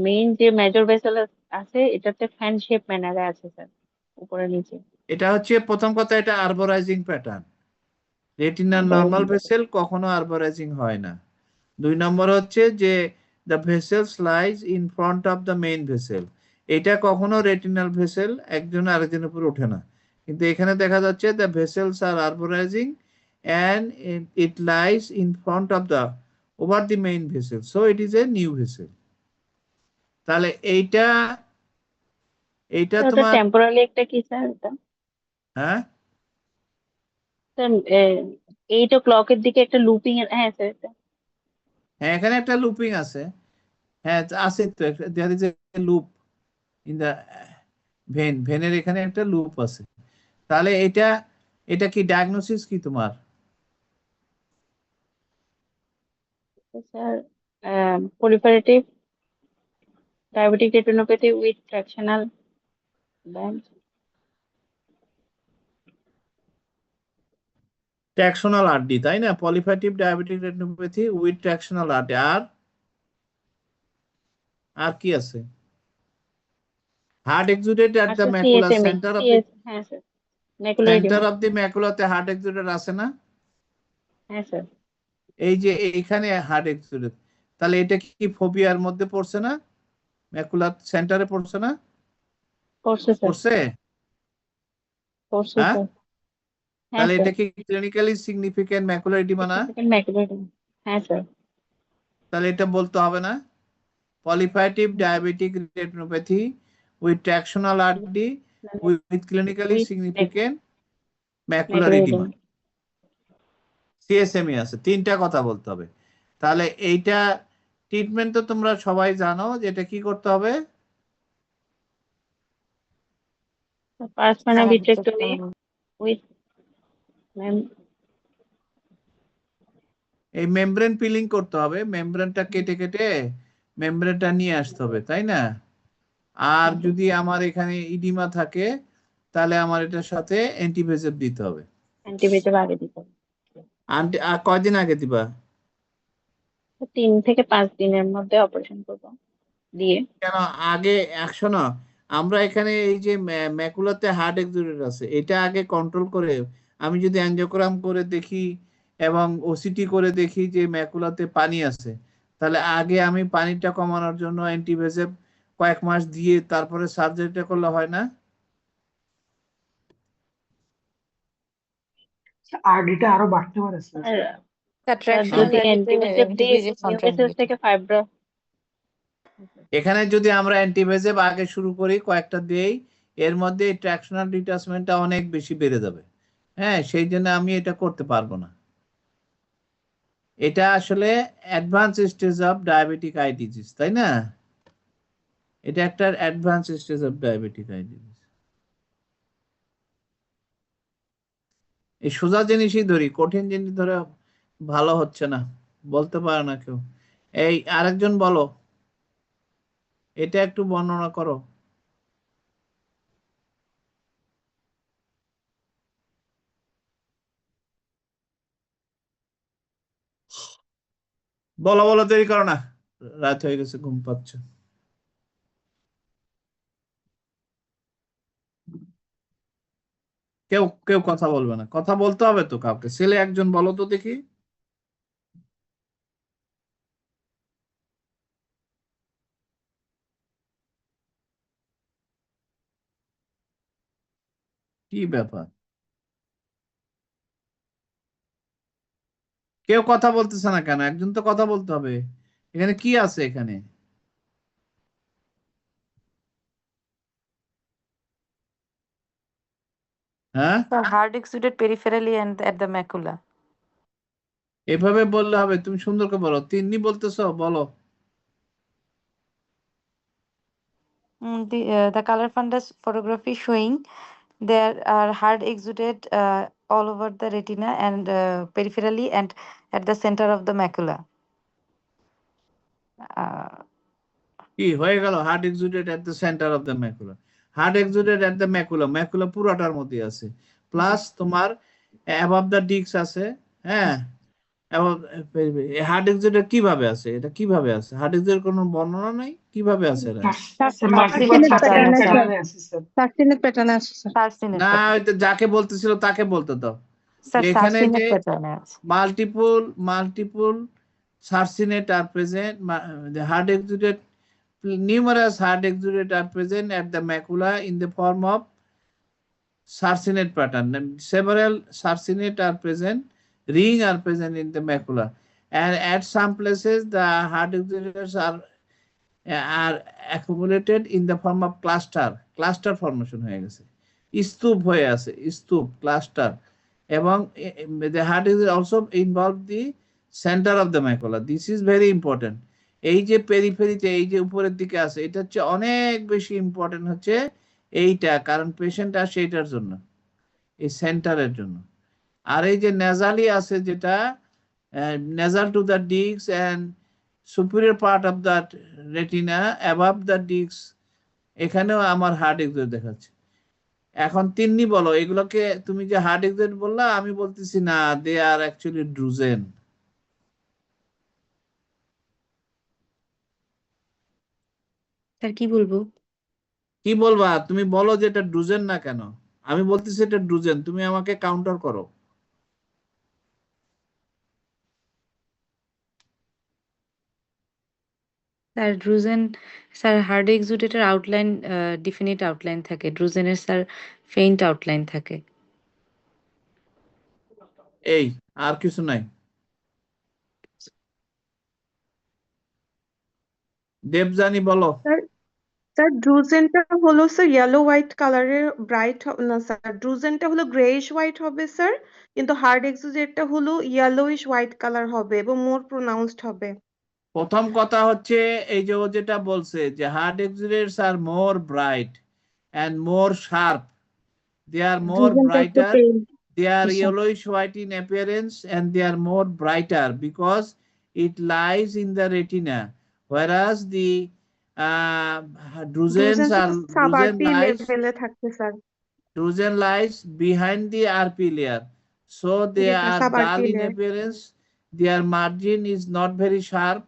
মেইন যে মেজর ভেসেল আছে এটাতে ফ্যান শেপ ম্যানারে আছে স্যার, উপরে নিচে। এটা হচ্ছে প্রথম কথা, এটা আরবোরাইজিং প্যাটার্ন। রেটিনার নরমাল ভেসেল কখনো আরবোরাইজিং হয় না। 2 নম্বর হচ্ছে যে the vessels lies in front of the main vessel, এটা কখনো রেটিনাল ভেসেল একজন আরেকজনের উপর ওঠে না, কিন্তু এখানে দেখা যাচ্ছে the vessels are arborizing and it lies in front of the over the main vessel, so it is a new vessel. তাহলে এইটা তোমার টেম্পোরালি একটা কি স্যার এটা? হ্যাঁ স্যার 8 o'clock এর দিকে একটা লুপিং এর, হ্যাঁ স্যার এটা। হ্যাঁ, এখানে একটা লুপিং আছে, হ্যাঁ আছে তো, there is a loop in the ভেনের, এখানে একটা লুপ আছে। তাহলে এটা কি ডায়াগনোসিস কি তোমার? Sir proliferative diabetic retinopathy with tractional band. Tractional RD, তাই না? Proliferative diabetic retinopathy with tractional RD. আর কি আছে? Hard exudate at the macula, center of the ম্যাকুলাতে হার্ড এক্সুডেট আছে না? হ্যাঁ স্যার। এই যে এইখানে হার্ড এক্সুডেট, তাহলে এটা কি ফোবিয়ার মধ্যে পড়ছে না? ম্যাকুলার সেন্টারে পড়ছে না? পড়ছে। হ্যাঁ, তাহলে এটা কি ক্লিনিক্যালি সিগনিফিকেন্ট ম্যাকুলার এডিমা না? হ্যাঁ স্যার। তাহলে এটা বলতে হবে না? Proliferative diabetic retinopathy with tractional RD with clinically significant macular edema, CSME আছে। 3টা কথা বলতে হবে। তাহলে এইটা ট্রিটমেন্ট তো তোমরা সবাই জানো, যে এটা কি করতে হবে? পার্সোনাল ভিট্রেক্টমি উইথ এই মেমব্রেন পিলিং করতে হবে, মেমব্রেনটা কেটে কেটে মেমব্রেনটা নিয়ে আসতে হবে, তাই না? আর যদি আমার এখানে ইডিমা থাকে তাহলে আমার এটার সাথে অ্যান্টিভেজেভ দিতে হবে। অ্যান্টিভেজেভ আগে দিতে হবে। কয়দিন আগে দিবা? 3 থেকে 5 দিনের মধ্যে অপারেশন করব। দিয়ে কেন আগে শোনো, আমরা এখানে এই যে ম্যাকুলাতে হার্ড এক্সুডেট আছে, এটা আগে কন্ট্রোল করে আমি যদি অ্যাঞ্জিওগ্রাম করে দেখি এবং ওসিটি করে দেখি যে ম্যাকুলাতে পানি আছে, তাহলে আগে আমি পানিটা কমানোর জন্য অ্যান্টিভেসেভ কয়েক মাস দিয়ে তারপরে সার্জারিটা করলে হয় না? আরডিটা আরো বাড়তে পারে স্যার। স্যার ট্র্যাকশনাল যদি অ্যান্টিভেসেভ দিয়ে অ্যান্টিভেজেস নিউ ভেসেলস থেকে ফাইব্রা এখানে যদি আমরা অ্যান্টিভেসেভ আগে শুরু করি কয়েকটা দিয়েই, এর মধ্যে ট্র্যাকশনাল ডিটাচমেন্টটা অনেক বেশি বেড়ে যাবে। হ্যাঁ, সেই জন্য আমি এটা করতে পারবো না। এটা আসলে advance stage of diabetic I disease, তাই না? এটা একটা advance stage of diabetic I disease. এই সোজা জিনিসই ধরি, কঠিন জিনিস ধরে ভালো হচ্ছে না, বলতে পারে না কেউ। এই আরেকজন বলো, এটা একটু বর্ণনা করো। বলো বলো, দেরি করো না, রাত হয়ে গেছে, ঘুম পাচ্ছে। কেউ কেউ কথা বলবে না, কথা বলতে হবে তো কাউকে। ছেলে একজন বলো তো দেখি। কি ব্যাপার, কেউ কথা বলতেছে না কেন? একজন তো কথা বলতে হবে। এখানে কি আছে এখানে? হ্যাঁ, hard exudate peripherally and at the macula. এভাবে বললে হবে? তুমি সুন্দর করে বলো, তিন্নি বলতেছো, বলো। The color fundus photography showing there are hard exudate all over the retina and peripherally and at the center of the macula. কি হয়ে গেল? Hard exudate at the center of the macula. Hard exudate at the macula, macula পুরোটার মধ্যে আছে, plus তোমার above the disk আছে। হ্যাঁ, hard exudate কিভাবে আছে? এটা কিভাবে আছে? হার্ড এক্সুডেট কোনো বর্ণনা নাই, কিভাবে আছে এটা? না, ওইটা যাকে বলতেছিল তাকে বলতে দাও। এখানে যে multiple circinate are present, hard exudate, numerous hard exudate are present at the macula in the form of sarcinate pattern. Several sarcinate are present, ring are present in the macula, and at some places the hard exudates are accumulated in the form of cluster formation হয়ে গেছে, স্তূপ হয়ে আছে, স্তূপ cluster. এবং the hard exudate also involve the center of the macula. This is very important. এই যে পেরিফেরিতে, এই যে উপরের দিকে আছে, এটা হচ্ছে অনেক বেশি ইম্পর্টেন্ট হচ্ছে এইটা, কারণ পেশেন্ট আসে এটার জন্য, এই সেন্টারের জন্য। আর এই যে নেজালি আছে, যেটা nasal to the disc and superior part of the retina above the disc, এখানেও আমার হার্ড এক্সুডেট দেখাচ্ছে। এখন তিন্নি বলো, এগুলোকে তুমি যে হার্ড এক্সুডেট বললা, আমি বলতেছি না, দে আর অ্যাকচুয়ালি ড্রুজেন। স্যার কি বলবো? কি বলবা? তুমি বলো যে এটা ড্রুজেন না কেন। আমি বলতেছি এটা ড্রুজেন, তুমি আমাকে কাউন্টার করো। স্যার ড্রুজেন, স্যার হার্ড এক্সুডেটের আউটলাইন ডিফিনিট আউটলাইন থাকে, ড্রুজেনের স্যার ফেইন্ট আউটলাইন থাকে। এই আর কিছু নাই? দেবজানি বলো। স্যার ড্রুজেনটা হলো স্যার ইয়েলো হোয়াইট কালারের ব্রাইট, না স্যার ড্রুজেনটা হলো গ্রেইশ হোয়াইট হবে স্যার, কিন্তু হার্ড এক্সুজেটটা হলো ইয়েলোইশ হোয়াইট কালার হবে এবং মোর প্রোনাউন্সড হবে। প্রথম কথা হচ্ছে এই যে ও যেটা বলছে যে hard exudates are more bright and more sharp, they are more brighter, they are yellowish white in appearance and they are more brighter because it lies in the retina, whereas the drusens drusen lies behind the RP layer, so they are dull in appearance, their margin is not very sharp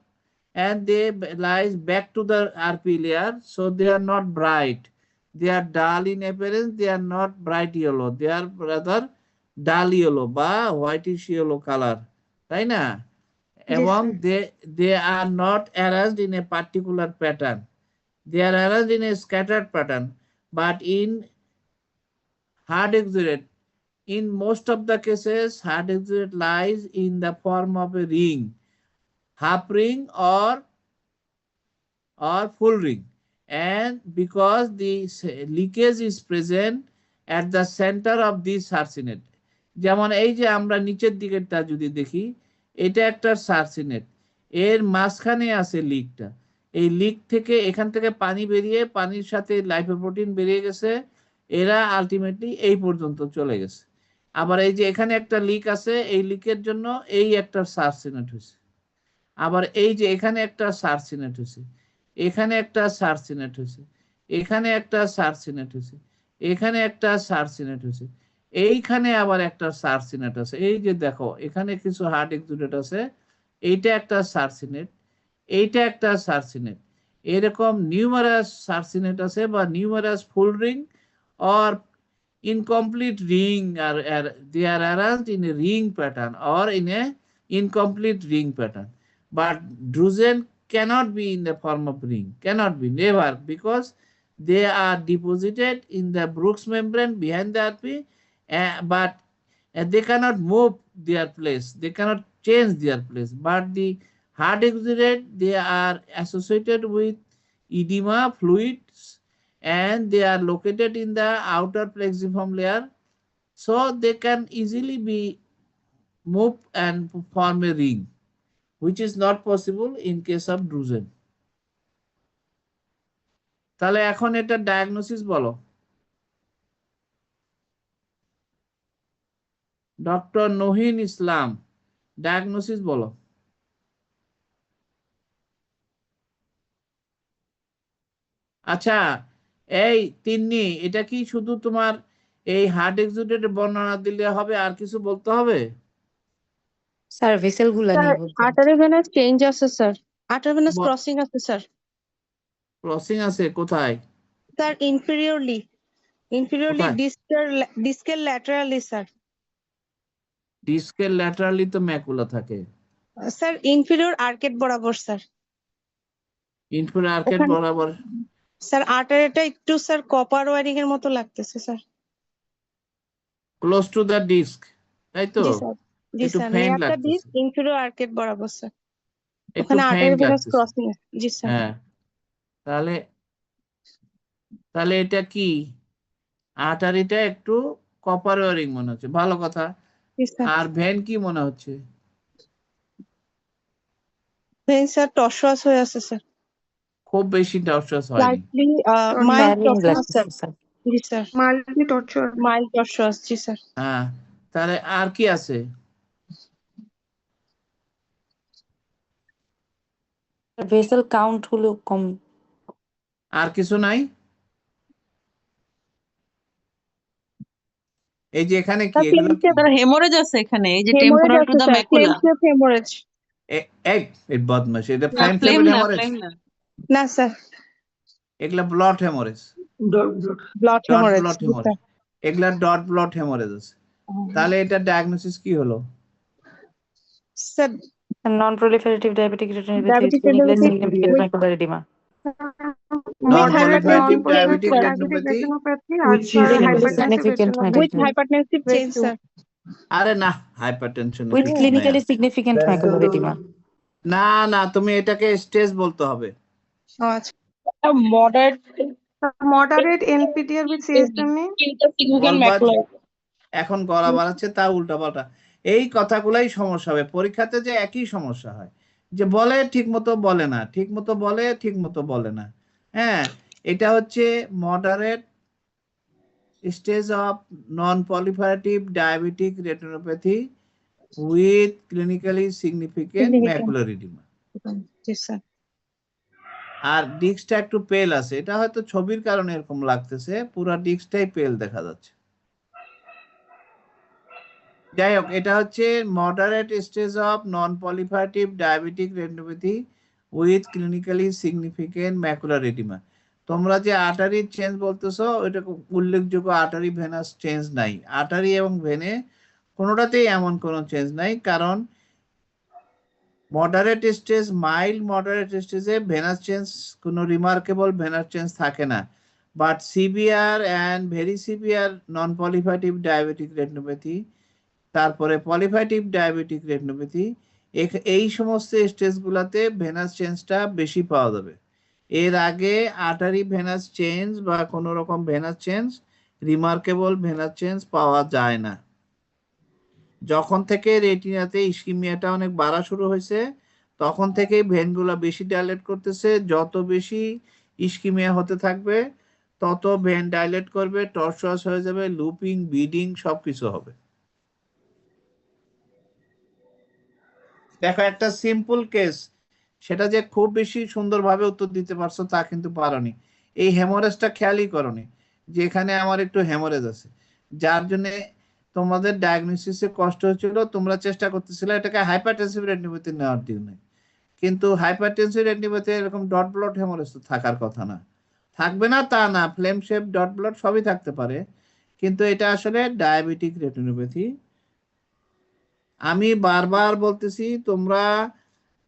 and they lies back to the RP layer, so they are not bright. They are dull in appearance. They are not bright yellow. They are rather dull yellow বা whitish yellow color, তাই না? এবং they are not arranged in a particular pattern. They are arranged in a scattered pattern, but in hard exudate, in most of the cases, hard exudate lies in the form of a ring, half ring or full ring, and because the leakage is present at the center of this sarsinet. যেমন এই যে আমরা নিচের দিকেরটা যদি দেখি, এটা একটা circinate, এর মাঝখানে আছে লিকটা। এই লিক থেকে এখান থেকে পানি বেরিয়ে পানির সাথে লাইপোপ্রোটিন বেরিয়ে গেছে, এরা আলটিমেটলি এই পর্যন্ত চলে গেছে। আবার এই যে এখানে একটা লিক আছে, এই লিকের জন্য এই একটা সার্সিনেট হয়েছে। আবার এই যে এখানে একটা সার্সিনেট হয়েছে, এখানে একটা সার্সিনেট হয়েছে, এখানে একটা সার্সিনেট হয়েছে, এখানে একটা সার্সিনেট হয়েছে, এইখানে আবার একটা সার্সিনেট আছে। এই যে দেখো এখানে কিছু হার্ড এক্সুডেট আছে, এইটা একটা সার্সিনেট, এইটা একটা সার্সিনেট। এরকম নিউমারাস সার্সিনেট আছে বা numerous full ring or incomplete ring they are arranged in a ring pattern or in a incomplete ring pattern. But drusen cannot be in the form of ring, cannot be, never, because they are deposited in the Brooks membrane behind the RP, but they cannot move their place, they cannot change their place. But the hard exudate, they are associated with edema fluids, and they are located in the outer plexiform layer, so they can easily be moved and form a ring, which is not possible in case of drusen. তাহলে এখন এটা diagnosis বলো। Doctor Nahin ইসলাম, diagnosis বলো। আচ্ছা এই তিন্নি, এটা কি শুধু তোমার এই হার্ড এক্সুডেটের বর্ণনা দিলে হবে, আর কিছু বলতে হবে? স্যার ভেসেল গুলা নিয়ে স্যার বলতেন। আর্টারি ভেনাস চেঞ্জ আছে স্যার, আর্টারি ভেনাস ক্রসিং আছে স্যার। ক্রসিং আছে কোথায়? স্যার ইনফেরিয়রলি কোথায়? ডিসকের ল্যাটারালি স্যার। ডিস্কের ল্যাটারালি তো ম্যাকুলা থাকে। স্যার ইনফেরিয়র আর্কেড বরাবর স্যার। ইনফেরিয়র আর্কেড বরাবর। স্যার আর্টারিটা একটু স্যার কপার ওয়্যারিং এর মতো লাগতেছে sir. Close to the disc, তাই তো? জি স্যার, জি একটু স্যার, ফেইন্ট নিয়ার দ্য লাগতেছে, ডিস্ক ইনফেরিয়র আর্কেড বরাবর স্যার। একটু ওখানে আর্টারি ফেইন্ট ভেনাস লাগতেছে। ক্রসিং আছে। জি স্যার। হ্যাঁ, তাহলে তাহলে এটা কি? আর্টারিটা একটু কপার ওয়্যারিং মনে হচ্ছে, ভালো কথা। জি স্যার। আর ভেন কি মনে হচ্ছে? ভেন স্যার টর্সুয়াস হয়ে আছে স্যার। খুব বেশি টর্চাস হয়নি। Slightly mild tortuous sir. Sir জি sir, multi torture. Mild tortuous. জি স্যার। হ্যাঁ, তাহলে আর কি আছে? ভেসেল কাউন্ট হলো কম। আর কিছু নাই? এই যে এখানে কি এগুলো কি? হেমোরেজ আছে এখানে, এই যে temporal to the macula. Haemorrhage. এই বদমাশ, এটা ফ্লেম হেমোরেজ না স্যার, এগুলা blood haemorrhage, blood haemorrhage. Blood haemorrhage, এগুলা ডট ব্লড হেমোরেজ আছে। তাহলে এটা ডায়াগনোসিস কি হলো? Sir Non-proliferative diabetic retinopathy with clinically significant macular edema. Non-proliferative diabetic retinopathy Significant with hypertensive change sir. আরে না, hypertension With clinically significant macular edema. না না, তুমি এটাকে স্টেজ বলতে হবে। আচ্ছা, moderate NPDR with CSME significant macular। এখন গলা বাড়াচ্ছে তা উল্টা পাল্টা, এই কথাগুলাই সমস্যা হবে পরীক্ষাতে, যে একই সমস্যা হয়, যে বলে ঠিক মতো বলে না, ঠিক মতো বলে ঠিক মতো বলে না। হ্যাঁ, এটা হচ্ছে moderate stage of non proliferative diabetic retinopathy with clinically significant macular edema. জি স্যার। আর ডিস্কটা একটু পেল আছে, এটা হয়তো ছবির কারণে এরকম লাগতেছে, পুরো ডিস্কটাই পেল দেখা যাচ্ছে। যাই হোক, এটা হচ্ছে moderate stage of non proliferative diabetic retinopathy with clinically significant macular edema. তোমরা যে আর্টারি চেঞ্জ বলতেছো ওইটা উল্লেখযোগ্য আর্টারি ভেনাস চেঞ্জ নাই। আর্টারি এবং ভেনে কোনোটাতেই এমন কোনো চেঞ্জ নাই, কারণ মডারেট স্টেজ, মাইল্ড মডারেট স্টেজে ভেনাস চেঞ্জ কোনো রিমার্কেবল ভেনাস চেঞ্জ থাকে না। But severe and very severe non proliferative diabetic retinopathy, তারপরে পলিফাইটিভ ডায়াবেটিক রেটিনোপ্যাথি, এই সমস্ত স্টেজগুলোতে ভেনাস চেঞ্জটা বেশি পাওয়া যাবে। এর আগে আর্টারি ভেনাস চেঞ্জ বা কোনো রকম venous change, remarkable venous change পাওয়া যায় না। যখন থেকে রেটিনাতে ইস্কিমিয়াটা অনেক বাড়া শুরু হয়েছে তখন থেকেই ভেনগুলো বেশি ডাইলেট করতেছে। যত বেশি ইস্কিমিয়া হতে থাকবে তত ভেন ডাইলেট করবে, টর্সুয়াস হয়ে যাবে, লুপিং, বিডিং সবকিছু হবে। দেখো একটা সিম্পল কেস, সেটা যে খুব বেশি সুন্দরভাবে উত্তর দিতে পারছো তা কিন্তু পারোনি। এই হেমোরেজটা খেয়ালই করোনি যে এখানে আমার একটু হেমোরেজ আছে, যার জন্য তোমাদের ডায়াগনোসিসে কষ্ট হচ্ছিল। তোমরা চেষ্টা করতেছিলে এটাকে হাইপারটেনসিভ রেটিনোপ্যাথি নেওয়ার জন্য, কিন্তু হাইপারটেনসিভ রেটিনোপ্যাথি এরকম ডট ব্লট হেমোরেজ তো থাকার কথা না। থাকবে না তা না, ফ্লেম শেপ, ডট ব্লট সবই থাকতে পারে, কিন্তু এটা আসলে ডায়াবেটিক রেটিনোপ্যাথি। আমি বারবার বলতেছি তোমরা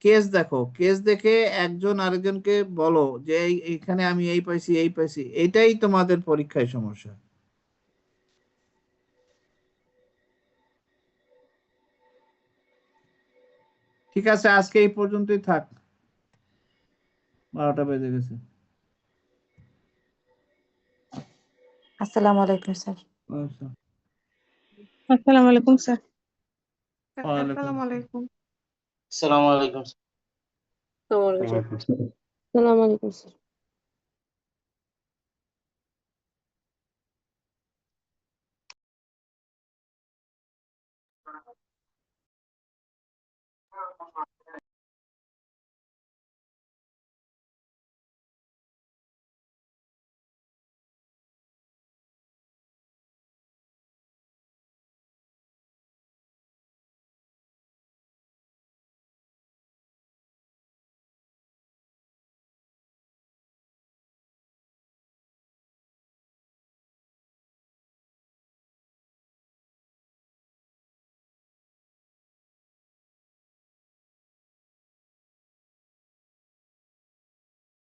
কেস দেখো, কেস দেখে একজন আরেকজনকে বলো যে এইখানে আমি এই পাইছি এই পাইছি, এটাই তোমাদের পরীক্ষায় সমস্যা। ঠিক আছে, আজকে এই পর্যন্তই থাক, 12টা বেজে গেছে। আসসালামু আলাইকুম স্যার। আচ্ছা, আসসালামু আলাইকুম স্যার। ওয়ালাইকুম আসসালামু আলাইকুম। আসসালামু আলাইকুম। আসসালামু আলাইকুম স্যার।